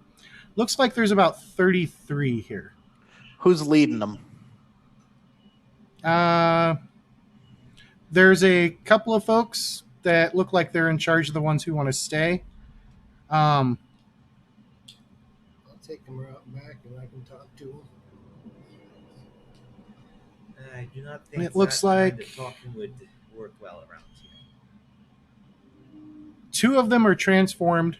Looks like there's about 33 here. Who's leading them? There's a couple of folks that look like they're in charge of the ones who want to stay. I'll take them out back and I can talk to them. I do not think It looks that kind like- of talking would work well around here. 2 of them are transformed,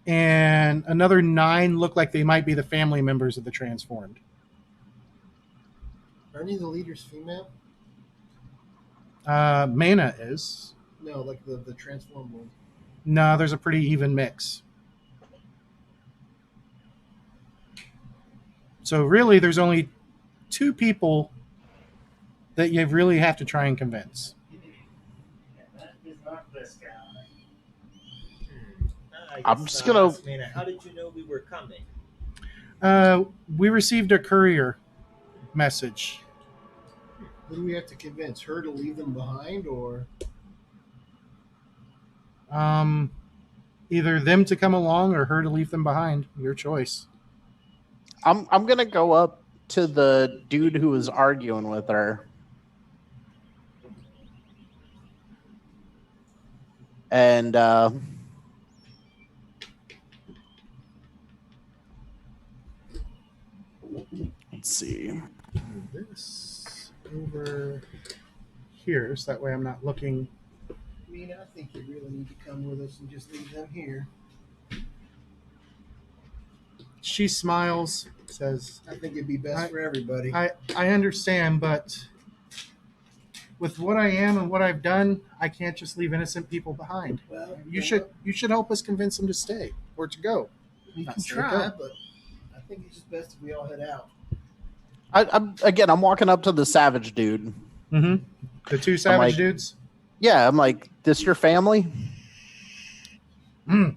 and another 9 look like they might be the family members of the transformed. Are any of the leaders female? Mana is. No, like the transformed one. No, there's a pretty even mix. So really, there's only 2 people that you really have to try and convince. Yeah, that is not this guy. I'm just gonna- ask Mana, how did you know we were coming? We received a courier message. Who do we have to convince? Her to leave them behind, or Either them to come along or her to leave them behind. Your choice. I'm gonna go up to the dude who was arguing with her. And let's see. This over here, so that way I'm not looking. I mean, I think you really need to come with us and just leave them here. She smiles, says, I think it'd be best for everybody. I understand, but with what I am and what I've done, I can't just leave innocent people behind. Well, You should help us convince them to stay or to go. We Not can say try, go. but I think it's just best if we all head out. I'm walking up to the savage dude. Mm-hmm. The 2 savage like- dudes. Yeah, I'm like, this your family? Mm,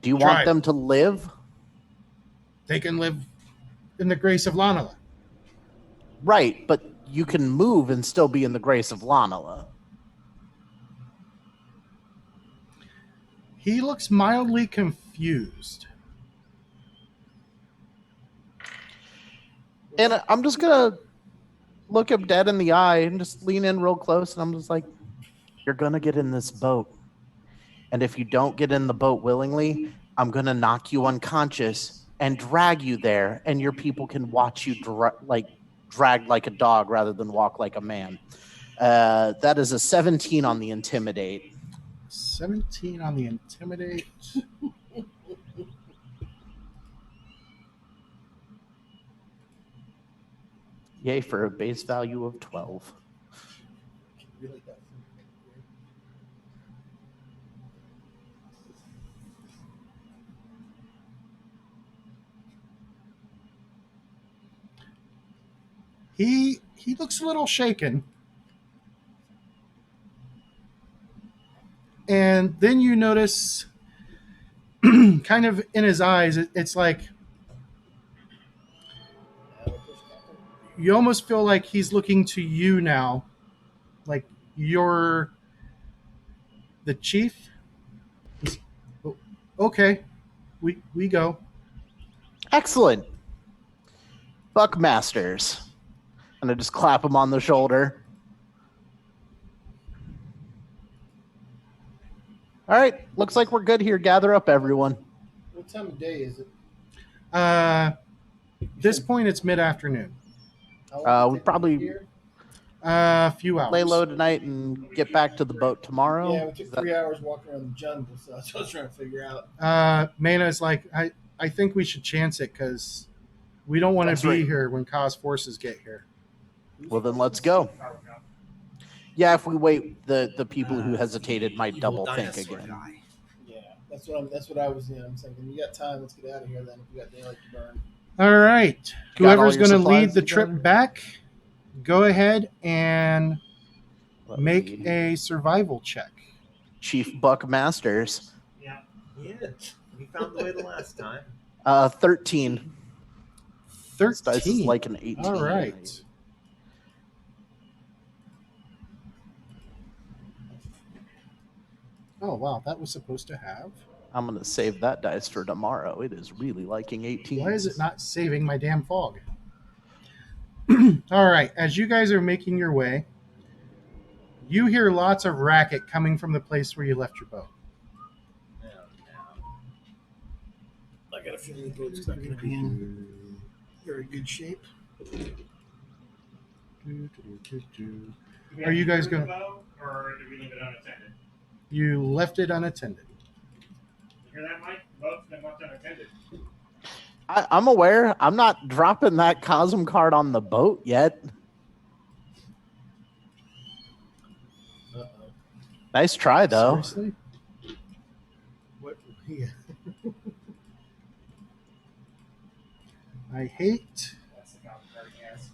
Do you Try want it. them to live? they can live in the grace of Lanala. Right, but you can move and still be in the grace of Lanala. He looks mildly confused. And I'm just gonna look him dead in the eye and just lean in real close, and I'm just like, you're gonna get in this boat. And if you don't get in the boat willingly, I'm gonna knock you unconscious and drag you there, and your people can watch you drag like a dog rather than walk like a man. That is a 17 on the intimidate. 17 on the intimidate. Yay for a base value of 12. Really got some- He looks a little shaken. And then you notice kind of in his eyes, it's like you almost feel like he's looking to you now. Like you're the chief. Okay, we go. Excellent. Buckmasters. And I just clap him on the shoulder. All right, looks like we're good here. Gather up, everyone. What time of day is it? This point, it's mid-afternoon. How long we does it take to probably- get here? A few hours. Lay low tonight and get back to the boat tomorrow. Yeah, we Is took that- 3 hours walking around the jungle, so that's what I was trying to figure out. Mana is like, I think we should chance it because we don't want That's to be right. here when Cause forces get here. Well, then let's go. Yeah, if we wait, the people who hesitated might Evil double think dinosaur again. guy. Yeah, that's what I was. I'm thinking. We got time. Let's get out of here then. If we got daylight to burn. All right. Got all Whoever's your going to lead supplies the trip together? back, go ahead and Let make me- a survival check. Chief Buckmasters. Yeah. Yeah, we found the way the last time. 13. This 13. dice is like an 18. All right. Oh, wow. That was supposed to have. I'm going to save that dice for tomorrow. It is really liking 18. Why is it not saving my damn fog? All right, as you guys are making your way, you hear lots of racket coming from the place where you left your boat. Oh, no. I got a feeling the boat's not going to be in very good shape. Do we Are have you guys to use the gonna- boat, or did we leave it unattended? You left it unattended. You hear that, Mike? The boat's been left unattended. I'm aware. I'm not dropping that Cosm card on the boat yet. Uh-oh. Nice try, though. Seriously? What? Yeah. I hate. That's the common card he has.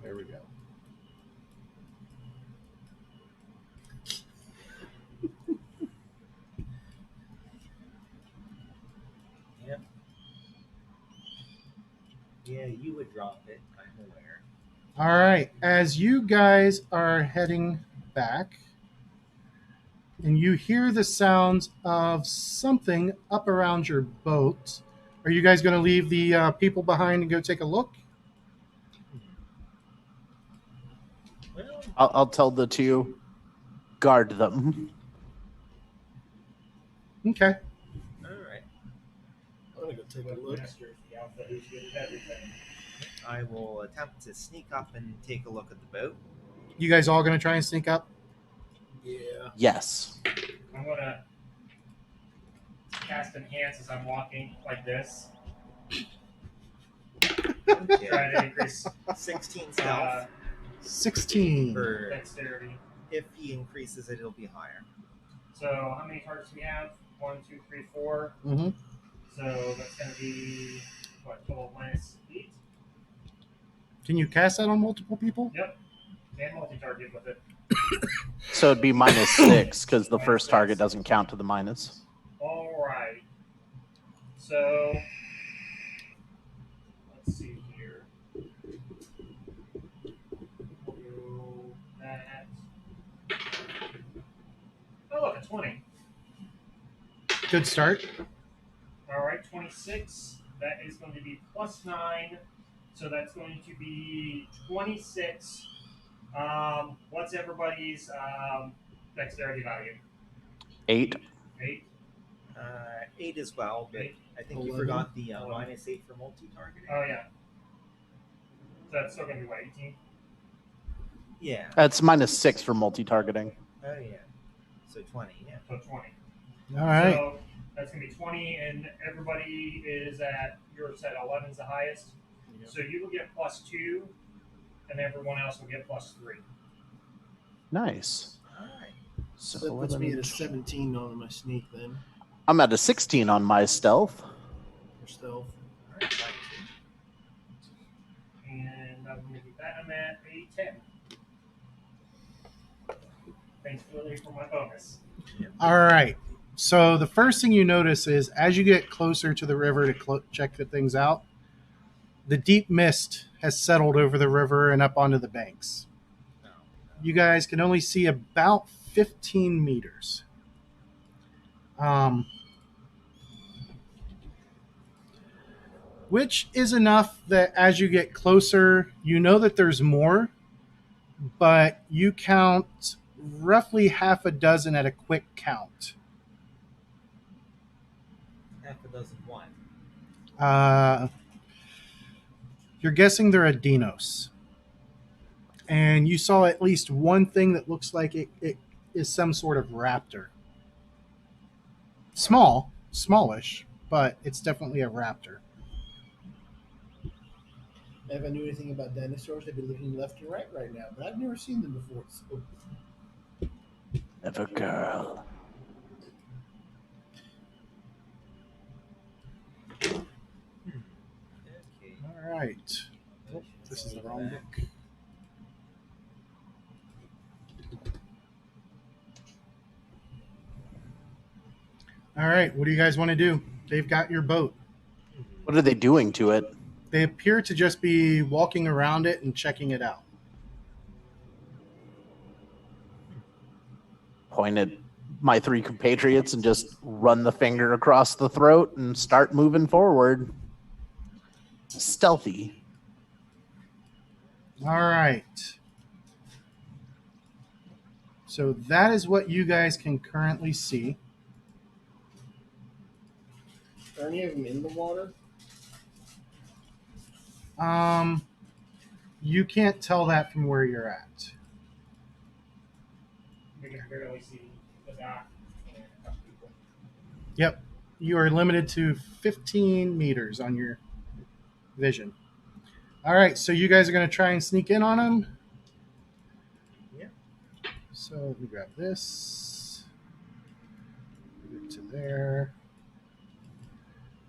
There we go. Yep. Yeah, you would drop it. I'm aware. All right, as you guys are heading back, and you hear the sounds of something up around your boat, are you guys going to leave the people behind and go take a look? Well, I'll tell the two, guard them. Okay. all right. I'm going to go take a With look. Master's the alpha who's good at everything. I will attempt to sneak up and take a look at the boat. You guys all going to try and sneak up? Yeah. Yes. I'm gonna cast enhance as I'm walking like this. Okay. Try to increase 16 stealth. 16. For dexterity. if he increases it, it'll be higher. So how many targets do we have? 1, 2, 3, 4. Mm-hmm. So that's gonna be what, total minus 8? Can you cast that on multiple people? Yep. And multi-target with it. So it'd be -6 because the first target doesn't count to the minus. Alright. So let's see here. We'll do that. Oh look, a 20. Good start. Alright, 26. That is going to be +9. So that's going to be 26. What's everybody's dexterity value? 8. 8? 8 as well, but I think you 11. forgot the 11. -8 for multi-targeting. Oh yeah. So that's still going to be what, 18? Yeah. That's -6 for multi-targeting. Oh, yeah. So 20, yeah. So 20. All right. So that's going to be 20, and everybody is at, yours at 11 is the highest. Yeah. So you will get +2, and everyone else will get +3. Nice. All right. So So that puts me at 11. a 17 on my sneak then. I'm at a 16 on my stealth. For stealth. All right. Fine. And I'm going to do that. I'm at a 10. Thanks, Lily, for my bonus. All right. So the first thing you notice is as you get closer to the river to check the things out, the deep mist has settled over the river and up onto the banks. No. You guys can only see about 15 meters. Which is enough that as you get closer, you know that there's more, but you count roughly half a dozen at a quick count. Half a dozen one. You're guessing they're a Dinos. And you saw at least one thing that looks like it is some sort of raptor. Smallish, but it's definitely a raptor. If I knew anything about dinosaurs, I'd be looking left and right now, but I've never seen them before. So. Never girl. Okay. All right. Oh, this is the wrong book. All right. What do you guys want to do? They've got your boat. What are they doing to it? They appear to just be walking around it and checking it out. Point at my 3 compatriots and just run the finger across the throat and start moving forward. Stealthy. All right. So that is what you guys can currently see. Are any of them in the water? You can't tell that from where you're at. You can barely see the dock and a couple people. Yep. You are limited to 15 meters on your vision. All right, so you guys are going to try and sneak in on them. Yep. So let me grab this. Move it to there.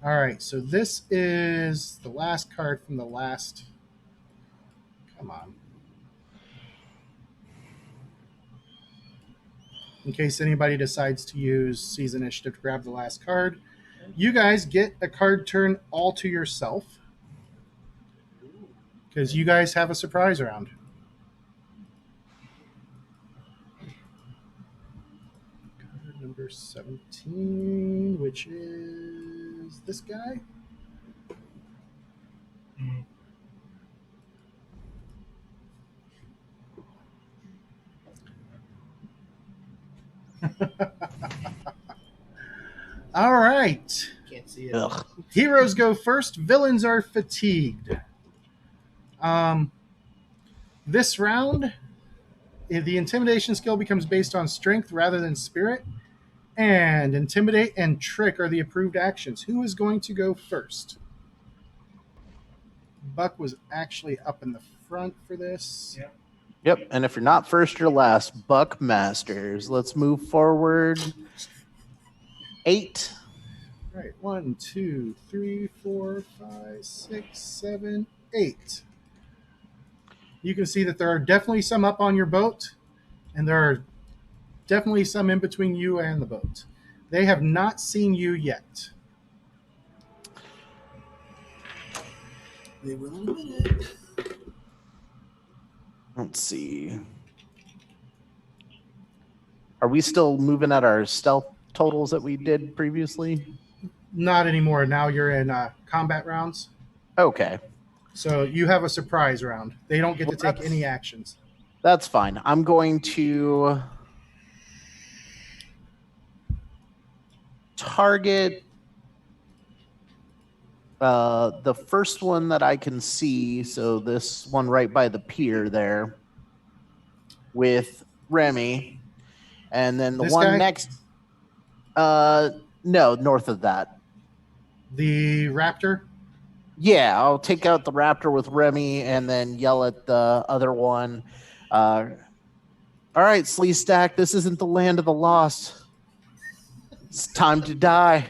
All right, so this is the last card from the last. Come on. In case anybody decides to use Seize Initiative to grab the last card, you guys get a card turn all to yourself because you guys have a surprise round. Card number 17, which is this guy. All right. Can't see it. Ugh. Heroes go first. Villains are fatigued. This round, the intimidation skill becomes based on strength rather than spirit, and intimidate and trick are the approved actions. Who is going to go first? Buck was actually up in the front for this. Yep. Yep, and if you're not first, you're last. Buck Masters. Let's move forward. 8. All right, 1, 2, 3, 4, 5, 6, 7, 8. You can see that there are definitely some up on your boat, and there are definitely some in between you and the boat. They have not seen you yet. They will in a minute. Let's see. Are we still moving at our stealth totals that we did previously? Not anymore. Now you're in combat rounds. Okay. So you have a surprise round. They don't get to Well, take any actions. That's fine. I'm going to target the first one that I can see. So this one right by the pier there with Remy. And then the This one guy? next. No, north of that. The raptor. Yeah, I'll take out the raptor with Remy and then yell at the other one. All right, Sleestack, this isn't the land of the lost. It's time to die.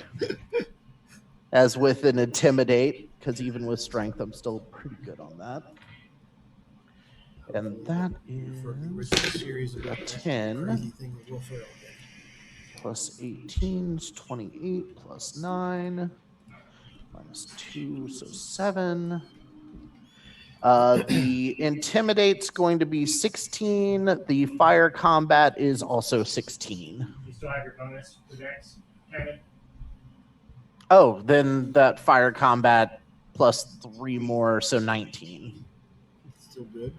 As with an intimidate, because even with strength, I'm still pretty good on that. And that For the is original series of a that 10. crazy thing that Will Ferrell did. Plus 18 is 28, plus 9, minus 2, so 7. The intimidate's going to be 16. The fire combat is also 16. You still have your bonus for Dex, Kevin? Oh, then that fire combat plus 3 more, so 19. It's still good.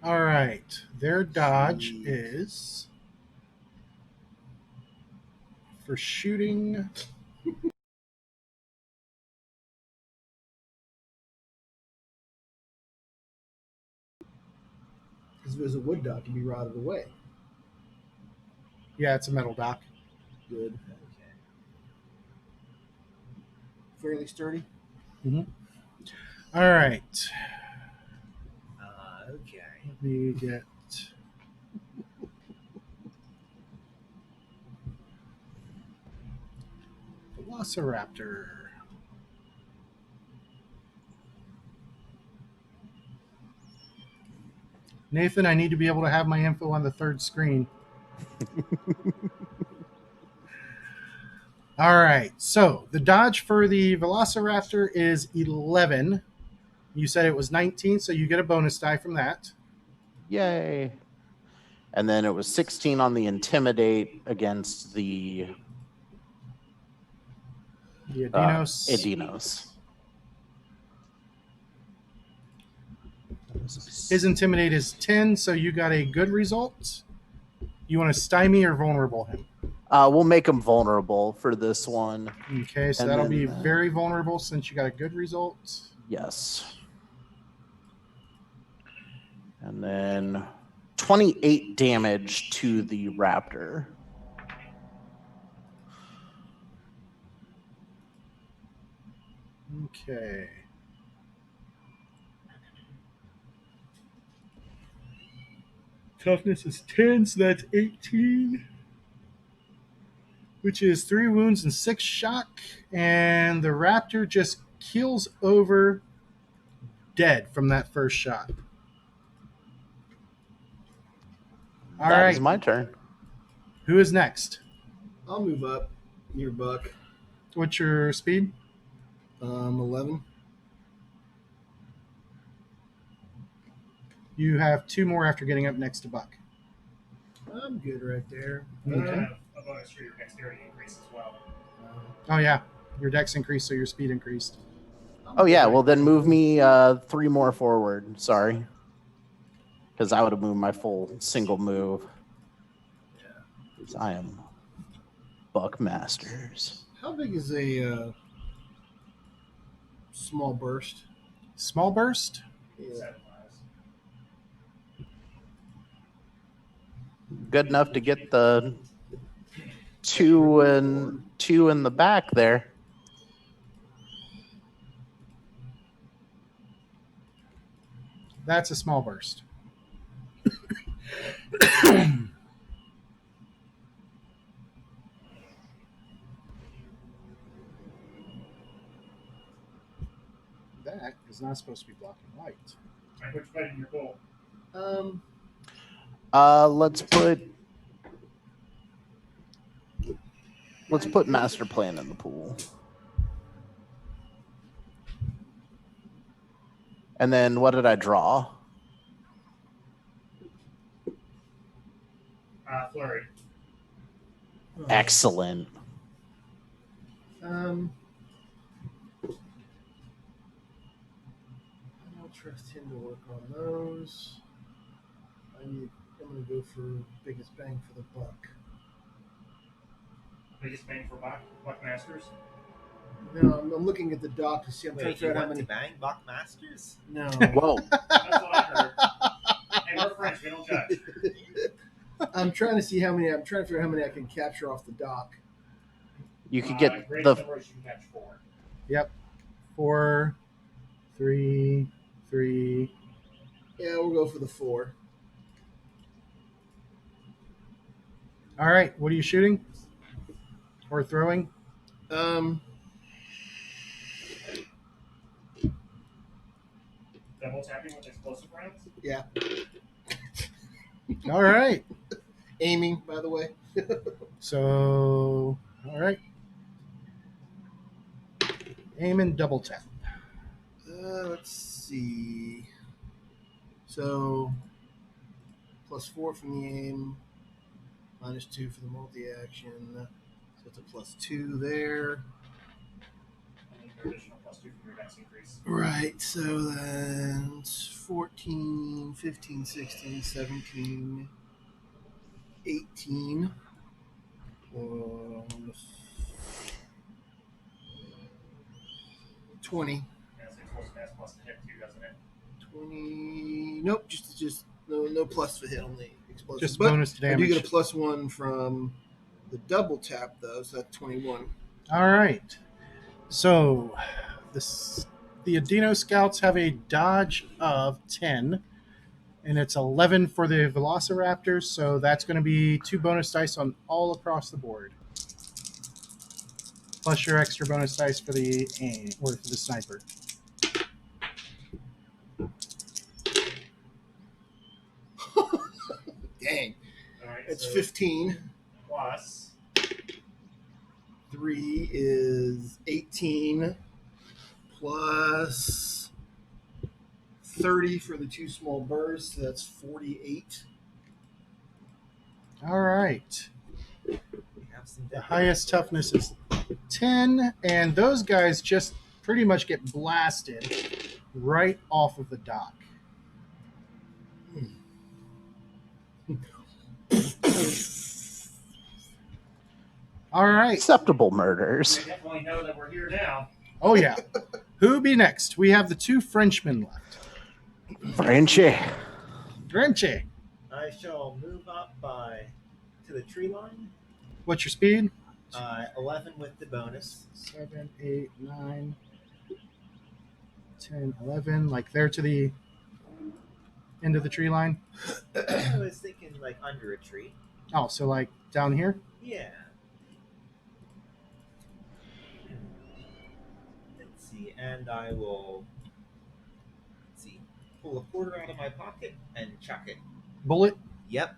All right. Their dodge is for shooting. Because if it was a wood dock, it'd be rotted away. Yeah, it's a metal dock. Good. Okay. Fairly sturdy. All right. Okay. Let me get. Velociraptor. Nathan, I need to be able to have my info on the third screen. All right. So the dodge for the Velociraptor is 11. You said it was 19, so you get a bonus die from that. Yay. And then it was 16 on the intimidate against the Adinos. Adinos. His intimidate is 10, so you got a good result. You want to stymie or vulnerable him? We'll make him vulnerable for this one. Okay, so And that'll then, be very vulnerable since you got a good result. Yes. And then 28 damage to the raptor. Okay. Toughness is 10, so that's 18. Which is 3 wounds and 6 shock. And the raptor just keels over dead from that first shot. All That right. is my turn. Who is next? I'll move up near Buck. What's your speed? 11. You have 2 more after getting up next to Buck. I'm good right there. You Okay. have a bonus for your dexterity increase as well. Oh, yeah. Your dex increased, so your speed increased. Oh, yeah. Well, then move me 3 more forward. Sorry. Because I would have moved my full single move. Because I am Buck Masters. How big is a small burst? Small burst? Yeah. 7 miles. Good enough to get the two in the back there. That's a small burst. That is not supposed to be blocking light. I put fight in your goal. Let's put Master Plan in the pool. And then what did I draw? Flurry. Excellent. I don't trust him to work on those. I'm going to go for biggest bang for the buck. Biggest bang for Buck Masters. No, I'm looking at the dock to see. I'm trying Wait, to you figure out how want many. to bang Buck Masters? No. Whoa. That's what I heard. Hey, we're French. We don't judge. I'm trying to see how many. I'm trying to figure out how many I can capture off the dock. You could get great the number is you can catch 4. Yep. 4, 3, 3. Yeah, we'll go for the 4. All right. What are you shooting? Or throwing? Double tapping with explosive rounds. Yeah, All right. aiming. By the way. So, all right. Aim and double tap. Let's see. So, +4 from the aim, -2 for the multi-action. So it's a +2 there. And then your additional +2 from your dex increase. Right, so that's 14, 15, 16, 17, 18. Plus 20. And it's explosive mass plus the hit too, doesn't it? 20. Nope, just no plus for hit on the explosive. Just But bonus to I do damage. get a +1 from the double tap though, so that's 21. All right. So, the Adino Scouts have a dodge of 10, and it's 11 for the Velociraptors, so that's going to be 2 bonus dice on all across the board. Plus your extra bonus dice for the aim, or for the sniper. Dang, All right. it's so 15. plus 3 is 18 plus 30 for the 2 small bursts. So that's 48. All right. We have some The dead highest dinosaurs. toughness is 10, and those guys just pretty much get blasted right off of the dock. All right. Acceptable murders. They definitely know that we're here now. Oh, yeah. Who be next? We have the 2 Frenchmen left. Frenchy. Frenchy. I shall move up to the tree line. What's your speed? 11 with the bonus. 7, 8, 9, 10, 11. Like there to the end of the tree line? I was thinking like under a tree. Oh, so like down here? Yeah. Let's see, and I will pull a quarter out of my pocket and chuck it. Bullet? Yep.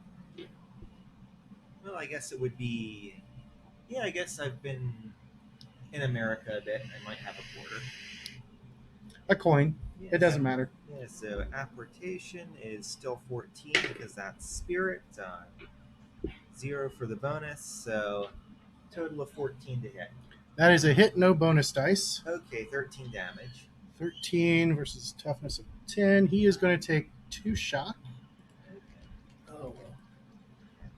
Well, I guess it would be. Yeah, I guess I've been in America a bit. I might have a quarter. A coin. Yeah, It doesn't matter. Yeah, so apportation is still 14 because that's spirit. 0 for the bonus, so total of 14 to hit. That is a hit, no bonus dice. Okay, 13 damage. 13 versus toughness of 10. He is going to take 2 shock. Oh, well.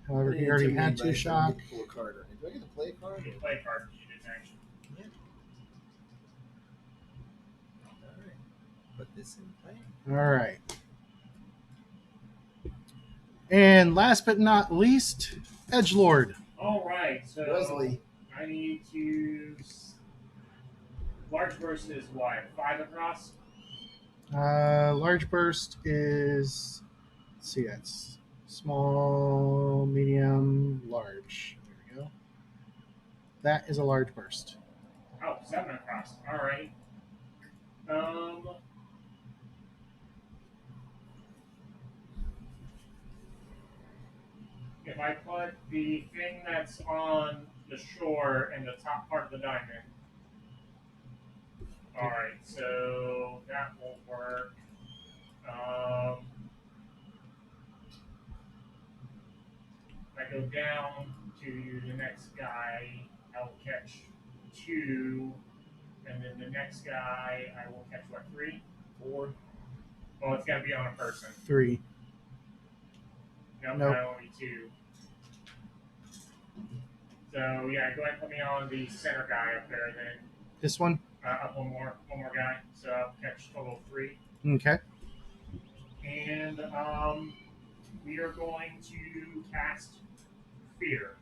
However, he already had 2 shock. Pull a card. Do I get to play a card? You can play a card because you didn't actually. Yeah. Alright. Put this in play. All right. And last but not least, Edgelord. All right, so Wesley. I need to. Large burst is what? 5 across? Large burst is, let's see, that's small, medium, large. There we go. That is a large burst. Oh, 7 across. All right. If I put the thing that's on the shore in the top part of the diamond. All right, so that won't work. If I go down to the next guy, I will catch 2, and then the next guy I will catch what, 3, 4? Well, it's got to be on a person. 3. Nope, Nope. only 2. So yeah, go ahead and put me on the center guy up there, then This one? up one more guy. So I'll catch a total of 3. Okay. And we are going to cast Fear.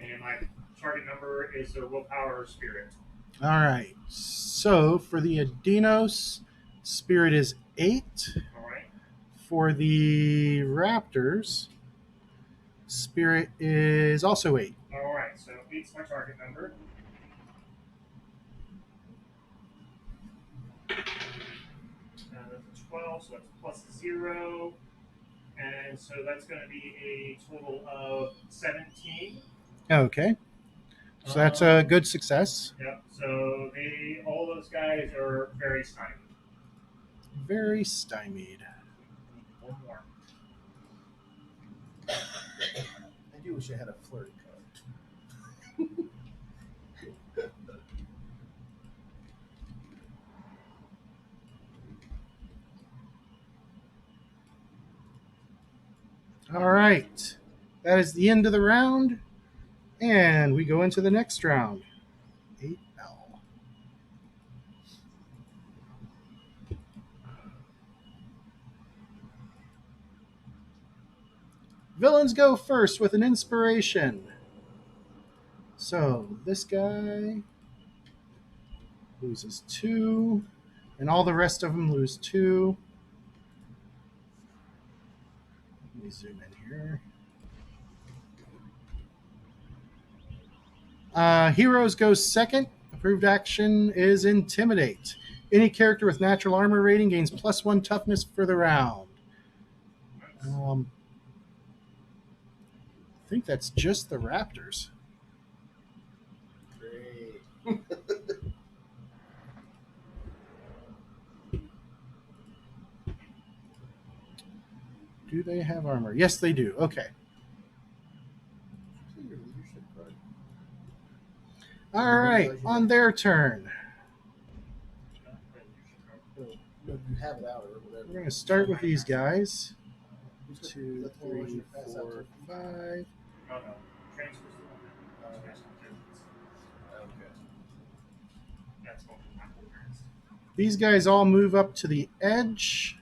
And my target number is a willpower or spirit. All right. So for the Adinos, spirit is 8. All right. For the Raptors, spirit is also 8. All right. So 8's my target number. That's 12, so that's plus 0. And so that's going to be a total of 17. Okay. So that's a good success. Yep. So all those guys are very stymied. Very stymied. One more. I do wish I had a flurry card. All right. That is the end of the round. And we go into the next round. 8L. Villains go first with an inspiration. So this guy loses 2, and all the rest of them lose 2. Let me zoom in here. Heroes goes second. Approved action is Intimidate. Any character with natural armor rating gains +1 toughness for the round. I think that's just the Raptors. Great. Do they have armor? Yes, they do. Okay. Your leadership card. All right. On their turn, No, you have it out or we're whatever. going to start with these guys. Who's got- 2, that's the 3, one you pass out 4, to. 5. No, no. Transfer's the one that you guys don't do. Okay. That's going to my parents. These guys all move up to the edge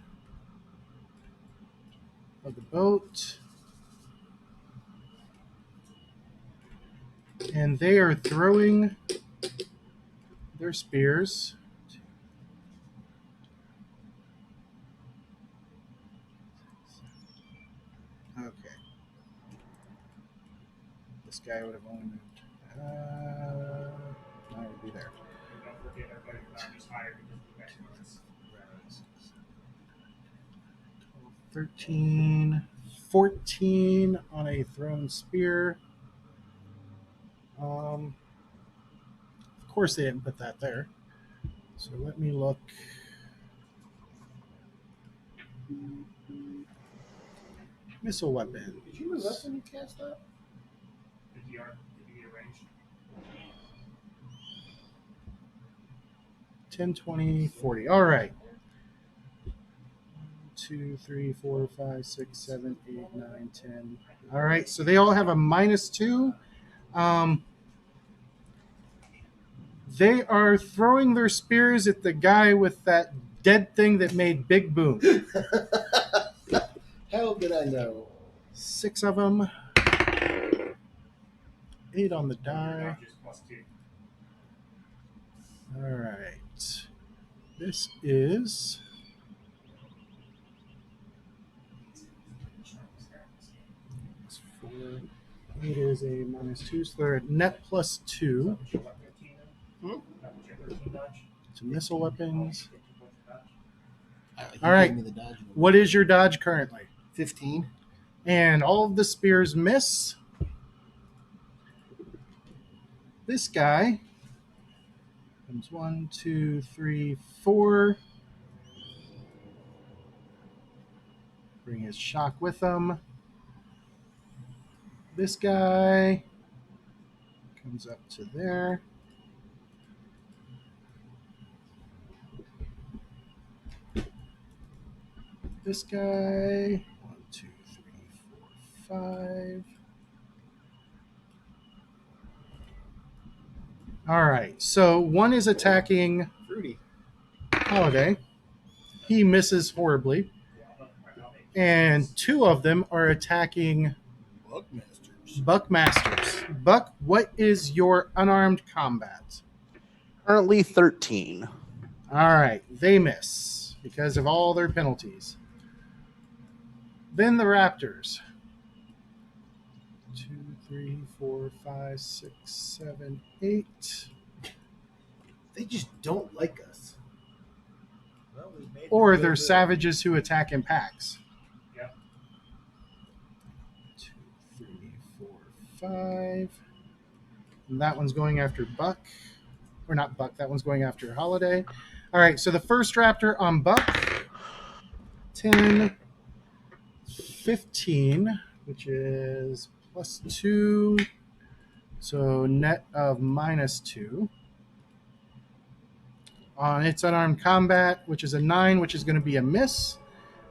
of the boat. And they are throwing their spears. Okay. This guy would have only moved. I would be there. And don't forget everybody around is higher because of the next ones. 13, 14 on a thrown spear. Of course, they didn't put that there. So let me look. Missile weapon. Did you move up when you cast that? Did you get arranged? 10, 20, 40. All right. 2, 3, 4, 5, 6, 7, 8, 9, 10. All right. So they all have a -2. They are throwing their spears at the guy with that dead thing that made Big Boom. How did I know? 6 of them. 8 on the die. Dodges +2. All right. This is 4. 8 is a -2, so they're at net +2. Is that what your 15 then? Hmm? That was your 13 dodge? To missile weapons. 50 points of dodge. He All right. gave me the dodge number. What is your dodge currently? 15. And all of the spears miss. This guy comes 1, 2, 3, 4. Bring his shock with him. This guy comes up to there. This guy 1, 2, 3, 4, 5. All right, so one is attacking Fruity. Holiday. He misses horribly. And 2 of them are attacking Buckmasters. Buckmasters. Buck, what is your unarmed combat? Currently 13. All right, they miss because of all their penalties. Then the Raptors. 2, 3, 4, 5, 6, 7, 8. They just don't like us. Well, we made Or them they're feel good. savages who attack in packs. Yep. 2, 3, 4, 5. And that one's going after Buck. Or not Buck, that one's going after Holiday. All right, so the first Raptor on Buck. 10, 15, which is +2. So net of -2. On its unarmed combat, which is a 9, which is going to be a miss.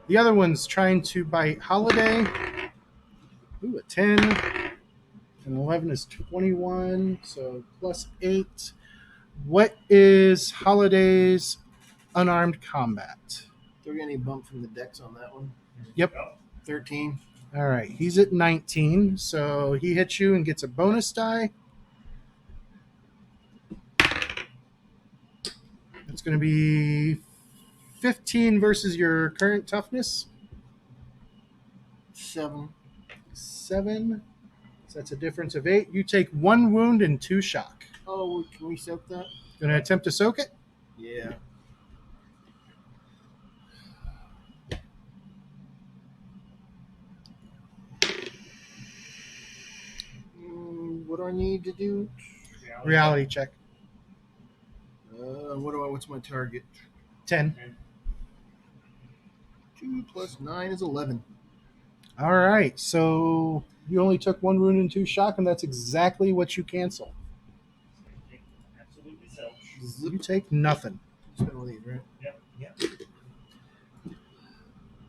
The other one's trying to bite Holiday. Ooh, a 10. And 11 is 21, so +8. What is Holiday's unarmed combat? Do we get any bump from the dex on that one? Yep. 13. All right, he's at 19, so he hits you and gets a bonus die. It's going to be 15 versus your current toughness. 7. 7. So that's a difference of 8. You take 1 wound and 2 shock. Oh, can we soak that? Going to attempt to soak it? Yeah. What do I need to do? Reality check. What's my target? 10. 2 plus 9 is 11. All right, so you only took 1 wound and 2 shock, and that's exactly what you cancel. Absolutely so. You take nothing. Spend one of these, right? Yep.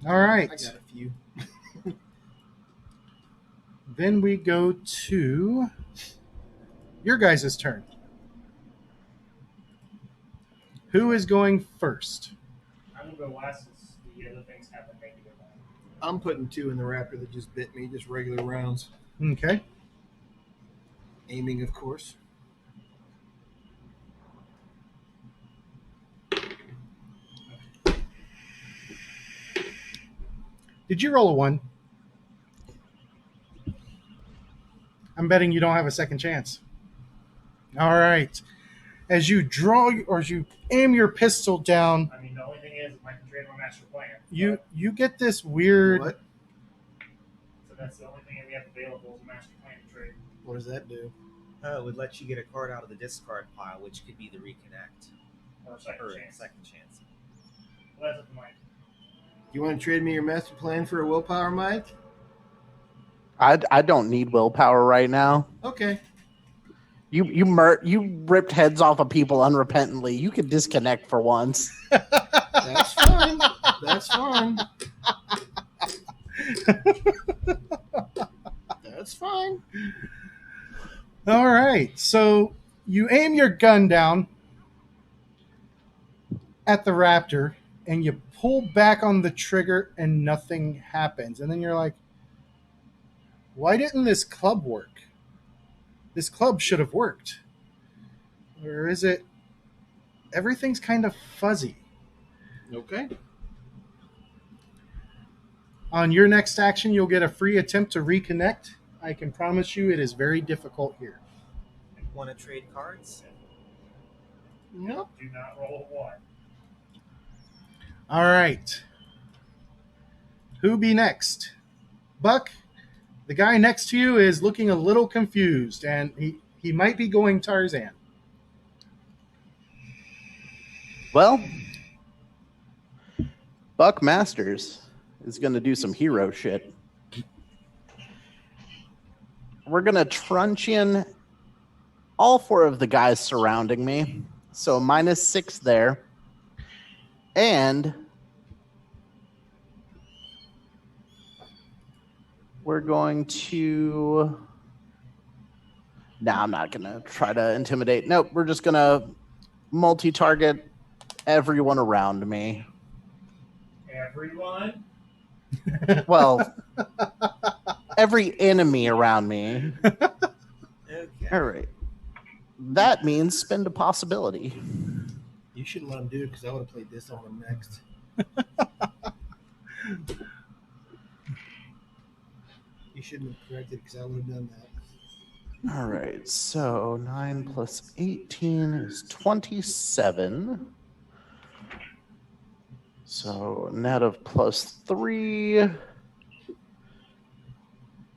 All right. I got a few. Then we go to your guys' turn. Who is going first? I'm gonna go last since the other things happen negative. I'm putting 2 in the raptor that just bit me, just regular rounds. Okay. Aiming, of course. Did you roll a 1? I'm betting you don't have a second chance. All right. As you draw or as you aim your pistol down, I mean, the only thing is, I can trade my master plan. you get this weird. What? So that's the only thing that we have available is a master plan to trade. What does that do? It would let you get a card out of the discard pile, which could be the reconnect Or a second or chance. second chance. Well, that's up to Mike. You want to trade me your master plan for a willpower, Mike? I don't need willpower right now. Okay. You ripped heads off of people unrepentantly. You could disconnect for once. That's fine. That's fine. That's fine. All right. So you aim your gun down at the raptor and you pull back on the trigger and nothing happens. And then you're like, why didn't this club work? This club should have worked. Or is it everything's kind of fuzzy? Okay. On your next action, you'll get a free attempt to reconnect. I can promise you it is very difficult here. Want to trade cards? Nope. Do not roll a 1. All right. Who be next? Buck, the guy next to you is looking a little confused, and he might be going Tarzan. Well, Buck Masters is going to do some hero shit. We're going to truncheon all 4 of the guys surrounding me. So -6 there. And we're going to... No, I'm not going to try to intimidate. Nope, we're just going to multi-target everyone around me. Everyone? Well, every enemy around me. Okay. All right. That means spend a possibility. You shouldn't let him do it because I would have played this on him next. You shouldn't have corrected because I would have done that. All right. So 9 plus 18 is 27. So net of +3.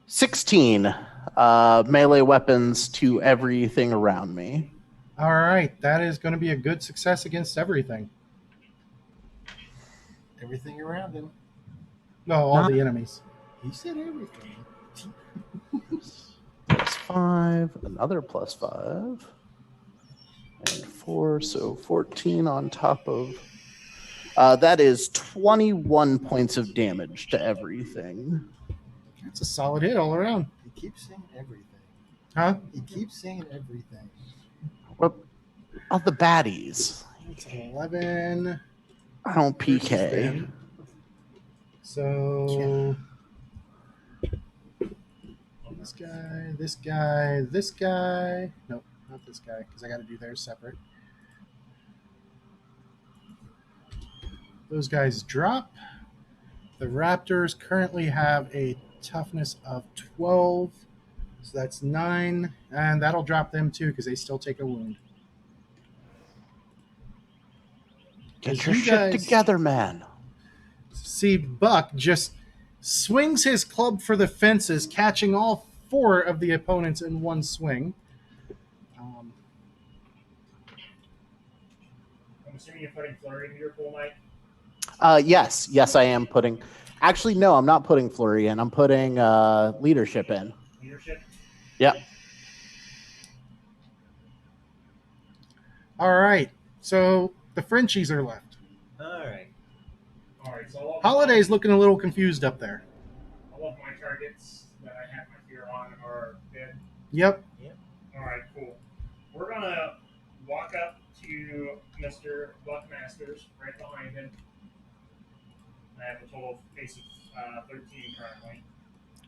16 melee weapons to everything around me. All right. That is going to be a good success against everything. Everything around him. No, all the enemies. He said everything. +5, another +5, and 4, so 14 on top of... that is 21 points of damage to everything. That's a solid hit all around. He keeps saying everything. Huh? He keeps saying everything. What of the baddies? It's 11. I don't PK. So this guy, this guy, this guy. Nope, not this guy, because I got to do theirs separate. Those guys drop. The Raptors currently have a toughness of 12, so that's 9, and that'll drop them too because they still take a wound. Get your You shit guys together, man. see Buck just swings his club for the fences, catching all 4 of the opponents in one swing. I'm assuming you're putting flurry into your pool, Mike? Yes, I am putting. Actually, no, I'm not putting flurry in. I'm putting leadership in. Leadership. Yep. All right. So the Frenchies are left. All right. All right. So all of Holiday's looking a little confused up there. all of my targets that I have my fear on are dead. Yep. All right. Cool. We're gonna walk up to Mr. Buckmasters right behind him. I have a total of basic 13 currently.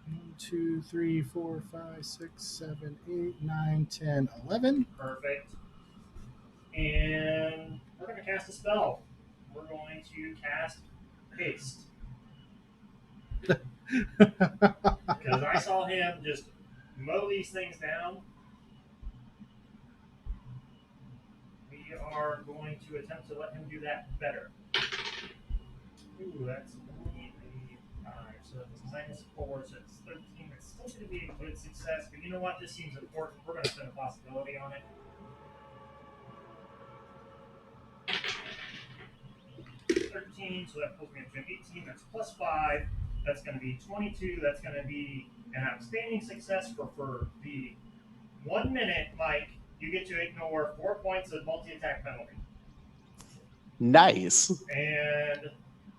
1, 2, 3, 4, 5, 6, 7, 8, 9, 10, 11. Perfect. And we're going to cast a spell. We're going to cast Haste. Because I saw him just mow these things down. We are going to attempt to let him do that better. Ooh, that's only a 5. So that's -4, so it's 13. It's still going to be a good success, but you know what? This seems important. We're going to spend a possibility on it. 13, so that pulls me up to an 18. That's +5. That's going to be 22. That's going to be an outstanding success for the 1 minute, Mike. You get to ignore 4 points of multi-attack penalty. Nice. And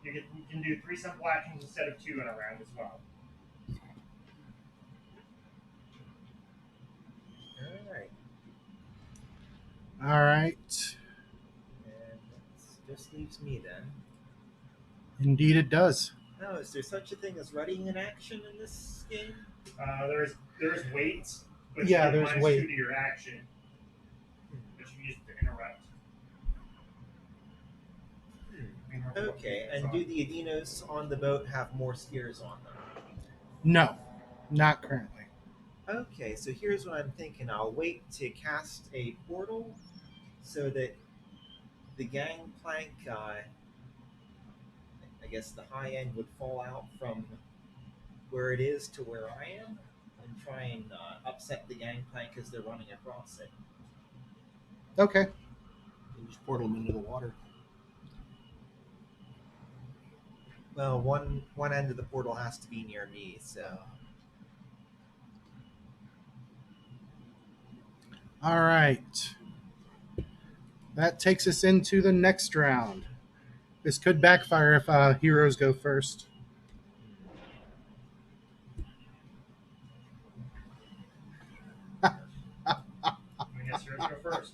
you can do 3 simple actions instead of 2 in a round as well. All right. All right. And this leaves me then. Indeed, it does. Oh, is there such a thing as readying an action in this game? There's weights, but Yeah, you there's get -2 weight. to your action, which you use to interrupt. Okay, and do the Adinos on the boat have more spheres on them? No, not currently. Okay, so here's what I'm thinking. I'll wait to cast a portal so that the gangplank, I guess the high end would fall out from where it is to where I am and try and upset the gangplank as they're running across it. Okay. You just portal them into the water. Well, one end of the portal has to be near me, so... All right. That takes us into the next round. This could backfire if heroes go first. I guess yours go first.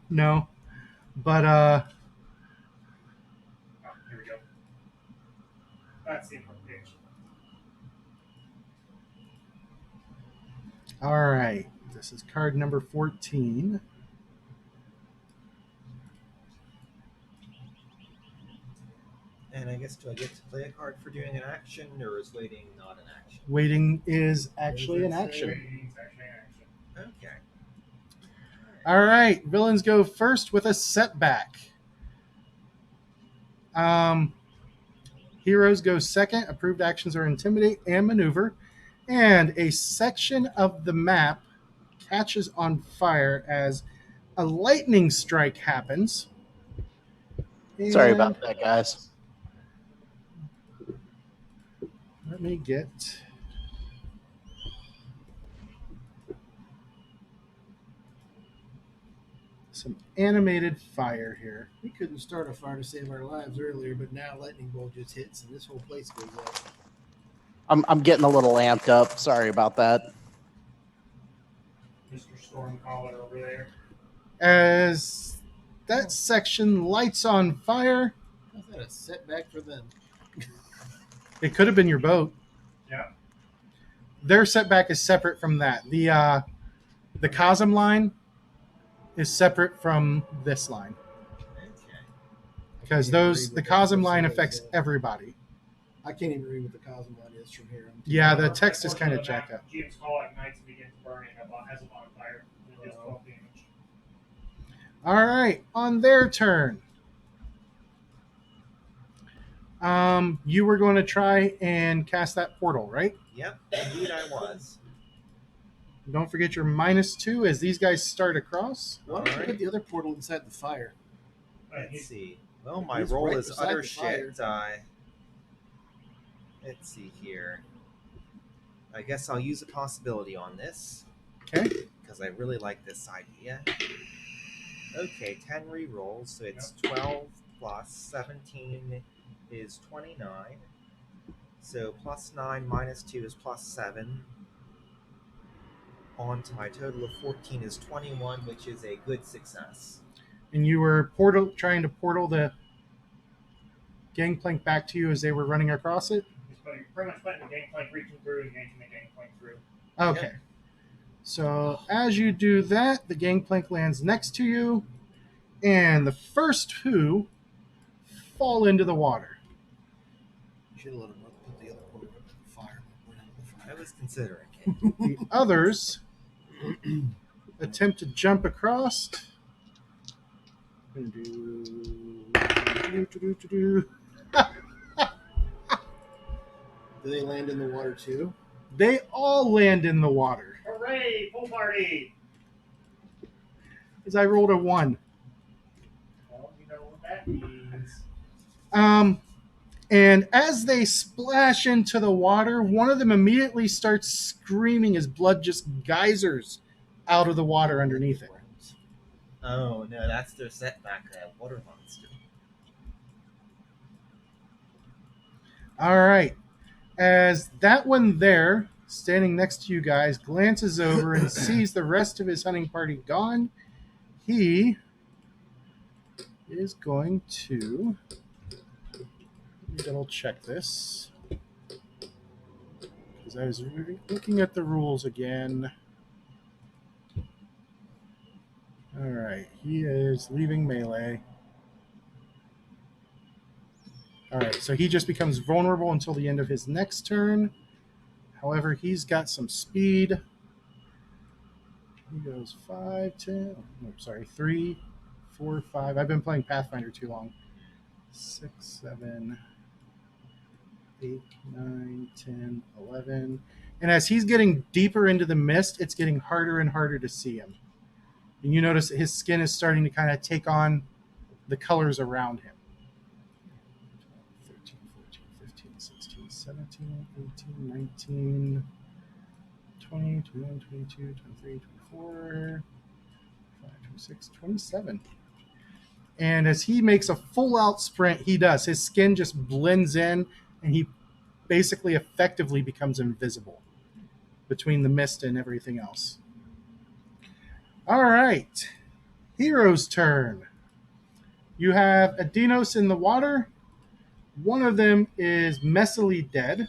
No. But Oh, here we go. That's the implication. all right. This is card number 14. And I guess, do I get to play a card for doing an action, or is waiting not an action? Waiting is actually an action. It's actually an action. Okay. All right. Villains go first with a setback. Heroes go second. Approved actions are intimidate and maneuver. And a section of the map catches on fire as a lightning strike happens. Sorry And about that, guys. let me get some animated fire here. We couldn't start a fire to save our lives earlier, but now lightning bolt just hits and this whole place goes up. I'm getting a little amped up. Sorry about that. Mr. Stormcaller over there. As that section lights on fire, How's that a setback for them? it could have been your boat. Yeah. Their setback is separate from that. The Cosm line is separate from this line Okay. because I can't even read the what Cosm line says. affects everybody. I can't even read what the Cosm line is from here. Yeah, the text is kind of jacked up. James Call ignites and begins burning as a bonfire. It does 12 damage. All right, on their turn, you were going to try and cast that portal, right? Yep, indeed I was. Don't forget your -2 as these guys start across. Why don't you put the other portal inside the fire? But Let's see. Well, my He's roll right is beside utter the fire. shit. Let's see here. I guess I'll use a possibility on this. Okay. Because I really like this idea. Okay, 10 rerolls, so it's 12 plus 17 is 29. So plus 9 minus 2 is plus 7. On to my total of 14 is 21, which is a good success. And you were trying to portal the gangplank back to you as they were running across it? You're pretty much putting the gangplank reaching through and yanking the gangplank through. Okay. Yep. So as you do that, the gangplank lands next to you, and the first two fall into the water. You should have let him put the other one in the fire. I was considering. The others attempt to jump across. Do they land in the water too? They all land in the water. Hooray! Pool party! As I rolled a 1. Well, you know what that means. And as they splash into the water, one of them immediately starts screaming as blood just geysers out of the water underneath it. Oh, no, that's their setback, water monster. All right. As that one there, standing next to you guys, glances over and sees the rest of his hunting party gone, he is going to... Let me double check this. Because I was looking at the rules again. All right. He is leaving melee. All right, so he just becomes vulnerable until the end of his next turn. However, he's got some speed. He goes 5, 10, oh, sorry, 3, 4, 5. I've been playing Pathfinder too long. 6, 7, 8, 9, 10, 11. And as he's getting deeper into the mist, it's getting harder and harder to see him. And you notice that his skin is starting to kind of take on the colors around him. 16, 17, 18, 19, 20, 21, 22, 23, 24, 25, 26, 27. And as he makes a full-out sprint, he does. His skin just blends in, and he basically effectively becomes invisible between the mist and everything else. All right. Hero's turn. You have Adinos in the water. One of them is messily dead.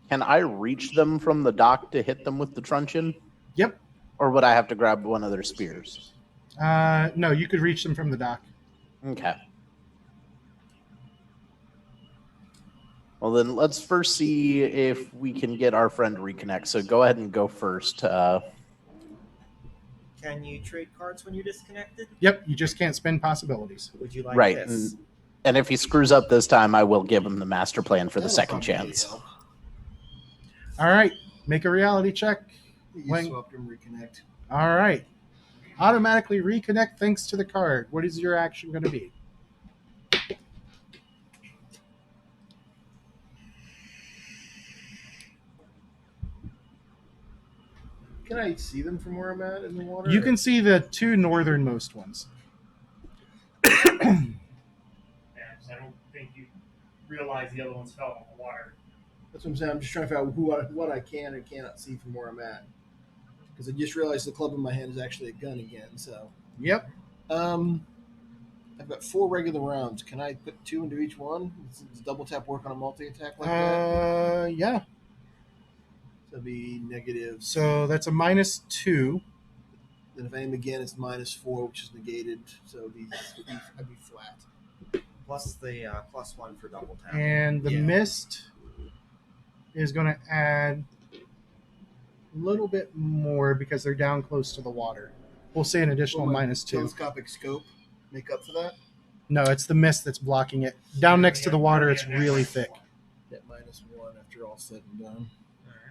Can I reach them from the dock to hit them with the truncheon? Yep. Or would I have to grab one of their spears? No, you could reach them from the dock. Okay. Well, then let's first see if we can get our friend to reconnect. So go ahead and go first. Can you trade cards when you're disconnected? Yep, you just can't spend possibilities. Would you like Right. this? And if he screws up this time, I will give him the master plan for the second chance. All right, make a reality check. You swapped him, reconnect. All right. Automatically reconnect thanks to the card. What is your action going to be? Can I see them from where I'm at in the water? You can see the two northernmost ones. Yeah, 'cause I don't think you realize the other ones fell in the water. That's what I'm saying. I'm just trying to figure out what I can and cannot see from where I'm at. Because I just realized the club in my hand is actually a gun again. So, Yep. I've got 4 regular rounds. Can I put 2 into each one? Does double tap work on a multi attack like that? Yeah. So it'd be negative. So that's a -2. Then if I aim again, it's -4, which is negated. So I'd be flat. Plus the +1 for double tap. And the Yeah. mist is going to add a little bit more because they're down close to the water. We'll say an additional Will my -2. telescopic scope make up for that? No, it's the mist that's blocking it. Down next to the water, it's really thick. At -1 after all said and done.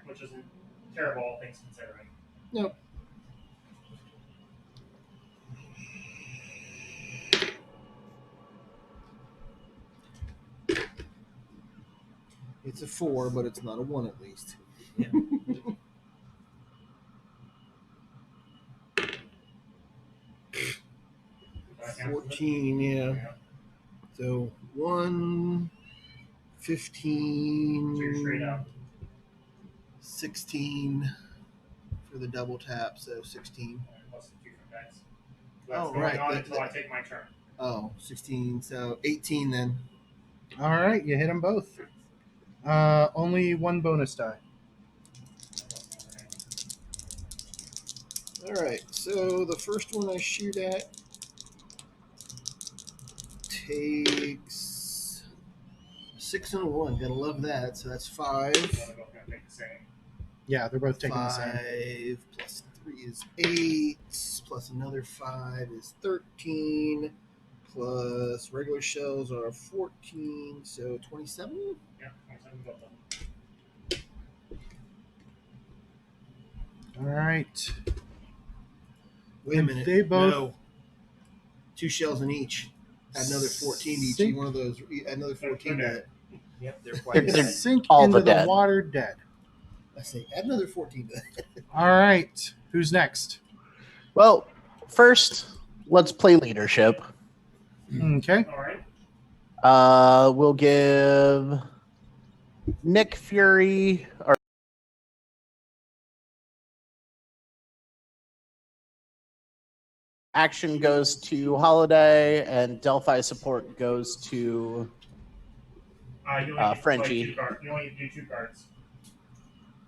Which isn't terrible, all things considering. Nope. It's a 4, but it's not a 1 at least. Yeah. 14, yeah. So 1, 15, So you're straight up. 16 for the double tap, so 16. Plus the 2 from dice. That's Oh, going right. on until I take my turn. Oh, 16, so 18 then. All right, you hit them both. Only one bonus die. All right, so the first one I shoot at takes 6 and a 1. Gotta love that. So that's 5. So they're both going to take the same. Yeah, they're both taking the 5 same. plus 3 is 8. Plus another 5 is 13. Plus regular shells are 14. So 27? Yeah, 27 both of them. All right. Wait a minute. They both- No. 2 shells in each. Add another 14 to each. Sink- One of those. Add another 14 to that. Yep, they're quite They're- dead. Sink all into the the dead. water dead. I say add another 14 to that. All right. Who's next? Well, first, let's play leadership. Okay. All right. We'll give Nick Fury or action goes to Holiday, and Delphi support goes to You only get to play Frenchie. 2 cards. You only do 2 cards.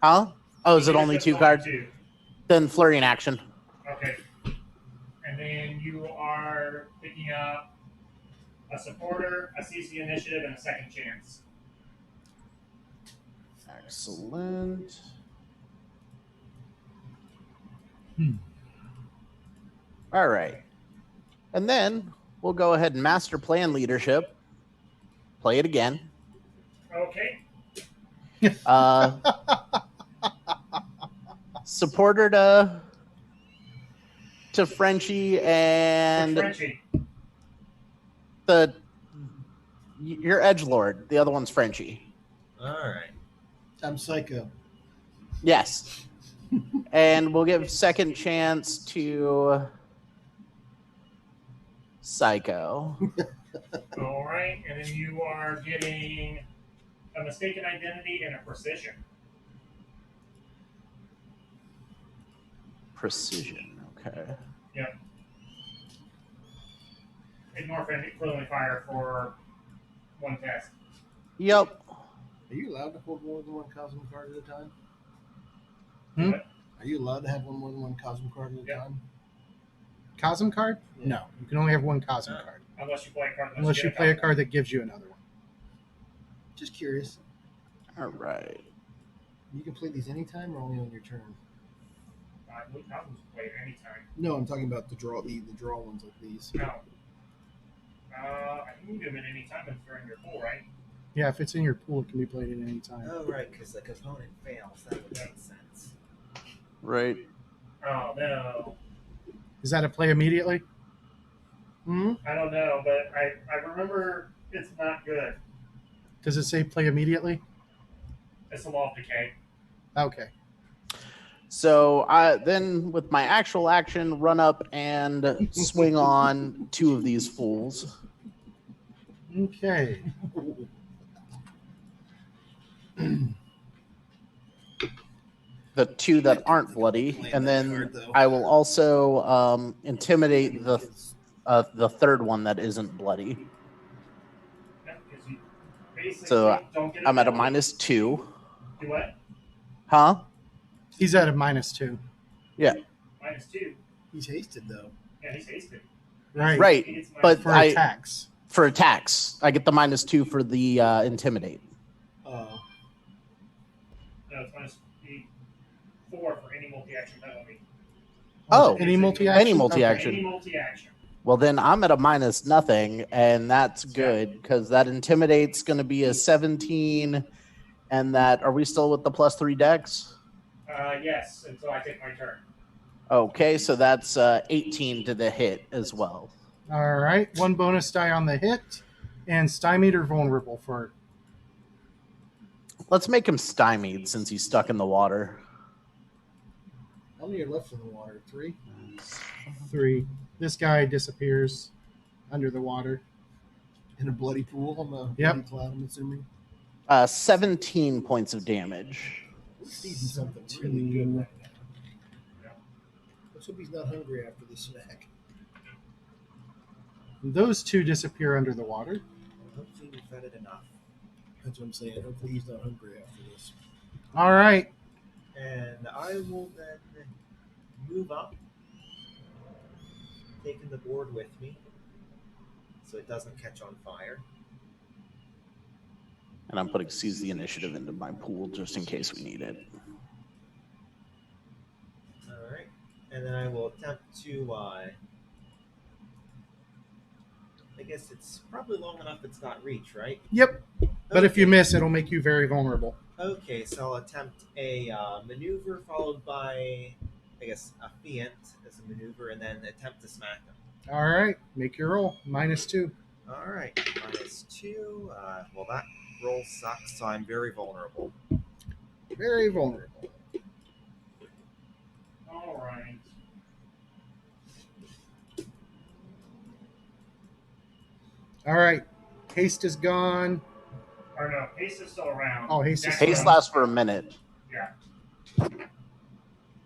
huh? Oh, is it You only just 2 only cards? 2. Then Flurry in action. Okay. And then you are picking up a supporter, a CC initiative, and a second chance. Excellent. All right. And then we'll go ahead and master plan leadership. Play it again. Okay. Supporter to Frenchie and Frenchie. your edgelord. The other one's Frenchie. All right. I'm psycho. Yes. And we'll give second chance to Psycho. All right. And then you are getting a mistaken identity and a precision. Precision. Okay. Yep. Ignore friendly fire for 1 test. Yep. Are you allowed to hold more than 1 Cosmo card at a time? Hmm? What? Are you allowed to have more than 1 Cosmo card at a Yeah. time? Cosm card? Yeah. No. You can only have one Cosm card. Unless you play a card. Unless you play a card that gives you another one. Just curious. All right. You can play these anytime or only on your turn? I believe Cosmos play at any time. No, I'm talking about the draw ones like these. No. I can do them at any time if they're in your pool, right? Yeah, if it's in your pool, it can be played at any time. Oh, right, because the component fails. That would make sense. Right. Oh, no. Is that a play immediately? Hmm? I don't know, but I remember it's not good. Does it say play immediately? It's the law of decay. Okay. So I then, with my actual action, run up and swing on 2 of these fools. Okay. The 2 that aren't bloody, and then I will also intimidate the third one that isn't bloody. Yeah, 'cause you basically So don't get I'm at a penalty. -2. Do what? Huh? He's at a -2. -2. He's hasted though. Yeah, he's hasted. Right. Right. He gets But For I attacks. for attacks, I get the -2 for the intimidate. Oh. No, it's -4 for any multi-action penalty. Oh. Any multi-action? Any multi-action. Any multi-action. Well, then I'm at a -0, and that's good because that intimidate's going to be a 17, and that are we still with the +3 dex? Yes, until I take my turn. Okay, so that's 18 to the hit as well. All right. 1 bonus die on the hit. And stymied or vulnerable for Let's make him stymied since he's stuck in the water. How many are left in the water? 3? 3. This guy disappears under the water. In a bloody pool on the Yep. bloody cloud, I'm assuming. 17 points of damage. He's eating something really good right now. Let's hope he's not hungry after this snack. Those 2 disappear under the water. Hopefully we fed it enough. That's what I'm saying. Hopefully he's not hungry after this. All right. And I will then move up, taking the board with me so it doesn't catch on fire. And I'm putting seize the initiative into my pool just in case we need it. Alright. And then I will attempt to, I guess it's probably long enough it's not reach, right? Yep. But if you Okay. miss, it'll make you very vulnerable. Okay, so I'll attempt a maneuver followed by, I guess, a feint as a maneuver, and then attempt to smack him. All right. Make your roll. -2. Alright, -2. Well, that roll sucks, so I'm very vulnerable. Very vulnerable. All right. All right. Haste is gone. Or no, haste is still around. Oh, haste is Next still Haste around. round- lasts for a minute. Yeah.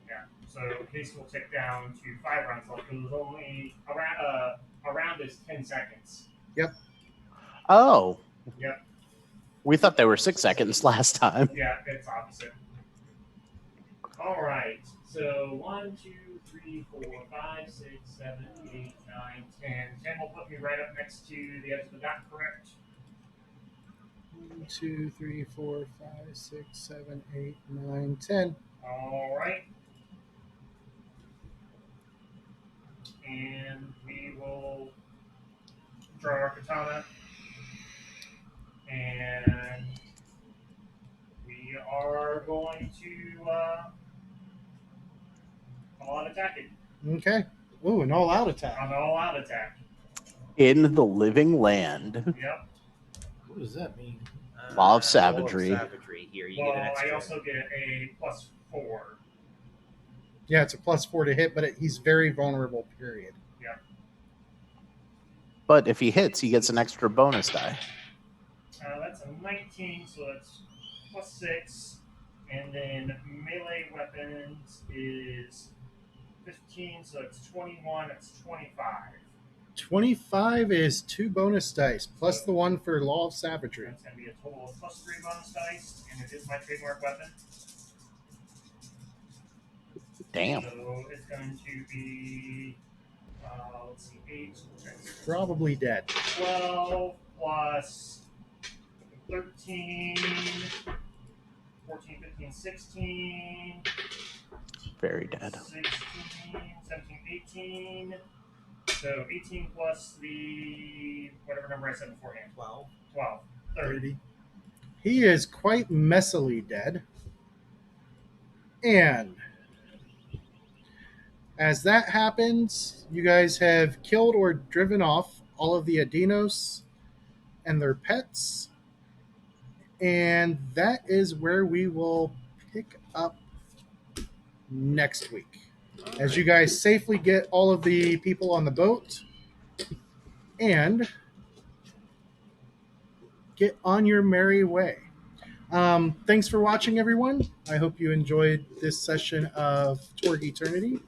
Yeah. So haste will tick down to 5 rounds left because only a round is 10 seconds. Oh. Yep. We thought they were 6 seconds last time. Yeah, it's opposite. All right. So 1, 2, 3, 4, 5, 6, 7, 8, 9, 10. 10 will put me right up next to the edge of the dot, correct? 1, 2, 3, 4, 5, 6, 7, 8, 9, 10. All right. And we will draw our katana. And we are going to all out attacking. Okay. Ooh, an all-out attack. An all out attack. In the living land. Yep. What does that mean? Law of savagery. Law of savagery. Here, you Well, get an extra. I also get a +4. Yeah, it's a +4 to hit, but he's very vulnerable, period. But if he hits, he gets an extra bonus die. That's a 19, so that's +6. And then melee weapons is 15, so it's 21, it's 25. 25 is 2 bonus dice, plus the one for Law of Savagery. That's going to be a total of +3 bonus dice, and it is my trademark weapon. Damn. So it's going to be, let's see, 8, Probably dead. 12 plus 13, 14, 15, 16, Very dead. 16, 17, 18. So 18 plus the whatever number I said beforehand. 12. 12. 30. He is quite messily dead. And as that happens, you guys have killed or driven off all of the Adinos and their pets. And that is where we will pick up next week. As you guys safely get all of the people on the boat and get on your merry way. Thanks for watching, everyone. I hope you enjoyed this session of Torg Eternity,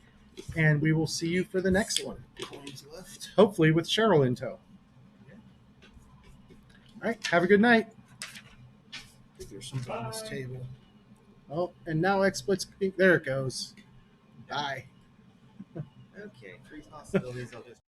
and we will see you for the next one, Coins left. hopefully with Cheryl in tow. All right, have a good night. I think there's some on this Bye. table. Oh, and now XSplit's there it goes. Bye. Okay, 3 possibilities. I'll just